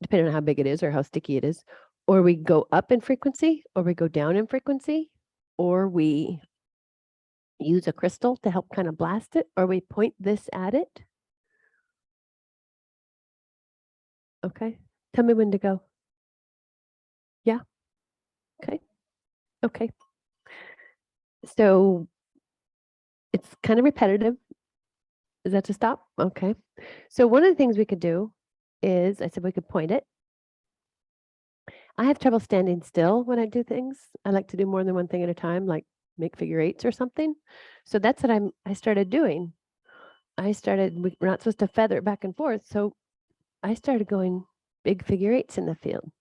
depending on how big it is or how sticky it is, or we go up in frequency, or we go down in frequency, or we use a crystal to help kind of blast it, or we point this at it. Okay. Tell me when to go. Yeah. Okay. Okay. So it's kind of repetitive. Is that to stop? Okay. So one of the things we could do is, I said we could point it. I have trouble standing still when I do things. I like to do more than one thing at a time, like make figure eights or something. So that's what I started doing. We're not supposed to feather it back and forth. So I started going big figure eights in the field.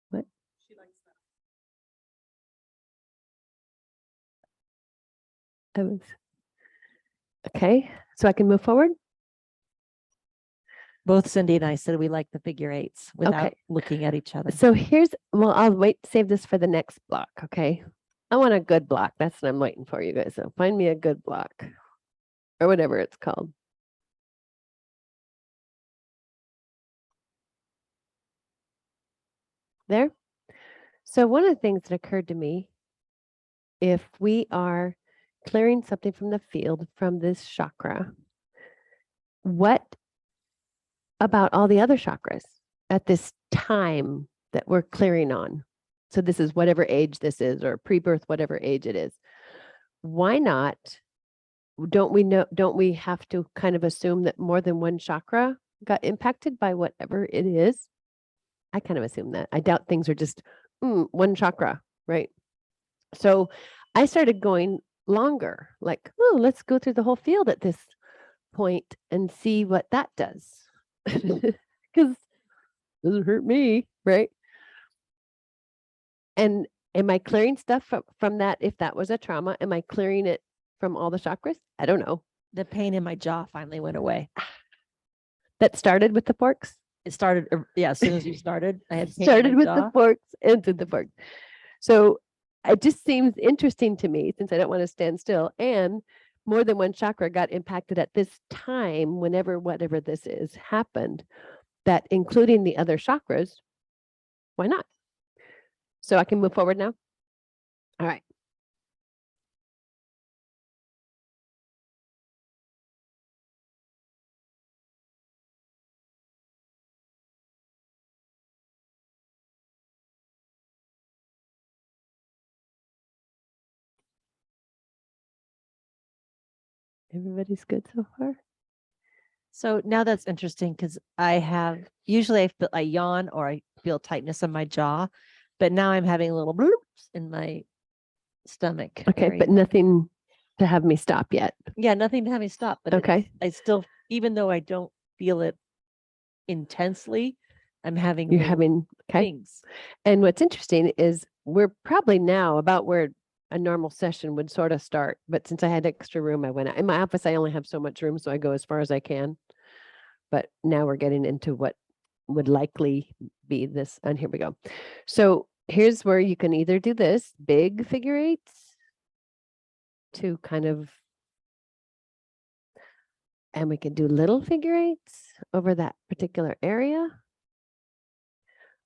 What? She likes that. I was okay. So I can move forward. Both Cindy and I said we like the figure eights without Okay. looking at each other. So I'll save this for the next block. Okay. I want a good block. That's what I'm waiting for, you guys. So find me a good block or whatever it's called. There. So one of the things that occurred to me, if we are clearing something from the field, from this chakra, what about all the other chakras at this time that we're clearing on? So this is whatever age this is, or pre-birth, whatever age it is. Why not? Don't we have to kind of assume that more than one chakra got impacted by whatever it is? I kind of assume that. I doubt things are just one chakra, right? So I started going longer, like, oh, let's go through the whole field at this point and see what that does. Because it doesn't hurt me, right? And am I clearing stuff from that? If that was a trauma, am I clearing it from all the chakras? I don't know. The pain in my jaw finally went away. That started with the forks. It started, yeah, as soon as you started, I had pain in Started my with jaw. the forks, ended the forks. So it just seems interesting to me, since I don't want to stand still, and more than one chakra got impacted at this time, whenever whatever this is happened, that including the other chakras, why not? So I can move forward now. All right. Everybody's good so far? So now that's interesting because usually I yawn or I feel tightness in my jaw, but now I'm having little bloops in my stomach. Okay, but nothing to have me stop yet. Yeah, nothing to have me stop, but Okay. I still, even though I don't feel it intensely, I'm having You're little having, okay. things. And what's interesting is we're probably now about where a normal session would sort of start. But since I had extra room, I went out. In my office, I only have so much room, so I go as far as I can. But now we're getting into what would likely be this. And here we go. So here's where you can either do this big figure eights to kind of, and we can do little figure eights over that particular area.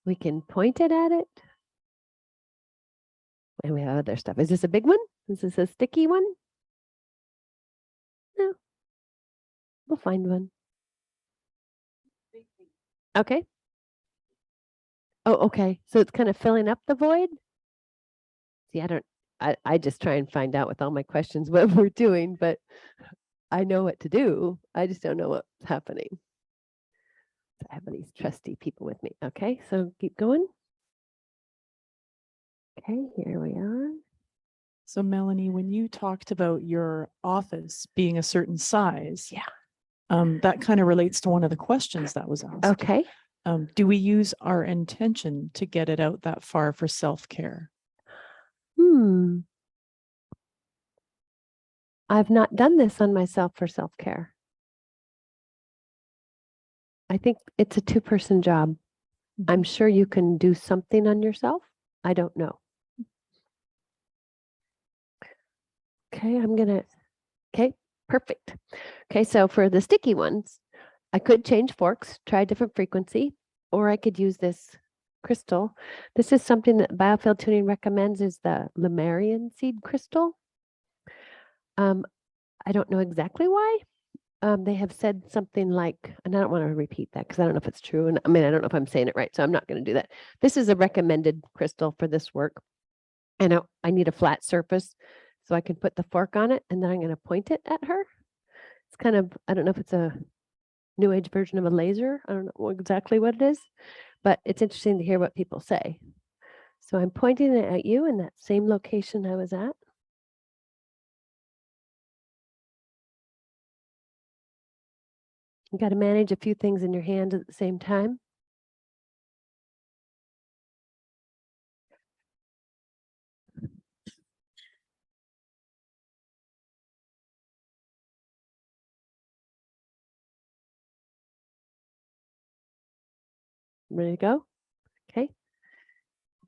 We can point it at it. And we have other stuff. Is this a big one? Is this a sticky one? No. We'll find one. Okay. Oh, okay. So it's kind of filling up the void. See, I just try and find out with all my questions what we're doing, but I know what to do. I just don't know what's happening. So I have these trusty people with me. Okay, so keep going. Okay, here we are. So Melanie, when you talked about your office being a certain size, that kind of relates to one of the questions that was asked. Okay. Do we use our intention to get it out that far for self-care? I've not done this on myself for self-care. I think it's a two-person job. I'm sure you can do something on yourself. I don't know. Okay, okay, perfect. Okay, so for the sticky ones, I could change forks, try a different frequency, or I could use this crystal. This is something that Biofield Tuning recommends, is the Lemurian seed crystal. I don't know exactly why. They have said something like, and I don't want to repeat that because I don't know if it's true. And I mean, I don't know if I'm saying it right, so I'm not going to do that. This is a recommended crystal for this work. And I need a flat surface so I can put the fork on it, and then I'm going to point it at her. It's kind of, I don't know if it's a new age version of a laser. I don't know exactly what it is, but it's interesting to hear what people say. So I'm pointing it at you in that same location I was at. You got to manage a few things in your hand at the same time. Ready to go? Okay.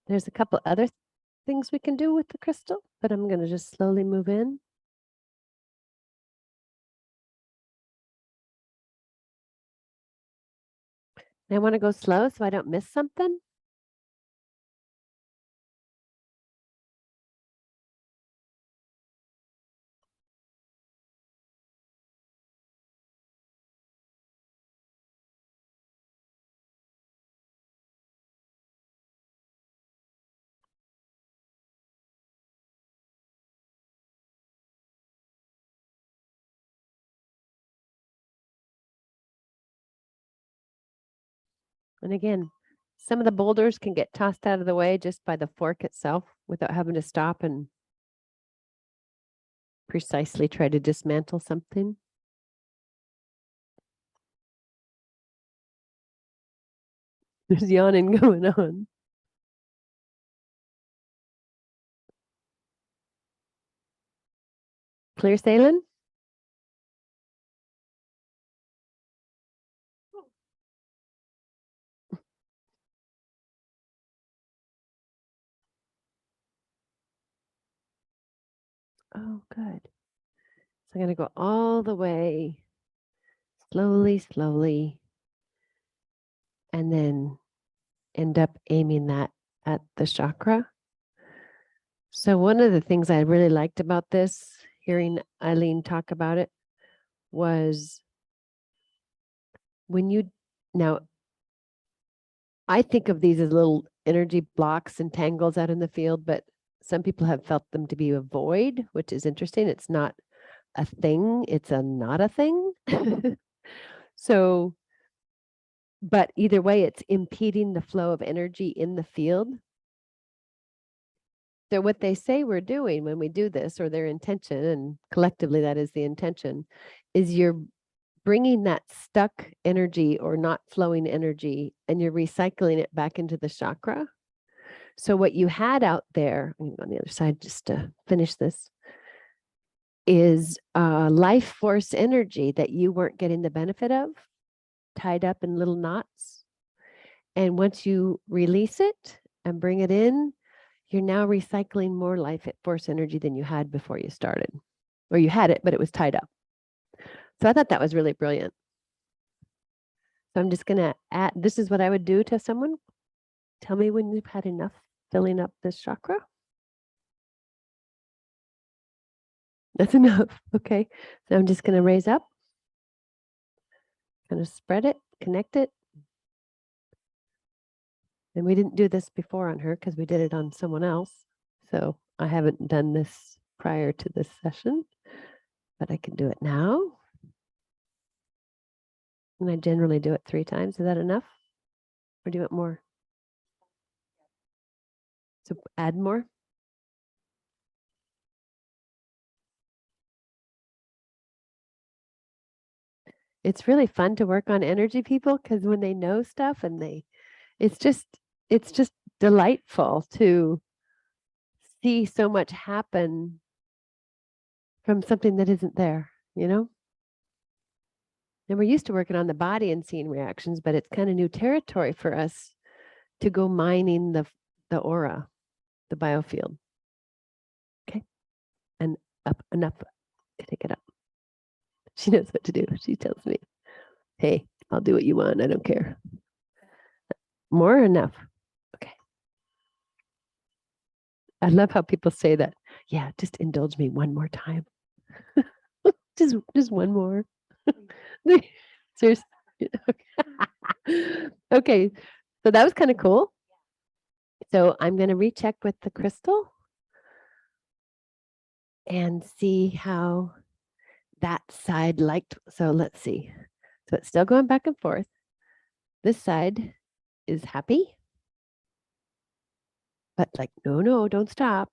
There's a couple other things we can do with the crystal, but I'm going to just slowly move in. And I want to go slow so I don't miss something. And again, some of the boulders can get tossed out of the way just by the fork itself without having to stop and precisely try to dismantle something. There's yawning going on. Clear sailing? Oh, good. So I'm going to go all the way, slowly, slowly, and then end up aiming that at the chakra. So one of the things I really liked about this, hearing Eileen talk about it, was when you, now I think of these as little energy blocks and tangles out in the field, but some people have felt them to be a void, which is interesting. It's not a thing, it's a not a thing. So, but either way, it's impeding the flow of energy in the field. So what they say we're doing when we do this, or their intention, and collectively that is the intention, is you're bringing that stuck energy or not flowing energy and you're recycling it back into the chakra. So what you had out there, I'm gonna go on the other side just to finish this, is life force energy that you weren't getting the benefit of, tied up in little knots. And once you release it and bring it in, you're now recycling more life force energy than you had before you started. Or you had it, but it was tied up. So I thought that was really brilliant. So I'm just going to add, this is what I would do to someone. Tell me when you've had enough filling up this chakra. That's enough. Okay. So I'm just going to raise up, kind of spread it, connect it. And we didn't do this before on her because we did it on someone else. So I haven't done this prior to this session, but I can do it now. And I generally do it 3 times. Is that enough? Or do you want more? So add more. It's really fun to work on energy people because when they know stuff and it's just delightful to see so much happen from something that isn't there, you know? And we're used to working on the body and seeing reactions, but it's kind of new territory for us to go mining the aura, the biofield. Okay. And up and up. Take it up. She knows what to do. She tells me, hey, I'll do what you want. I don't care. More or enough? Okay. I love how people say that. Yeah, just indulge me one more time. just one more. Seriously. Okay. So that was kind of cool. So I'm going to recheck with the crystal and see how that side liked. So let's see. So it's still going back and forth. This side is happy. But like, no, don't stop.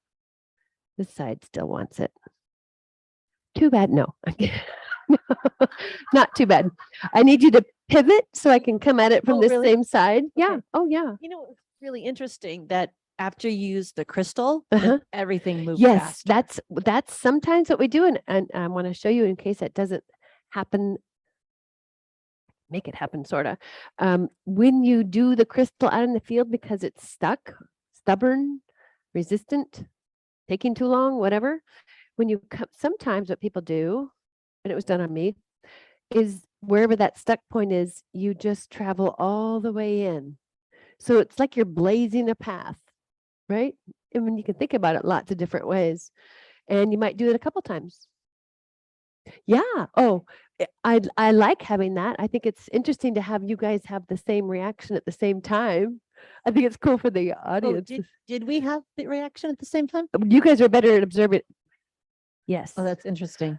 This side still wants it. Too bad. No. Not too bad. I need you to pivot so I can come at it from Oh, the really? same side. Yeah. Okay. Oh, yeah. You know, it's really interesting that after you use the crystal, then Uh-huh. everything moves Yes, faster. that's sometimes what we do. And I want to show you in case that doesn't happen. Make it happen, sort of. When you do the crystal out in the field because it's stuck, stubborn, resistant, taking too long, whatever. When you come, sometimes what people do, and it was done on me, is wherever that stuck point is, you just travel all the way in. So it's like you're blazing a path, right? And when you can think about it lots of different ways, and you might do it a couple times. Yeah. Oh, I like having that. I think it's interesting to have you guys have the same reaction at the same time. I think it's cool for the Oh, audience. did we have the reaction at the same time? You guys are better at observing. Yes. Oh, that's interesting.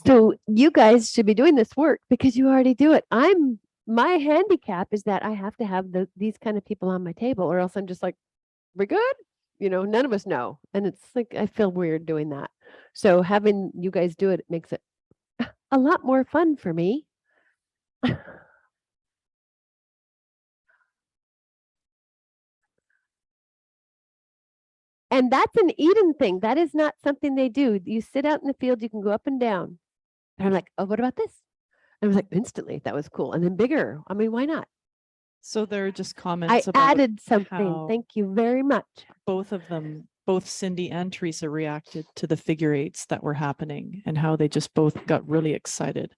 So you guys should be doing this work because you already do it. My handicap is that I have to have these kind of people on my table, or else I'm just like, we're good. You know, none of us know. And it's like, I feel weird doing that. So having you guys do it makes it a lot more fun for me. And that's an Eden thing. That is not something they do. You sit out in the field, you can go up and down. And I'm like, oh, what about this? And I was like, instantly, that was cool. And then bigger. I mean, why not? So there are just I comments about added something. how Thank you very much. both of them, both Cindy and Teresa reacted to the figure eights that were happening and how they just both got really excited.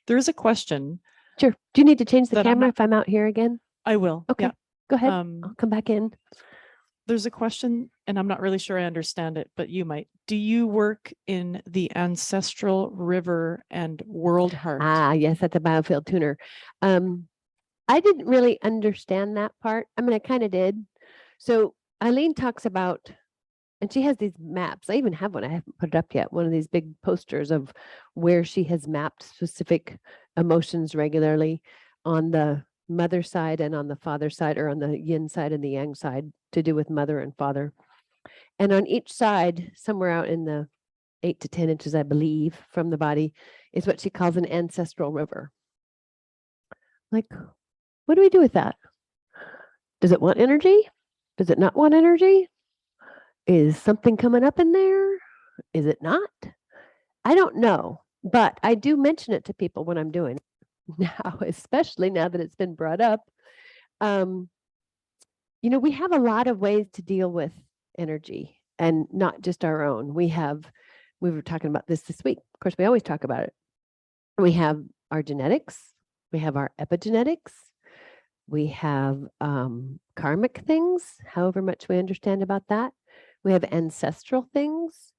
There is a question. Sure. Do you need to change the That I'm camera not- if I'm out here again? I will. Okay. Yeah. Go ahead. I'll come back in. There's a question, and I'm not really sure I understand it, but you might. Do you work in the ancestral river and world heart? Ah, yes, that's a biofield tuner. I didn't really understand that part. I mean, I kind of did. So Eileen talks about, and she has these maps. I even have one. I haven't put it up yet. One of these big posters of where she has mapped specific emotions regularly on the mother side and on the father side, or on the yin side and the yang side, to do with mother and father. And on each side, somewhere out in the 8 to 10 inches, I believe, from the body, is what she calls an ancestral river. Like, what do we do with that? Does it want energy? Does it not want energy? Is something coming up in there? Is it not? I don't know, but I do mention it to people when I'm doing it now, especially now that it's been brought up. You know, we have a lot of ways to deal with energy, and not just our own. We were talking about this week. Of course, we always talk about it. We have our genetics, we have our epigenetics, we have karmic things, however much we understand about that. We have ancestral things.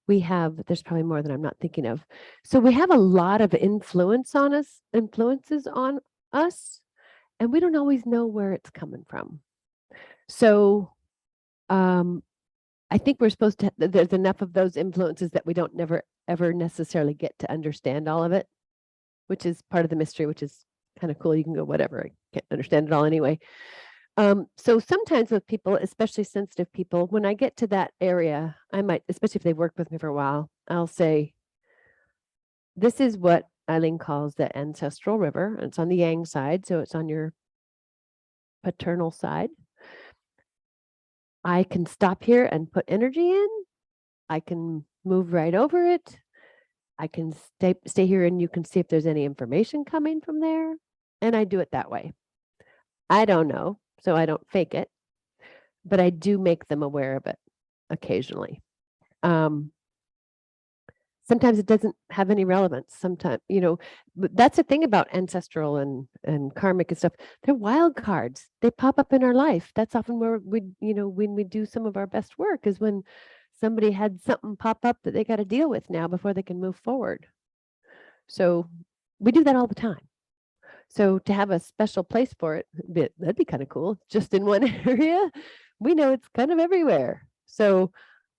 There's probably more that I'm not thinking of. So we have a lot of influences on us, and we don't always know where it's coming from. So I think we're supposed to, there's enough of those influences that we don't never, ever necessarily get to understand all of it, which is part of the mystery, which is kind of cool. You can go, whatever, I can't understand it all anyway. So sometimes with people, especially sensitive people, when I get to that area, I might, especially if they've worked with me for a while, I'll say, this is what Eileen calls the ancestral river. And it's on the yang side, so it's on your paternal side. I can stop here and put energy in. I can move right over it. I can stay here, and you can see if there's any information coming from there. And I do it that way. I don't know, so I don't fake it, but I do make them aware of it occasionally. Sometimes it doesn't have any relevance. Sometimes, but that's the thing about ancestral and karmic and stuff. They're wild cards. They pop up in our life. That's often where when we do some of our best work, is when somebody had something pop up that they got to deal with now before they can move forward. So we do that all the time. So to have a special place for it, that'd be kind of cool. Just in one area, we know it's kind of everywhere. So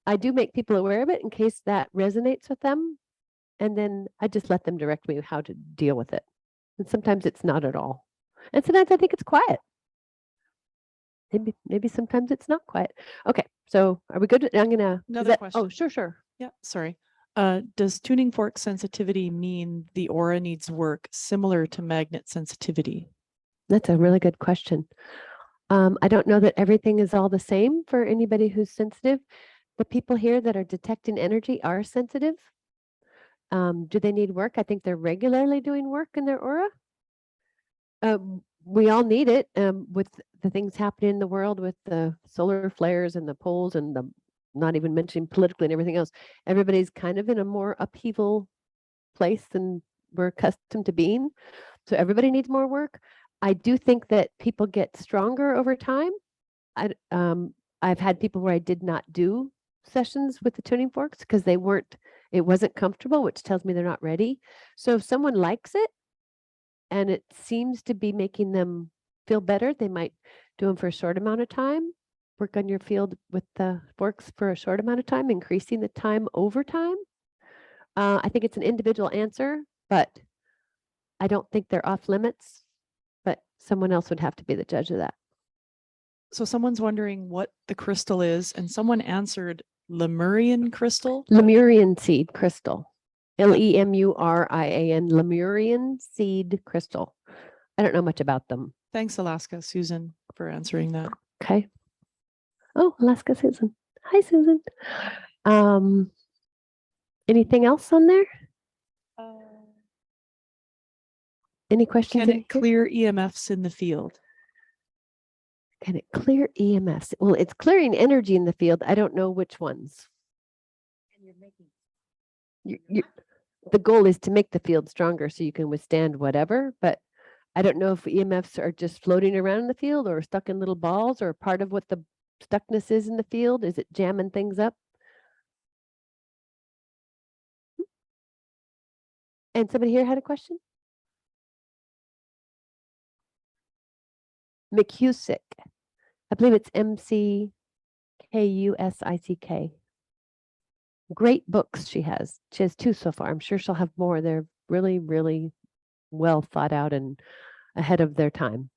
I do make people aware of it in case that resonates with them. And then I just let them direct me how to deal with it. And sometimes it's not at all. And sometimes I think it's quiet. Maybe sometimes it's not quiet. Okay, so are we good? I'm gonna. Another Oh, question. sure. Yeah, sorry. Does tuning fork sensitivity mean the aura needs work similar to magnet sensitivity? That's a really good question. I don't know that everything is all the same for anybody who's sensitive. The people here that are detecting energy are sensitive. Do they need work? I think they're regularly doing work in their aura. We all need it with the things happening in the world, with the solar flares and the poles, and not even mentioning politically and everything else. Everybody's kind of in a more upheaval place than we're accustomed to being. So everybody needs more work. I do think that people get stronger over time. I've had people where I did not do sessions with the tuning forks because it wasn't comfortable, which tells me they're not ready. So if someone likes it and it seems to be making them feel better, they might do them for a short amount of time. Work on your field with the forks for a short amount of time, increasing the time over time. I think it's an individual answer, but I don't think they're off limits, but someone else would have to be the judge of that. So someone's wondering what the crystal is, and someone answered Lemurian crystal. Lemurian seed crystal. Lemurian, Lemurian seed crystal. I don't know much about them. Thanks, Alaska Susan, for answering that. Okay. Oh, Alaska Susan. Hi, Susan. Anything else on there? Any questions? Can it in here? clear EMFs in the field? Can it clear EMFs? Well, it's clearing energy in the field. I don't know which ones. The goal is to make the field stronger so you can withstand whatever, but I don't know if EMFs are just floating around in the field or stuck in little balls or part of what the stuckness is in the field. Is it jamming things up? And somebody here had a question? McCusick. I believe it's McKusick. Great books she has. She has 2 so far. I'm sure she'll have more. They're really, really well thought out and ahead of their time.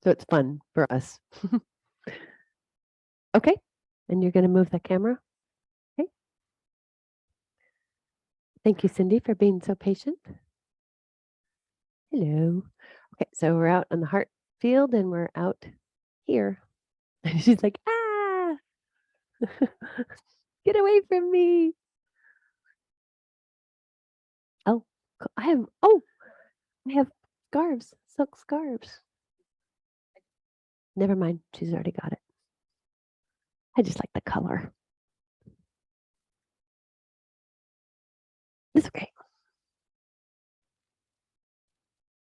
So it's fun for us. Okay. And you're going to move the camera. Okay. Thank you, Cindy, for being so patient. Hello. Okay, so we're out on the heart field and we're out here. And she's like, ah, get away from me. Oh, I have scarves, silk scarves. Never mind, she's already got it. I just like the color. It's okay.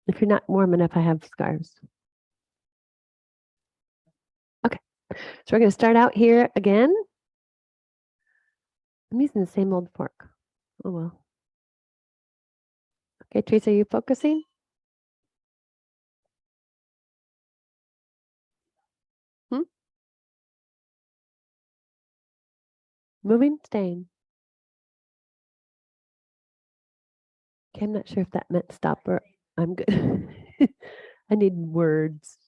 If you're not warm enough, I have scarves. Okay, so we're going to start out here again. I'm using the same old fork. Oh well. Okay, Teresa, are you focusing? Moving, staying. Okay, I'm not sure if that meant stop or I'm good. I need words.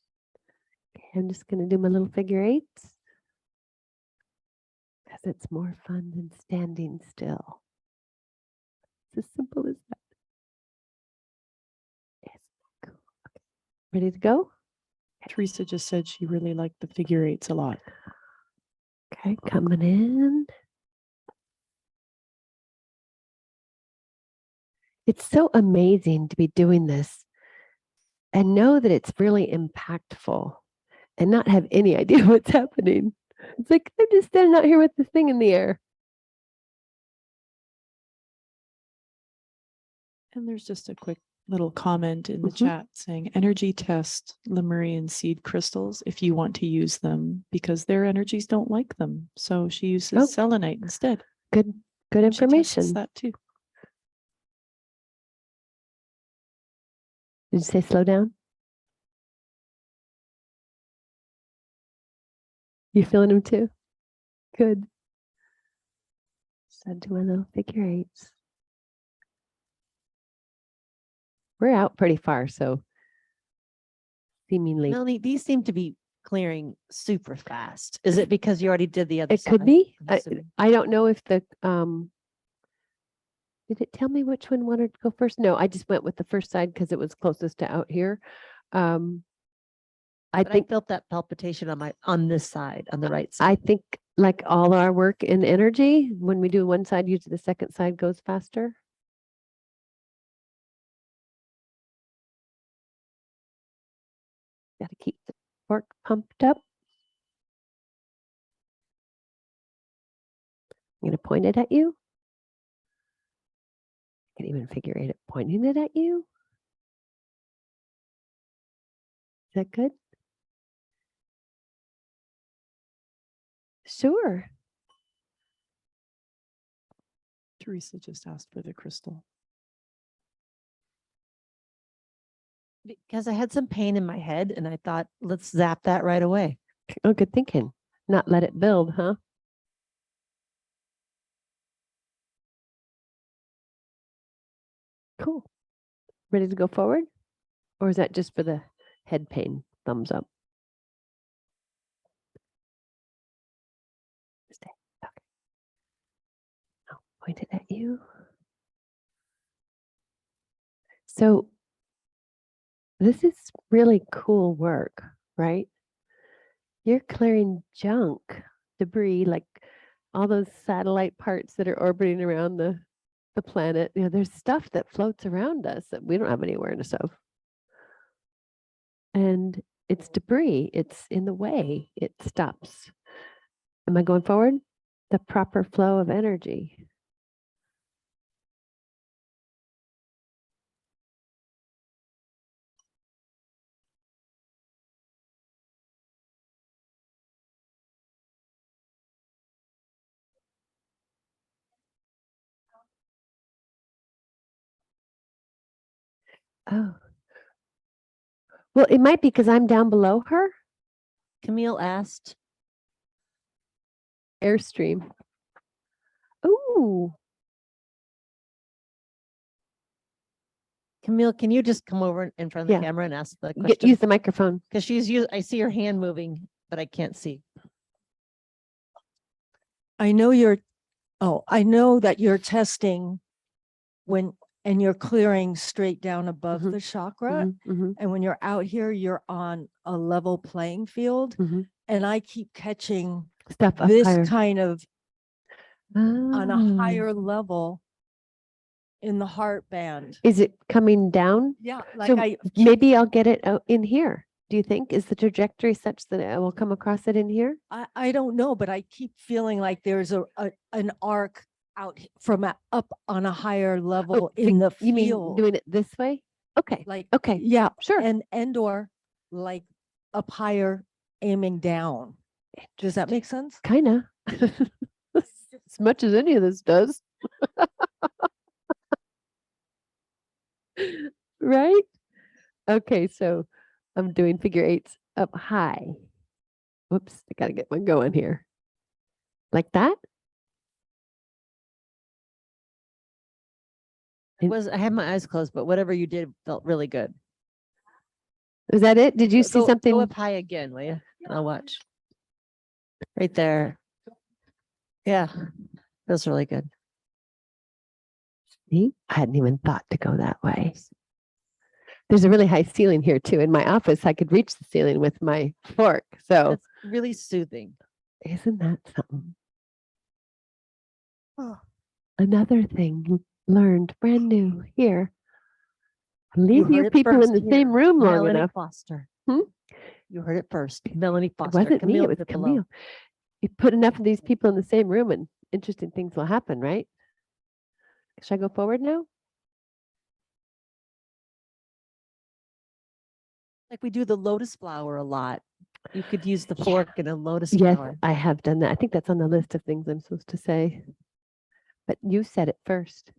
Okay, I'm just going to do my little figure eights because it's more fun than standing still. It's as simple as that. Yes. Cool. Okay. Ready to go? Teresa just said she really liked the figure eights a lot. Okay, coming in. It's so amazing to be doing this and know that it's really impactful and not have any idea what's happening. It's like I'm just standing out here with this thing in the air. And there's just a quick little comment in the Mhm. chat saying energy test Lemurian seed crystals if you want to use them because their energies don't like them. So she uses Oh. selenite instead. Good And she tests information. that too. Did you say slow down? You feeling them too? Good. So do my little figure eights. We're out pretty far, so seemingly Melanie, these seem to be clearing super fast. Is it because you already did the other it side? could be. I'm assuming. I don't know if the did it tell me which one wanted to go first? No, I just went with the first side because it was closest to out here. I But I think felt that palpitation on this side, on the right I side. think like all our work in energy, when we do one side, usually the second side goes faster. Got to keep the fork pumped up. I'm going to point it at you. I can even figure it pointing it at you. Is that good? Sure. Teresa just asked for the crystal. Because I had some pain in my head and I thought, let's zap that right away. Oh, good thinking. Not let it build, huh? Cool. Ready to go forward? Or is that just for the head pain? Thumbs up. Stay. Okay. I'll point it at you. So this is really cool work, right? You're clearing junk debris, like all those satellite parts that are orbiting around the planet. You know, there's stuff that floats around us that we don't have any awareness of. And it's debris. It's in the way. It stops. Am I going forward? The proper flow of energy. Oh. Well, it might be because I'm down below her. Camille asked, Airstream. Ooh. Camille, can you just come over in front of the Yeah. camera and ask the Use question? the microphone. Because I see her hand moving, but I can't see. I know I know that you're testing and you're clearing straight down above Mhm. the chakra. Mhm, And when you're out here, you're on a level playing field. mhm. And I keep catching Stuff up this higher. kind of on a Ah. higher level in the heart band. Is it coming down? Yeah, like So I keep, maybe I'll get it out in here. Do you think? Is the trajectory such that I will come across it in here? I don't know, but I keep feeling like there's an arc out from up on a higher level in the You mean field. doing it this way? Okay. Like, Okay. yeah, Sure. and or like up higher aiming down. Does that make sense? Kind of. As much as any of this does. Right? Okay, so I'm doing figure eights up high. Whoops, I gotta get one going here. Like that? I had my eyes closed, but whatever you did felt really good. Is that it? Did you see Go something? up high again, will you? I'll watch. Right there. Yeah, feels really good. See? I hadn't even thought to go that way. There's a really high ceiling here too. In my office, I could reach the ceiling with my fork. So That's really soothing. isn't that something? Oh. Another thing learned brand new here. You Leave heard you it people in first the here. same room long Melanie enough. Foster. Hmm? You heard it first. Melanie It Foster. wasn't me, Camille it was did below. Camille. You put enough of these people in the same room and interesting things will happen, right? Should I go forward now? Like we do the lotus flower a lot. You could use the Yeah. fork in a lotus Yes, flower. I have done that. I think that's on the list of things I'm supposed to say. But you said it first.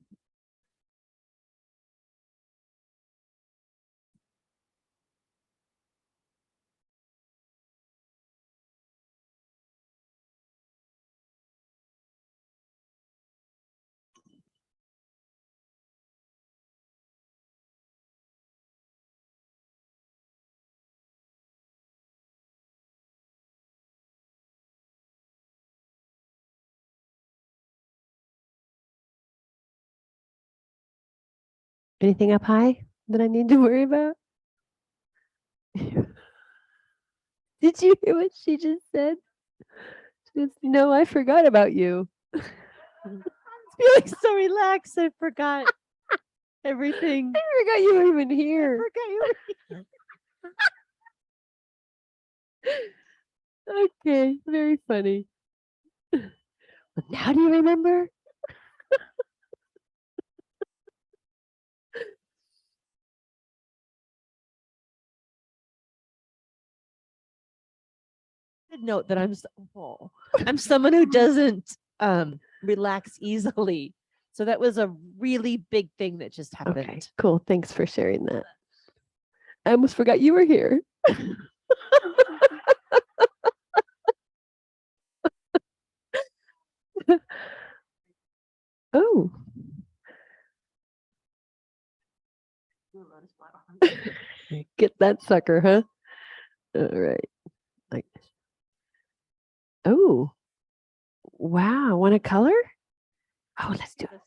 Anything up high that I need to worry about? Did you hear what she just said? She goes, no, I forgot about you. Feeling so relaxed, I forgot everything. I forgot you were even here. Forgot you were Okay, very funny. But now do you remember? note that I'm someone who doesn't relax easily. So that was a really big thing that just happened. Okay, cool. Thanks for sharing that. I almost forgot you were here. Oh. Get that sucker, huh? All right. Like, oh, wow. Want a color? Oh, let's do it.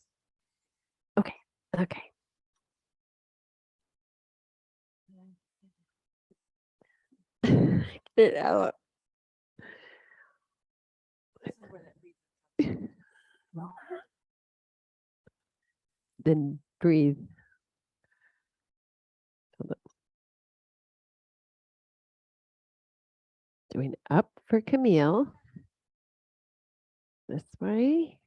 Okay. Okay. Get it out. then breathe. Hold on. Doing up for Camille. This way.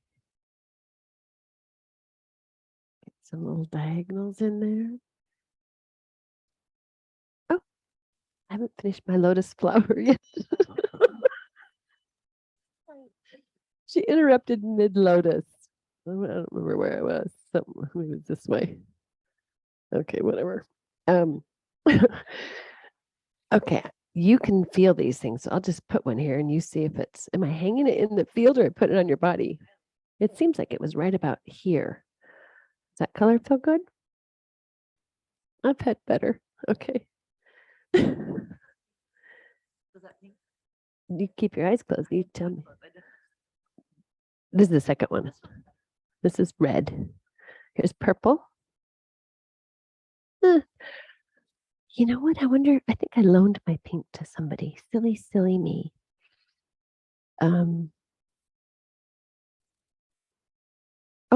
Get some little diagonals in there. Oh, I haven't finished my lotus flower yet. She interrupted mid-lotus. I don't remember where I was. Something maybe it was this way. Okay, whatever. Okay, you can feel these things. So I'll just put one here and you see if it's, am I hanging it in the field or I put it on your body? It seems like it was right about here. Does that color feel good? I've had better. Okay. You keep your eyes closed. You tell me. This is the second one. This is red. Here's purple. You know what? I wonder, I think I loaned my pink to somebody. Silly, silly me. Oh,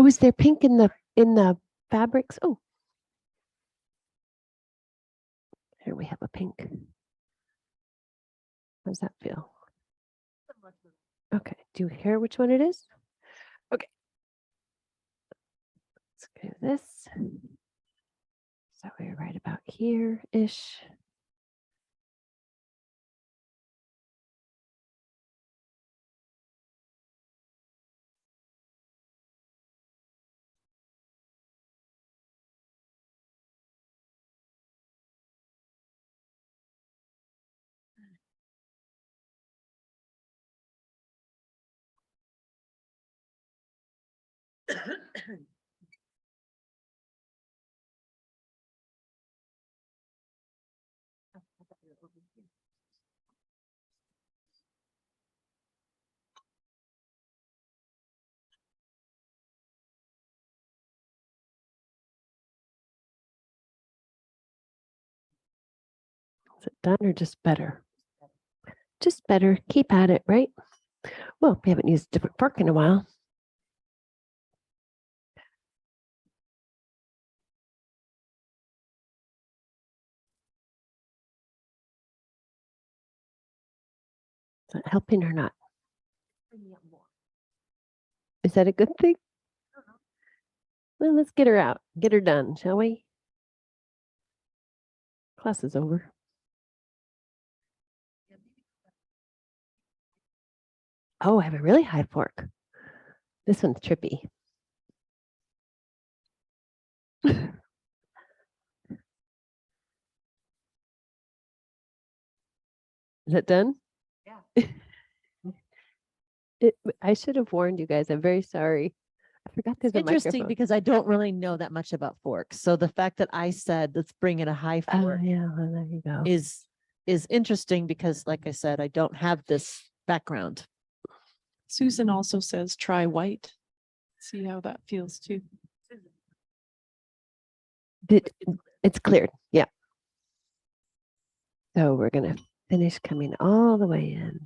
is there pink in the fabrics? Oh. Here we have a pink. How does that feel? Okay. Do you hear which one it is? Okay. Let's do this. So we're right about here-ish. Is it done or just better? Just better. Keep at it, right? Well, we haven't used a different fork in a while. Is that helping or not? Is that a good thing? Well, let's get her out. Get her done, shall we? Class is over. Oh, I have a really high fork. This one's trippy. Is it done? Yeah. I should have warned you guys. I'm very sorry. I forgot there's a Interesting microphone. because I don't really know that much about forks. So the fact that I said, let's bring in a high Oh, fork yeah. Well, there you go. is interesting because like I said, I don't have this background. Susan also says, try white. See how that feels too. It's cleared. Yeah. So we're going to finish coming all the way in.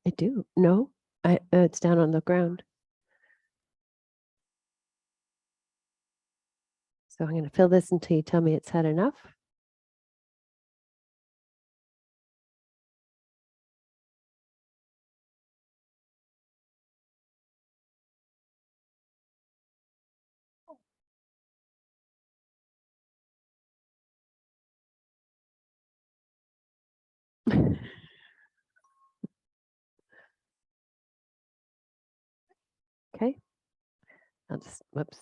I do. No, it's down on the ground. So I'm going to fill this until you tell me it's had enough. Okay. I'll just, whoops.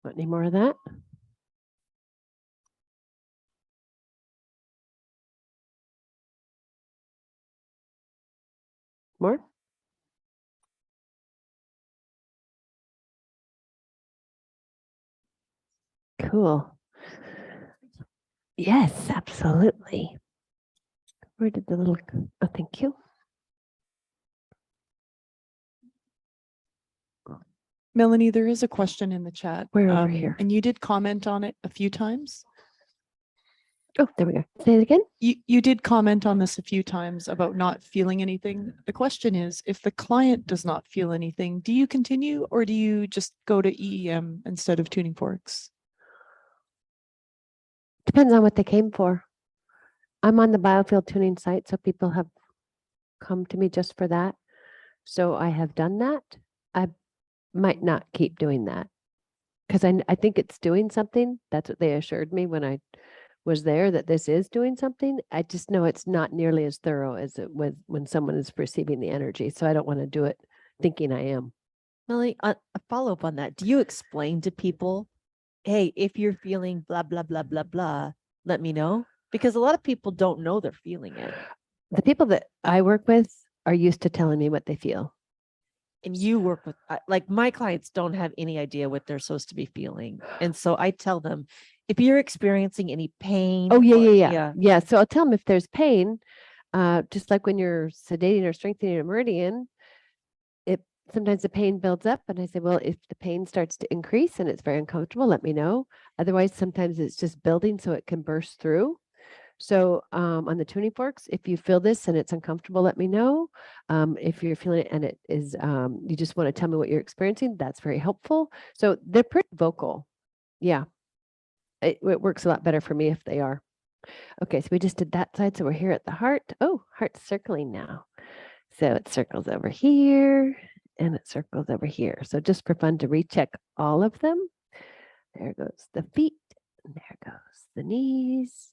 Want any more of that? More? Cool. Yes, absolutely. Where did the little, oh, thank you. Melanie, there is a question in the chat. We're over here. And you did comment on it a few times. Oh, there we go. Say it again. You did comment on this a few times about not feeling anything. The question is, if the client does not feel anything, do you continue or do you just go to EEM instead of tuning forks? Depends on what they came for. I'm on the biofield tuning site, so people have come to me just for that. So I have done that. I might not keep doing that because I think it's doing something. That's what they assured me when I was there, that this is doing something. I just know it's not nearly as thorough as it was when someone is receiving the energy. So I don't want to do it thinking I am. Melanie, a follow-up on that. Do you explain to people, hey, if you're feeling blah, blah, blah, blah, blah, let me know? Because a lot of people don't know they're feeling it. The people that I work with are used to telling me what they feel. And you work with, like my clients don't have any idea what they're supposed to be feeling. And so I tell them, if you're experiencing any pain. Oh, yeah, or- yeah, yeah. Yeah. So I'll tell them if there's pain, just like when you're sedating or strengthening a meridian, it sometimes the pain builds up. And I say, well, if the pain starts to increase and it's very uncomfortable, let me know. Otherwise, sometimes it's just building so it can burst through. So on the tuning forks, if you feel this and it's uncomfortable, let me know. If you're feeling it and it is, you just want to tell me what you're experiencing, that's very helpful. So they're pretty vocal. Yeah. It works a lot better for me if they are. Okay, so we just did that side. So we're here at the heart. Oh, heart's circling now. So it circles over here and it circles over here. So just for fun to recheck all of them. There goes the feet. And there goes the knees.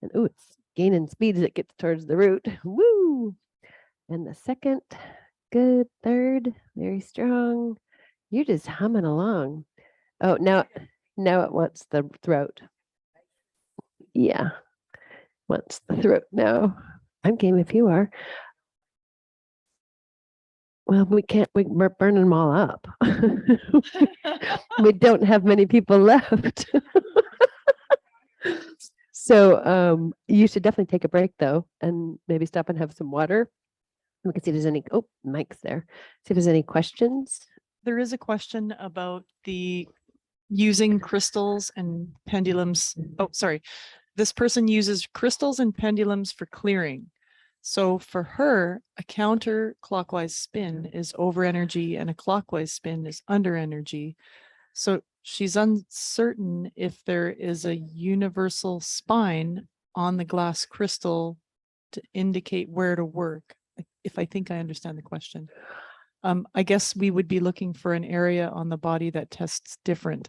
And ooh, it's gaining speed as it gets towards the root. Woo! And the second, good. Third, very strong. You're just humming along. Oh, now it wants the throat. Yeah, wants the throat now. I'm game if you are. Well, we can't, we're burning them all up. We don't have many people left. So you should definitely take a break though, and maybe stop and have some water. We can see if there's any, oh, Mike's there. See if there's any questions. There is a question about the using crystals and pendulums. Oh, sorry. This person uses crystals and pendulums for clearing. So for her, a counterclockwise spin is over energy and a clockwise spin is under energy. So she's uncertain if there is a universal spine on the glass crystal to indicate where to work. If I think I understand the question. I guess we would be looking for an area on the body that tests different.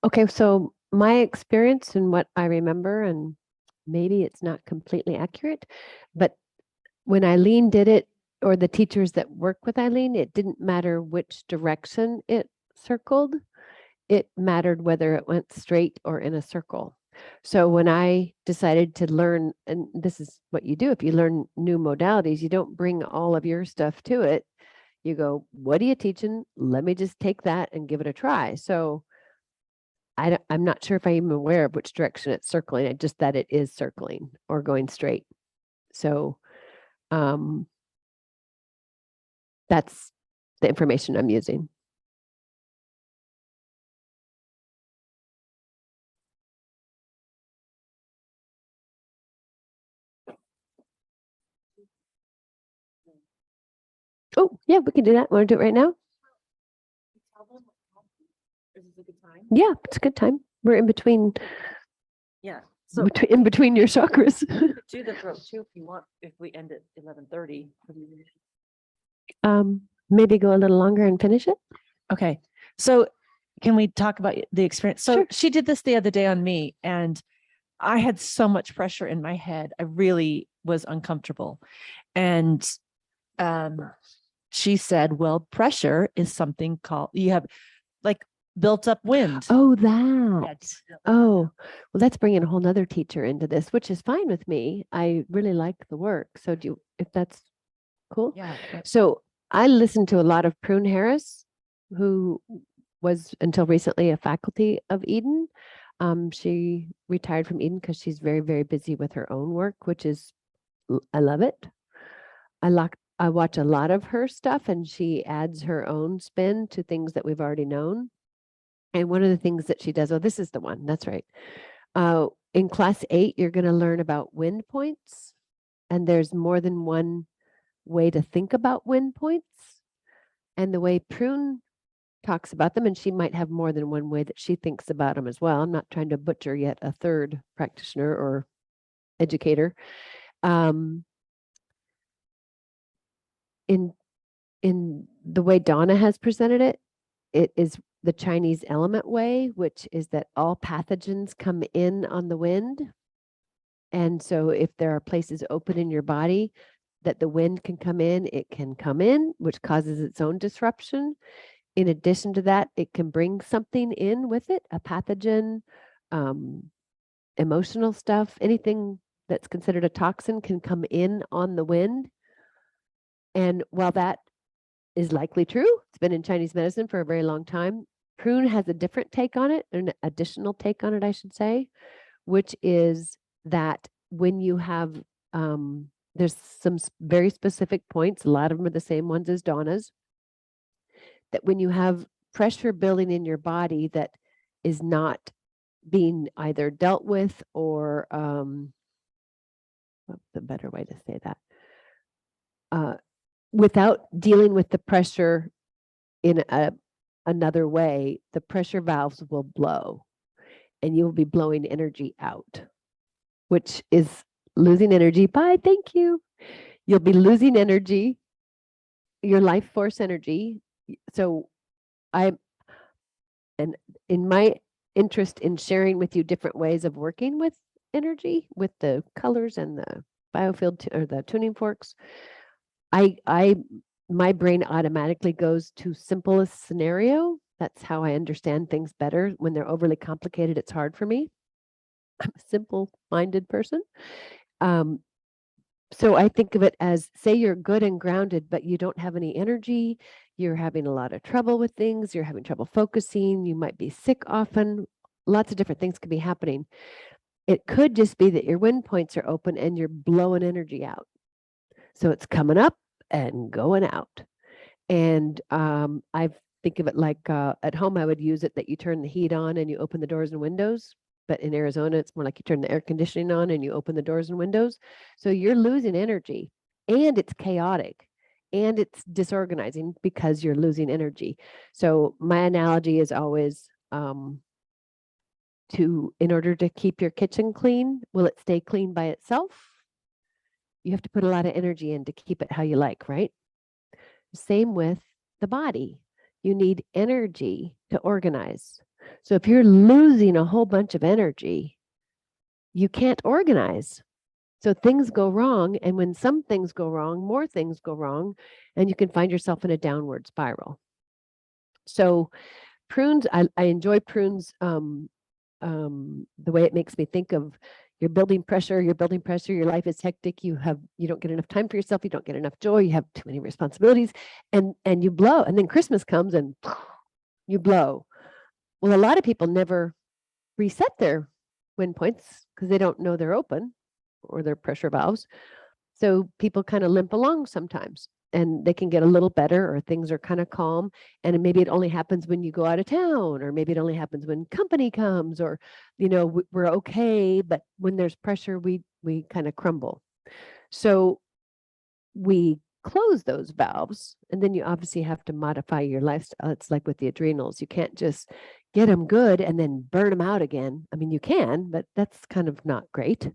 Okay, so my experience and what I remember, and maybe it's not completely accurate, but when Eileen did it, or the teachers that work with Eileen, it didn't matter which direction it circled. It mattered whether it went straight or in a circle. So when I decided to learn, and this is what you do, if you learn new modalities, you don't bring all of your stuff to it. You go, what are you teaching? Let me just take that and give it a try. So I'm not sure if I'm even aware of which direction it's circling. Just that it is circling or going straight. So that's the information I'm using. Oh, yeah, we can do that. Want to do it right now? Yeah, it's a good time. We're in between, Yeah. So in between your chakras. do the throat too, if you want, if we end at 11:30. Maybe go a little longer and finish it. Okay. So can we talk about the experience? So Sure. she did this the other day on me and I had so much pressure in my head. I really was uncomfortable. And she said, well, pressure is something called, you have like built up wind. Oh, that. Yes. Oh, well, that's bringing a whole nother teacher into this, which is fine with me. I really like the work. So do you, if that's cool. Yeah. So I listened to a lot of Prune Harris, who was until recently a faculty of Eden. She retired from Eden because she's very, very busy with her own work, which is, I love it. I watch a lot of her stuff and she adds her own spin to things that we've already known. And one of the things that she does, oh, this is the one, that's right. In class 8, you're going to learn about wind points, and there's more than one way to think about wind points. And the way Prune talks about them, and she might have more than one way that she thinks about them as well. I'm not trying to butcher yet a third practitioner or educator. In the way Donna has presented it, it is the Chinese element way, which is that all pathogens come in on the wind. And so if there are places open in your body that the wind can come in, it can come in, which causes its own disruption. In addition to that, it can bring something in with it, a pathogen, emotional stuff, anything that's considered a toxin can come in on the wind. And while that is likely true, it's been in Chinese medicine for a very long time, Prune has a different take on it, an additional take on it, I should say, which is that when you have, there's some very specific points, a lot of them are the same ones as Donna's, that when you have pressure building in your body that is not being either dealt with or, what's the better way to say that? Without dealing with the pressure in another way, the pressure valves will blow and you will be blowing energy out, which is losing energy. Bye, thank you. You'll be losing energy, your life force energy. So and in my interest in sharing with you different ways of working with energy, with the colors and the biofield or the tuning forks, my brain automatically goes to simplest scenario. That's how I understand things better. When they're overly complicated, it's hard for me. I'm a simple-minded person. So I think of it as, say you're good and grounded, but you don't have any energy. You're having a lot of trouble with things. You're having trouble focusing. You might be sick often. Lots of different things could be happening. It could just be that your wind points are open and you're blowing energy out. So it's coming up and going out. And I think of it like at home, I would use it that you turn the heat on and you open the doors and windows. But in Arizona, it's more like you turn the air conditioning on and you open the doors and windows. So you're losing energy and it's chaotic and it's disorganizing because you're losing energy. So my analogy is always in order to keep your kitchen clean, will it stay clean by itself? You have to put a lot of energy in to keep it how you like, right? Same with the body. You need energy to organize. So if you're losing a whole bunch of energy, you can't organize. So things go wrong. And when some things go wrong, more things go wrong, and you can find yourself in a downward spiral. So Prunes, I enjoy Prunes, the way it makes me think of you're building pressure, your life is hectic, you don't get enough time for yourself, you don't get enough joy, you have too many responsibilities, and you blow. And then Christmas comes and you blow. Well, a lot of people never reset their wind points because they don't know they're open or their pressure valves. So people kind of limp along sometimes and they can get a little better or things are kind of calm. And maybe it only happens when you go out of town, or maybe it only happens when company comes, or, we're okay. But when there's pressure, we kind of crumble. So we close those valves, and then you obviously have to modify your lifestyle. It's like with the adrenals. You can't just get them good and then burn them out again. I mean, you can, but that's kind of not great.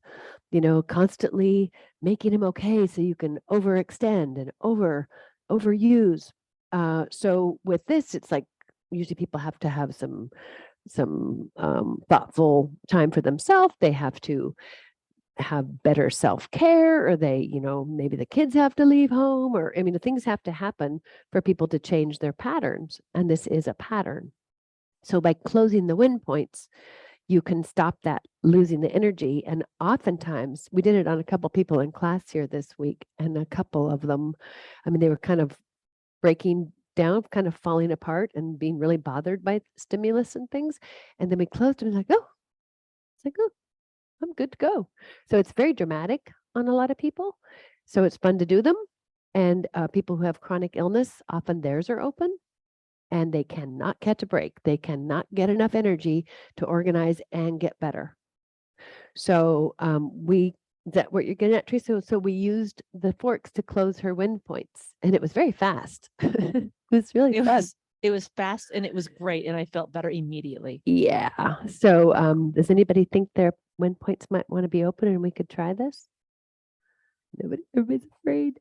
Constantly making them okay so you can overextend and overuse. So with this, it's like usually people have to have some thoughtful time for themselves. They have to have better self-care, or they, maybe the kids have to leave home, or the things have to happen for people to change their patterns. And this is a pattern. So by closing the wind points, you can stop that losing the energy. And oftentimes we did it on a couple people in class here this week, and a couple of them, they were kind of breaking down, kind of falling apart and being really bothered by stimulus and things. And then we closed and like, oh, I'm good to go. So it's very dramatic on a lot of people. So it's fun to do them. And people who have chronic illness, often theirs are open and they cannot catch a break. They cannot get enough energy to organize and get better. So is that what you're getting at, Teresa? So we used the forks to close her wind points and it was very fast. It was really fun. It was fast and it was great. And I felt better immediately. Yeah. So does anybody think their wind points might want to be open and we could try this? Nobody, everybody's afraid.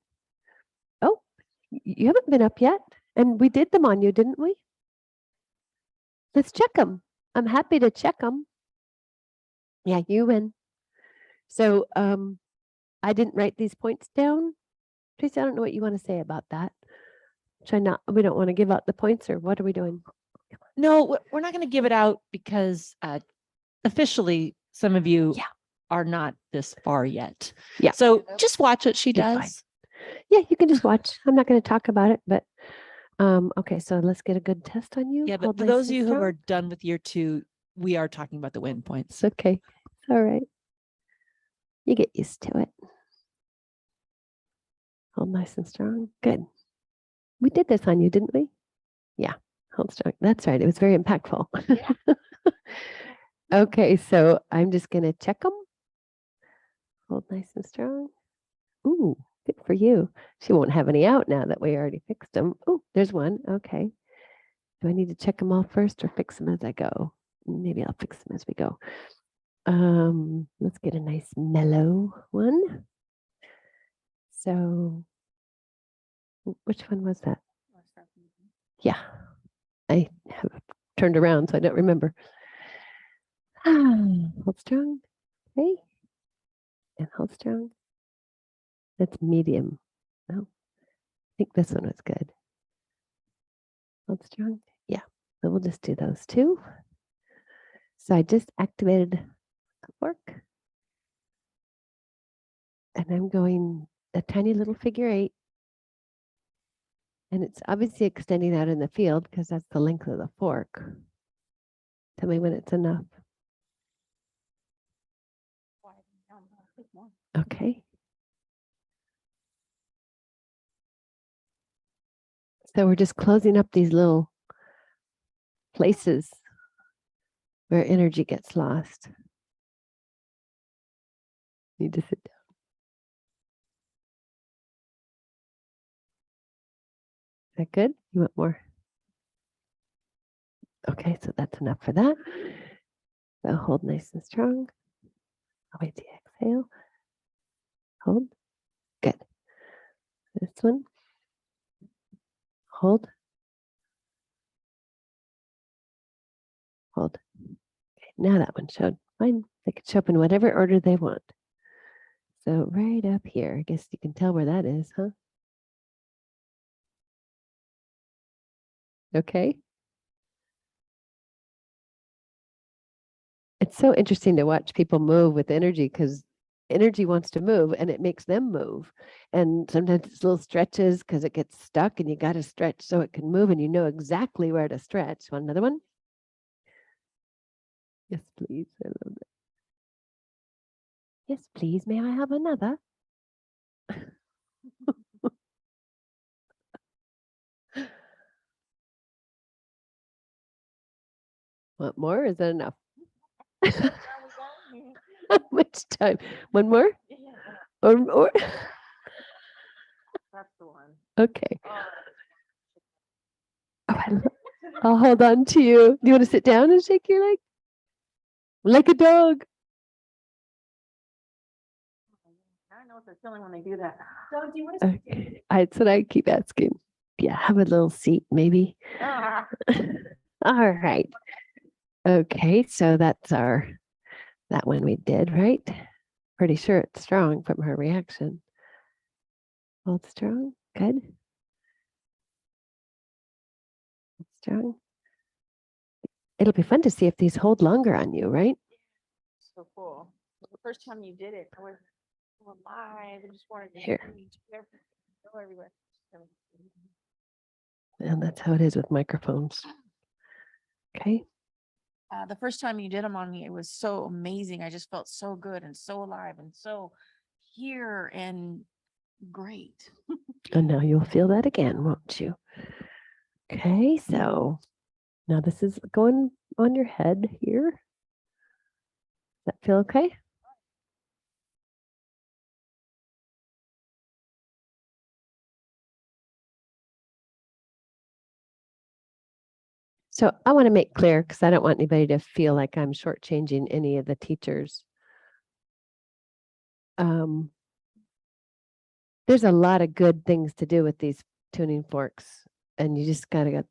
Oh, you haven't been up yet. And we did them on you, didn't we? Let's check them. I'm happy to check them. Yeah, you win. So I didn't write these points down. Tracy, I don't know what you want to say about that. We don't want to give out the points, or what are we doing? No, we're not going to give it out because officially some of you Yeah. are not this far yet. Yeah. So just watch what she You're fine. does. Yeah, you can just watch. I'm not going to talk about it, but okay, so let's get a good test on you. Yeah, but Hold for nice those of and you who strong. are done with year 2, we are talking about the win points. It's okay. It's all right. You get used to it. Hold nice and strong. Good. We did this on you, didn't we? Yeah. Hold strong. That's right. It was very impactful. Okay, so I'm just going to check them. Hold nice and strong. Ooh, good for you. She won't have any out now that we already fixed them. Oh, there's one. Okay. Do I need to check them all first or fix them as I go? Maybe I'll fix them as we go. Let's get a nice mellow one. So which one was that? Yeah, I have turned around, so I don't remember. Hold strong. Okay. And hold strong. That's medium. No, I think this one was good. Hold strong. Yeah. So we'll just do those two. So I just activated a fork. And I'm going a tiny little figure 8. And it's obviously extending out in the field because that's the length of the fork. Tell me when it's enough. Okay. So we're just closing up these little places where energy gets lost. Need to sit down. Is that good? You want more? Okay, so that's enough for that. So hold nice and strong. I'll wait till you exhale. Hold. Good. This one. Hold. Hold. Okay, now that one showed. Fine. They can show up in whatever order they want. So right up here, I guess you can tell where that is, huh? Okay. It's so interesting to watch people move with energy because energy wants to move and it makes them move. And sometimes it's little stretches because it gets stuck and you got to stretch so it can move and you know exactly where to stretch. Want another one? Yes, please. I love that. Yes, please. May I have another? Want more? Or is that enough? How much time? One more? Or That's the one. okay. Oh, I'll hold on to you. Do you want to sit down and shake your leg? Like a dog. I know what they're feeling when they do that. Okay. That's what I keep asking. Yeah, have a little seat, maybe. All right. Okay, so that's that one we did, right? Pretty sure it's strong from her reaction. Hold strong. Good. Hold strong. It'll be fun to see if these hold longer on you, right? So cool. The first time you did it, I was so alive. I just wanted to Here. go everywhere. And that's how it is with microphones. Okay. The first time you did them on me, it was so amazing. I just felt so good and so alive and so here and great. And now you'll feel that again, won't you? Okay, so now this is going on your head here. Does that feel okay? So I want to make clear, because I don't want anybody to feel like I'm shortchanging any of the teachers. There's a lot of good things to do with these tuning forks, and you just gotta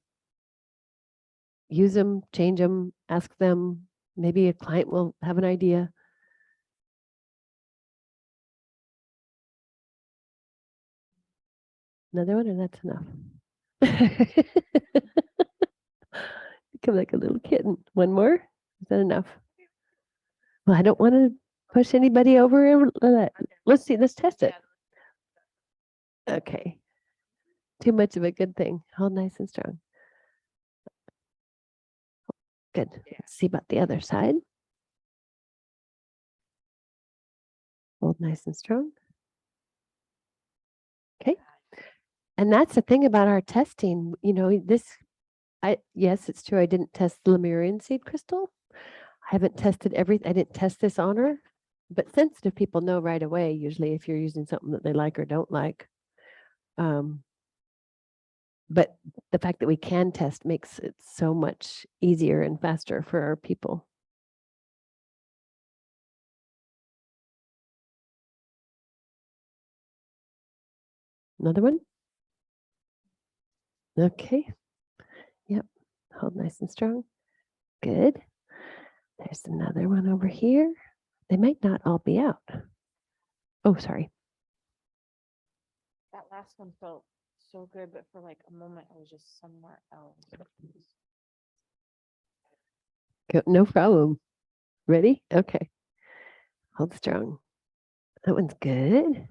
use them, change them, ask them. Maybe a client will have an idea. Another one, or that's enough. Become like a little kitten. One more? Is that enough? Well, I don't want to push anybody over. Let's see, let's test it. Okay. Too much of a good thing. Hold nice and strong. Good. Let's see about the other side. Hold nice and strong. Okay. And that's the thing about our testing. You know, yes, it's true. I didn't test the Lemurian seed crystal. I haven't tested I didn't test this on her, but sensitive people know right away, usually if you're using something that they like or don't like. But the fact that we can test makes it so much easier and faster for our people. Another one? Okay. Yep. Hold nice and strong. Good. There's another one over here. They might not all be out. Oh, sorry. That last one felt so good, but for like a moment, I was just somewhere else. No problem. Ready? Okay. Hold strong. That one's good.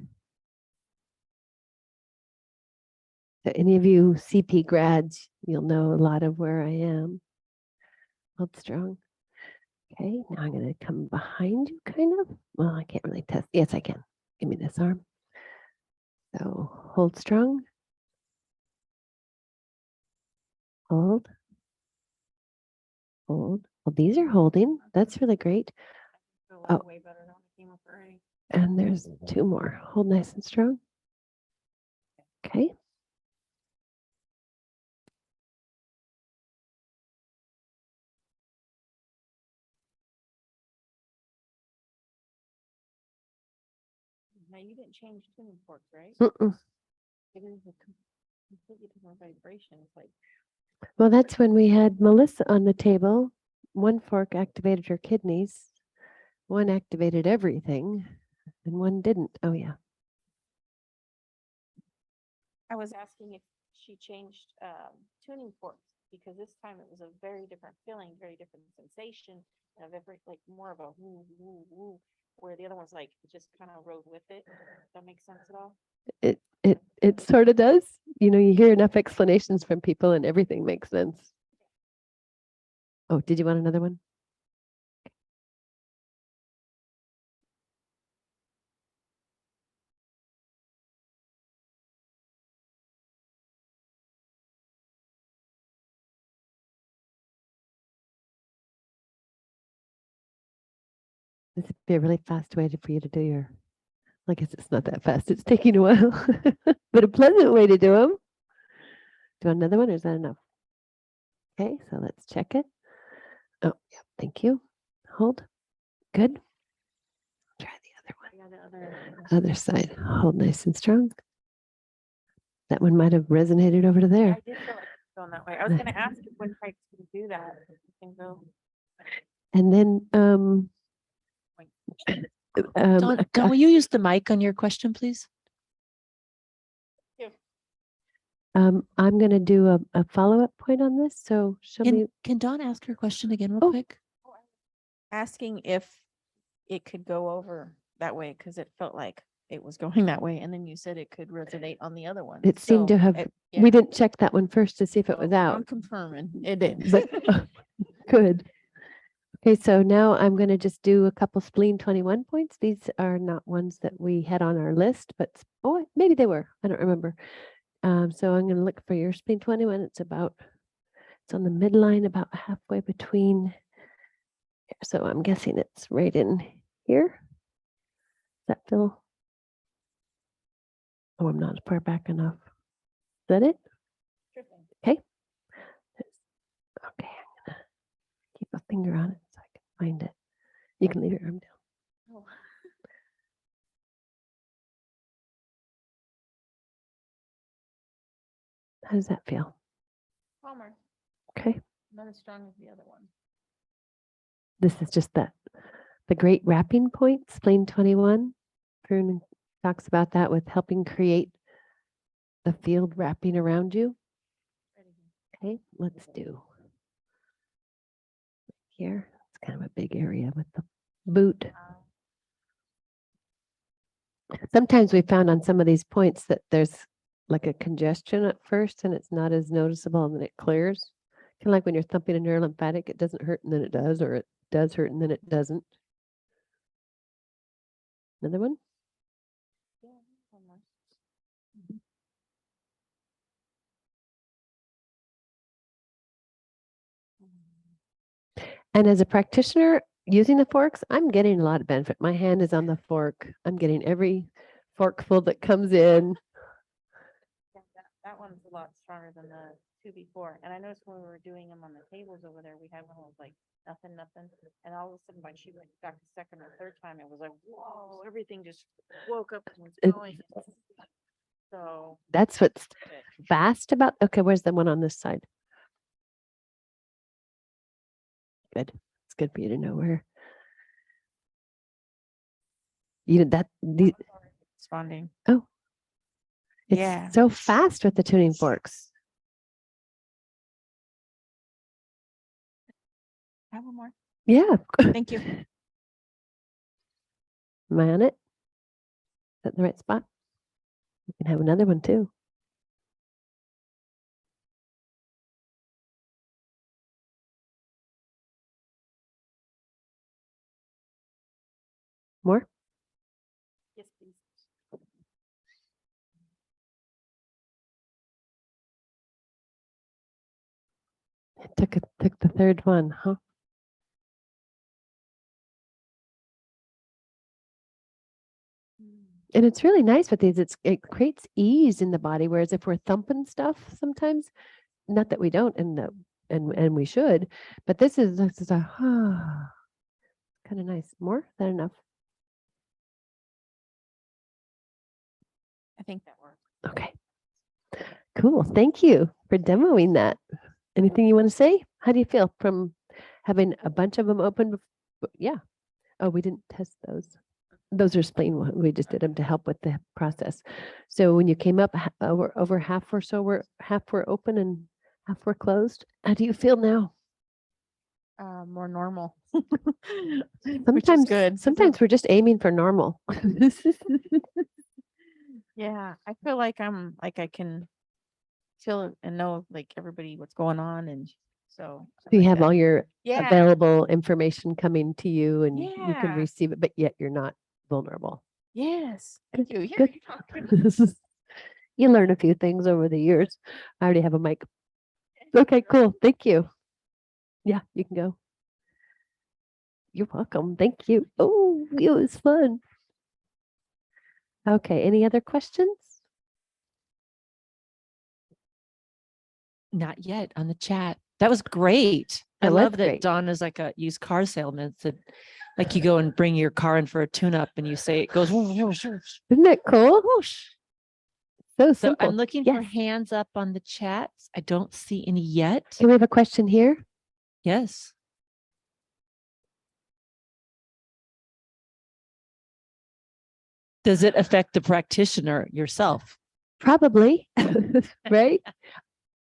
So any of you CP grads, you'll know a lot of where I am. Hold strong. Okay, now I'm going to come behind you, kind of. Well, I can't really test. Yes, I can. Give me this arm. So hold strong. Hold. Hold. Well, these are holding. That's really great. Oh. Way better than I came up already. And there's two more. Hold nice and strong. Okay. Now you didn't change tuning forks, right? Mm-mm. It is a completely different vibration. It's like Well, that's when we had Melissa on the table. One fork activated her kidneys. One activated everything, and one didn't. Oh, yeah. I was asking if she changed tuning forks because this time it was a very different feeling, very different sensation, and a very like more of a woo woo woo, where the other one's like it just kind of rode with it. Does that make sense at all? It sort of does. You know, you hear enough explanations from people and everything makes sense. Oh, did you want another one? This would be a really fast way for you to do your, I guess it's not that fast. It's taking a while, but a pleasant way to do them. Do you want another one or is that enough? Okay, so let's check it. Oh, yeah, thank you. Hold. Good. Try the other one. Yeah, the other. Other side. Hold nice and strong. That one might have resonated over to I there. did feel like it's going that way. I was going to ask if when types can do that. If you can go. And then Don, will you use the mic on your question, please? I'm going to do a follow-up point on this. So she'll be, Can Dawn ask her question again real Oh. quick? Asking if it could go over that way because it felt like it was going that way, and then you said it could resonate on the other one. it seemed to So, have, yeah. we didn't check that one first to see if it was So out. I'm confirming it did. But good. Okay, so now I'm going to just do a couple spleen 21 points. These are not ones that we had on our list, but maybe they were. I don't remember. So I'm going to look for your spleen 21. It's on the midline, about halfway between. So I'm guessing it's right in here. Does that feel? Oh, I'm not far back enough. Is that it? Okay. Okay. finger on it so I can find it. You can leave your arm down. Oh. How does that feel? Palmer, Okay. not as strong as the other one. This is just the great wrapping point, Spleen 21. Fern talks about that with helping create the field wrapping around you. Okay, let's do here. It's kind of a big area with the boot. Sometimes we found on some of these points that there's like a congestion at first and it's not as noticeable and then it clears. Kind of like when you're thumping a neurolymphatic, it doesn't hurt and then it does, or it does hurt and then it doesn't. Another one? Yeah, Palmer. And as a practitioner using the forks, I'm getting a lot of benefit. My hand is on the fork. I'm getting every forkful that comes in. Yeah, that one's a lot stronger than the two before. And I noticed when we were doing them on the tables over there, we had one that was like nothing. And all of a sudden, when she went back the second or third time, it was like, whoa, everything just woke up and was It- going. So That's what's good. fast about. Okay, where's the one on this side? Good. It's good for you to know where. You that the Responding. oh, it's Yeah. so fast with the tuning forks. Have one more. Yeah. Thank you. Am I on it? Is that the right spot? You can have another one too. More? Yes, please. It took the third one, huh? And it's really nice with these. It creates ease in the body. Whereas if we're thumping stuff sometimes, not that we don't and we should, but this is a kind of nice. More? Is that enough? I think that works. Okay. Cool. Thank you for demoing that. Anything you want to say? How do you feel from having a bunch of them open? Yeah. Oh, we didn't test those. Those are spleen one. We just did them to help with the process. So when you came up, over half or so half were open and half were closed. How do you feel now? More normal. Sometimes, sometimes we're just aiming for normal. Yeah, I feel like I can feel and know like everybody what's going on, and so I You like have that. all your Yeah. available information coming to you and you can Yeah. receive it, but yet you're not vulnerable. Yes. Thank you. Yeah, Good. you're talking. You learn a few things over the years. I already have a mic. Okay, cool. Thank you. Yeah, you can go. You're welcome. Thank you. Oh, it was fun. Okay, any other questions? Not yet on the chat. That was great. I That was love that great. Dawn is like a used car salesman. That like you go and bring your car in for a tune up and you say it goes. Isn't that cool? Whoosh. So So simple. I'm looking for Yes. hands up on the chat. I don't see any yet. Okay, we have a question here. Yes. Does it affect the practitioner yourself? Probably, right?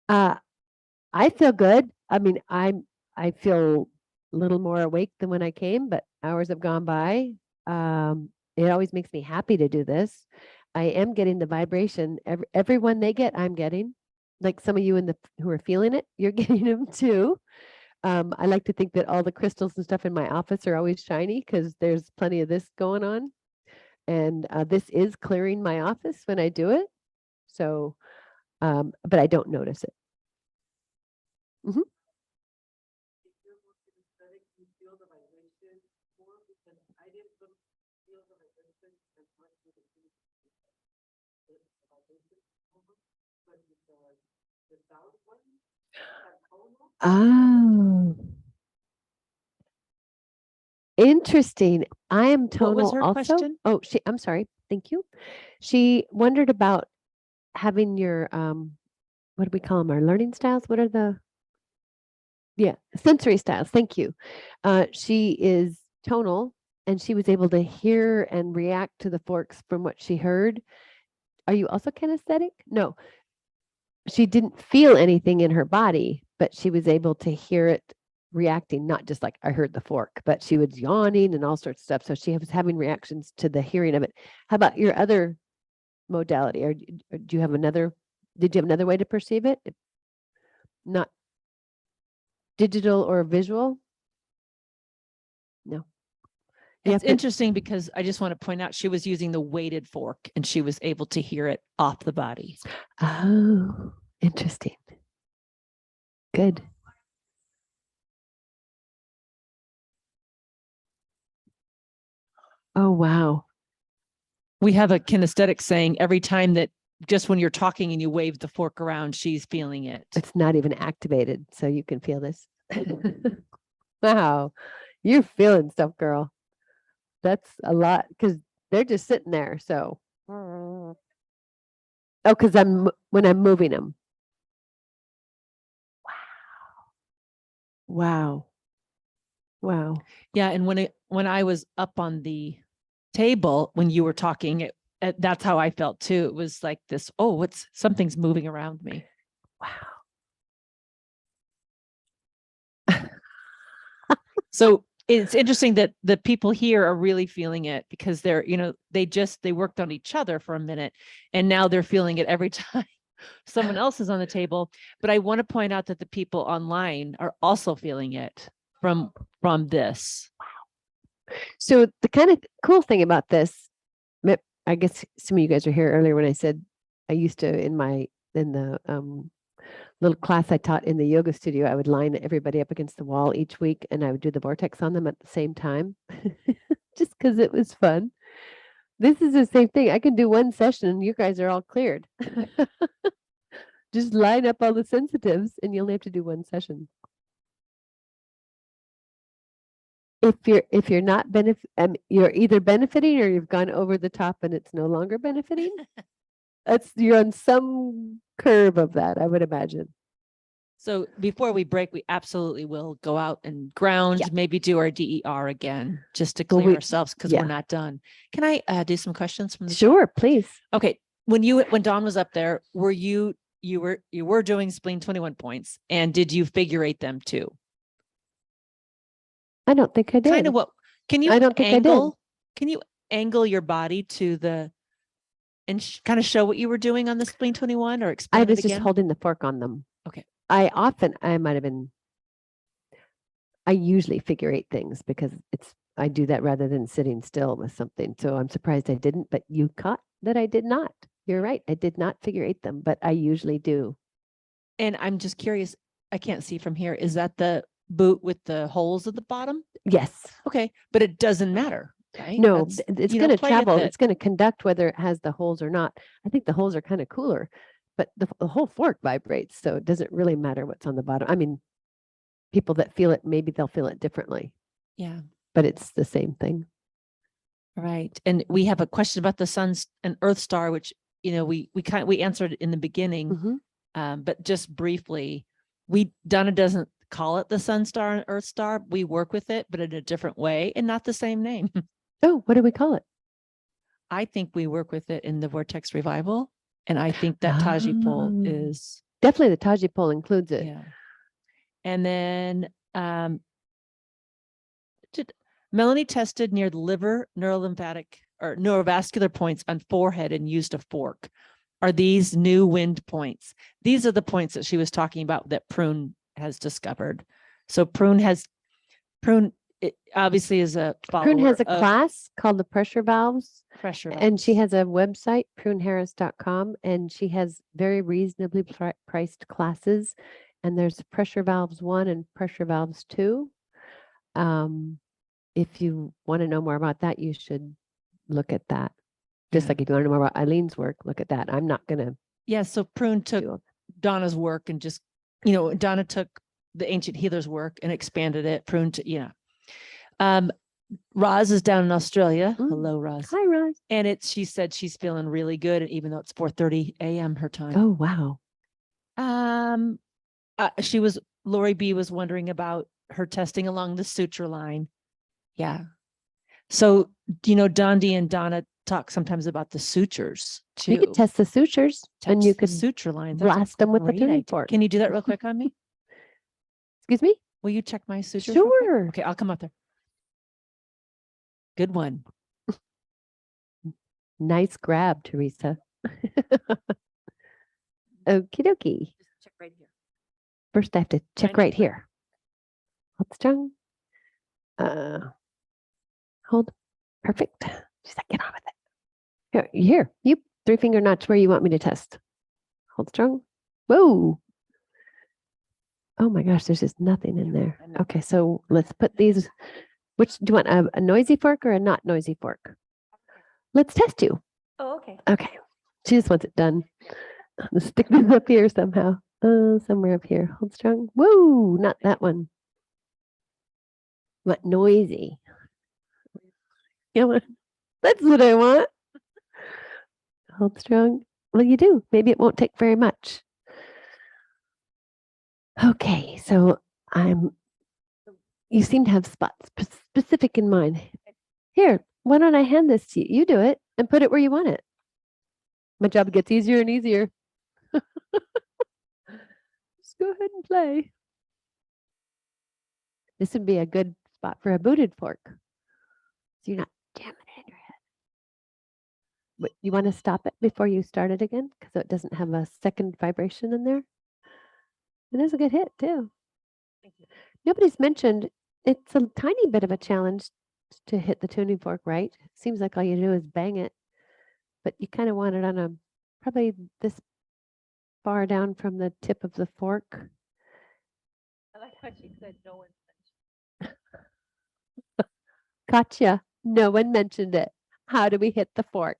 I feel good. I mean, I feel a little more awake than when I came, but hours have gone by. It always makes me happy to do this. I am getting the vibration. Everyone they get, I'm getting. Like some of you who are feeling it, you're getting them too. I like to think that all the crystals and stuff in my office are always shiny because there's plenty of this going on. And this is clearing my office when I do it. So, but I don't notice it. Mhm. Oh. Interesting. I am What was tonal her also. question? Oh, I'm sorry. Thank you. She wondered about having your, what do we call them? Our learning styles? What are the, yeah, sensory styles. Thank you. She is tonal and she was able to hear and react to the forks from what she heard. Are you also kinesthetic? No, she didn't feel anything in her body, but she was able to hear it reacting, not just like I heard the fork, but she was yawning and all sorts of stuff. So she was having reactions to the hearing of it. How about your other modality? Or do you have another, did you have another way to perceive it? Not digital or visual? No. You It's have to, interesting because I just want to point out she was using the weighted fork and she was able to hear it off the body. oh, interesting. Good. Oh, wow. We have a kinesthetic saying every time that just when you're talking and you wave the fork around, she's feeling it. It's not even activated, so you can feel this. Wow. You're feeling stuff, girl. That's a lot because they're just sitting there. So, oh, because when I'm moving them. Wow. Wow. Yeah, and when I was up on the table when you were talking, that's how I felt too. It was like this. Oh, something's moving around me. Wow. So it's interesting that the people here are really feeling it because they're, they worked on each other for a minute and now they're feeling it every time someone else is on the table. But I want to point out that the people online are also feeling it from this. So the kind of cool thing about this, I guess some of you guys were here earlier when I said I used to in the little class I taught in the yoga studio, I would line everybody up against the wall each week and I would do the vortex on them at the same time just because it was fun. This is the same thing. I can do one session and you guys are all cleared. Just line up all the sensitives and you only have to do one session. If you're not you're either benefiting or you've gone over the top and it's no longer benefiting. You're on some curve of that, I would imagine. So before we break, we absolutely will go out and ground, Yeah. maybe do our DER again, just to Well, clear we- ourselves because yeah. we're not done. Can I do some questions from the chat? Sure, please. Okay, when Dawn was up there, were you were doing spleen 21 points, and did you figure eight them too? I don't think I did. Kind of what? Can you I don't think I did. angle? Can you angle your body to the and kind of show what you were doing on the spleen 21 or explain I it was just again? holding the fork on them. Okay. I usually figure eight things because I do that rather than sitting still with something. So I'm surprised I didn't, but you caught that I did not. You're right. I did not figure eight them, but I usually do. And I'm just curious, I can't see from here. Is that the boot with the holes at the bottom? Yes. Okay, but it doesn't matter, right? No, That's, it's you know, going to play with travel. it. It's going to conduct whether it has the holes or not. I think the holes are kind of cooler, but the whole fork vibrates. So it doesn't really matter what's on the bottom. I mean, people that feel it, maybe they'll feel it differently, Yeah, but it's the same thing. right. And we have a question about the sun's and Earth star, which, we answered in the beginning, Mhm. but just briefly, Donna doesn't call it the sun star and Earth star. We work with it, but in a different way and not the same name. Oh, what do we call it? I think we work with it in the Vortex Revival. And I think that Taji pole Oh. is, Definitely the Taji pole includes it. yeah. And then Melanie tested near the liver, neurolymphatic or neurovascular points on forehead and used a fork. Are these new wind points? These are the points that she was talking about that Prune has discovered. So Prune it obviously is a follower Prune has a of class called the pressure valves, pressure. and she valves. has a website, pruneharris.com, and she has very reasonably priced classes. And there's pressure valves 1 and pressure valves 2. If you want to know more about that, you should look at that. Just Yeah. like if you want to know more about Eileen's work, look at that. I'm not going to Yeah, so Prune took do Donna's work and just, Donna took the ancient healer's work and expanded it, Prune to, Roz is down in Australia. Mm. Hello, Roz. Hi, Roz. And she said she's feeling really good, even though it's 4:30 a.m. her time. Oh, wow. Lori B was wondering about her testing along the suture line. Yeah. So, Dondi and Donna talk sometimes about the sutures too. You could test the sutures and you Test the could suture lines. That's a blast them with the great tuning idea. fork. Can you do that real quick on me? Excuse me? Will you check my sutures? real quick? Sure. Okay, I'll come up there. Good one. Nice grab, Teresa. Okie dokie. Check right here. First, I have to check know. right here. Hold strong. Hold. Perfect. She's like, get on with it. Here, you 3-finger notch where you want me to test. Hold strong. Whoa. Oh my gosh, there's just nothing in there. I know. Okay, so let's put these. Which do you want, a noisy fork or a not noisy fork? Let's test you. Oh, okay. Okay. She just wants it done. Let's stick this up here somehow. Somewhere up here. Hold strong. Whoa, not that one. What noisy? Yeah, that's what I want. Hold strong. Well, you do. Maybe it won't take very much. Okay, so you seem to have spots specific in mind. Here, why don't I hand this to you? You do it and put it where you want it. My job gets easier and easier. Just go ahead and play. This would be a good spot for a booted fork. So you're not jamming it in your head. But you want to stop it before you start it again because it doesn't have a second vibration in there. It is a good hit too. Nobody's mentioned it's a tiny bit of a challenge to hit the tuning fork right. Seems like all you do is bang it, but you kind of want it on probably this far down from the tip of the fork. I like what she said, no one. Gotcha. No one mentioned it. How do we hit the fork?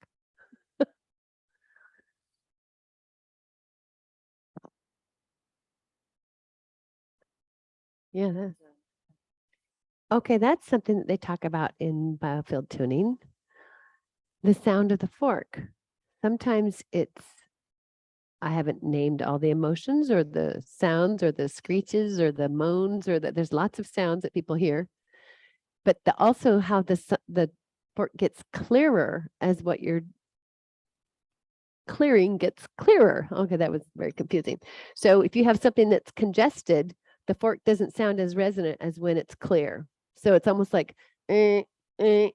Yeah. Okay, that's something that they talk about in biofield tuning. The sound of the fork. Sometimes I haven't named all the emotions or the sounds or the screeches or the moans or there's lots of sounds that people hear. But also how the fork gets clearer as what you're clearing gets clearer. Okay, that was very confusing. So if you have something that's congested, the fork doesn't sound as resonant as when it's clear. So it's almost like, and then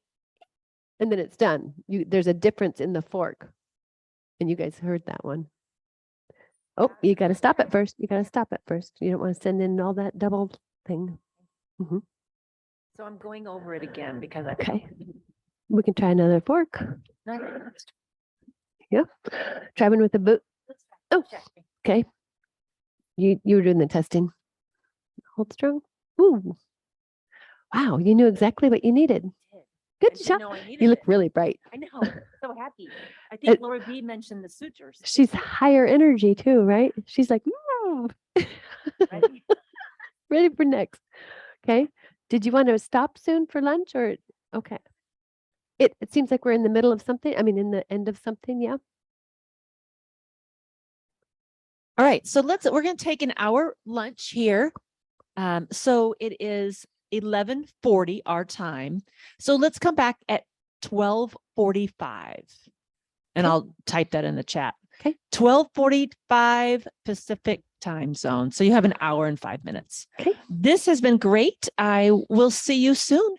it's done. There's a difference in the fork. And you guys heard that one. Oh, you got to stop it first. You got to stop it first. You don't want to send in all that double thing. So I'm going over it again because I Okay. We can try another fork. Yeah. Try one with the boot. Oh, okay. You were doing the testing. Hold strong. Ooh. Wow, you knew exactly what you needed. Good job. You look really bright. I know. So happy. I think think Laura B mentioned the sutures. She's higher energy too, right? She's like, ready for next. Okay. Did you want to stop soon for lunch or okay? It seems like we're in the middle of something. I mean, in the end of something. Yeah. All right. So we're going to take an hour lunch here. So it is 11:40 our time. So let's come back at 12:45 and Okay. I'll type that in the chat. Okay. 12:45 Pacific time zone. So you have an hour and 5 minutes. Okay. This has been great. I will see you soon.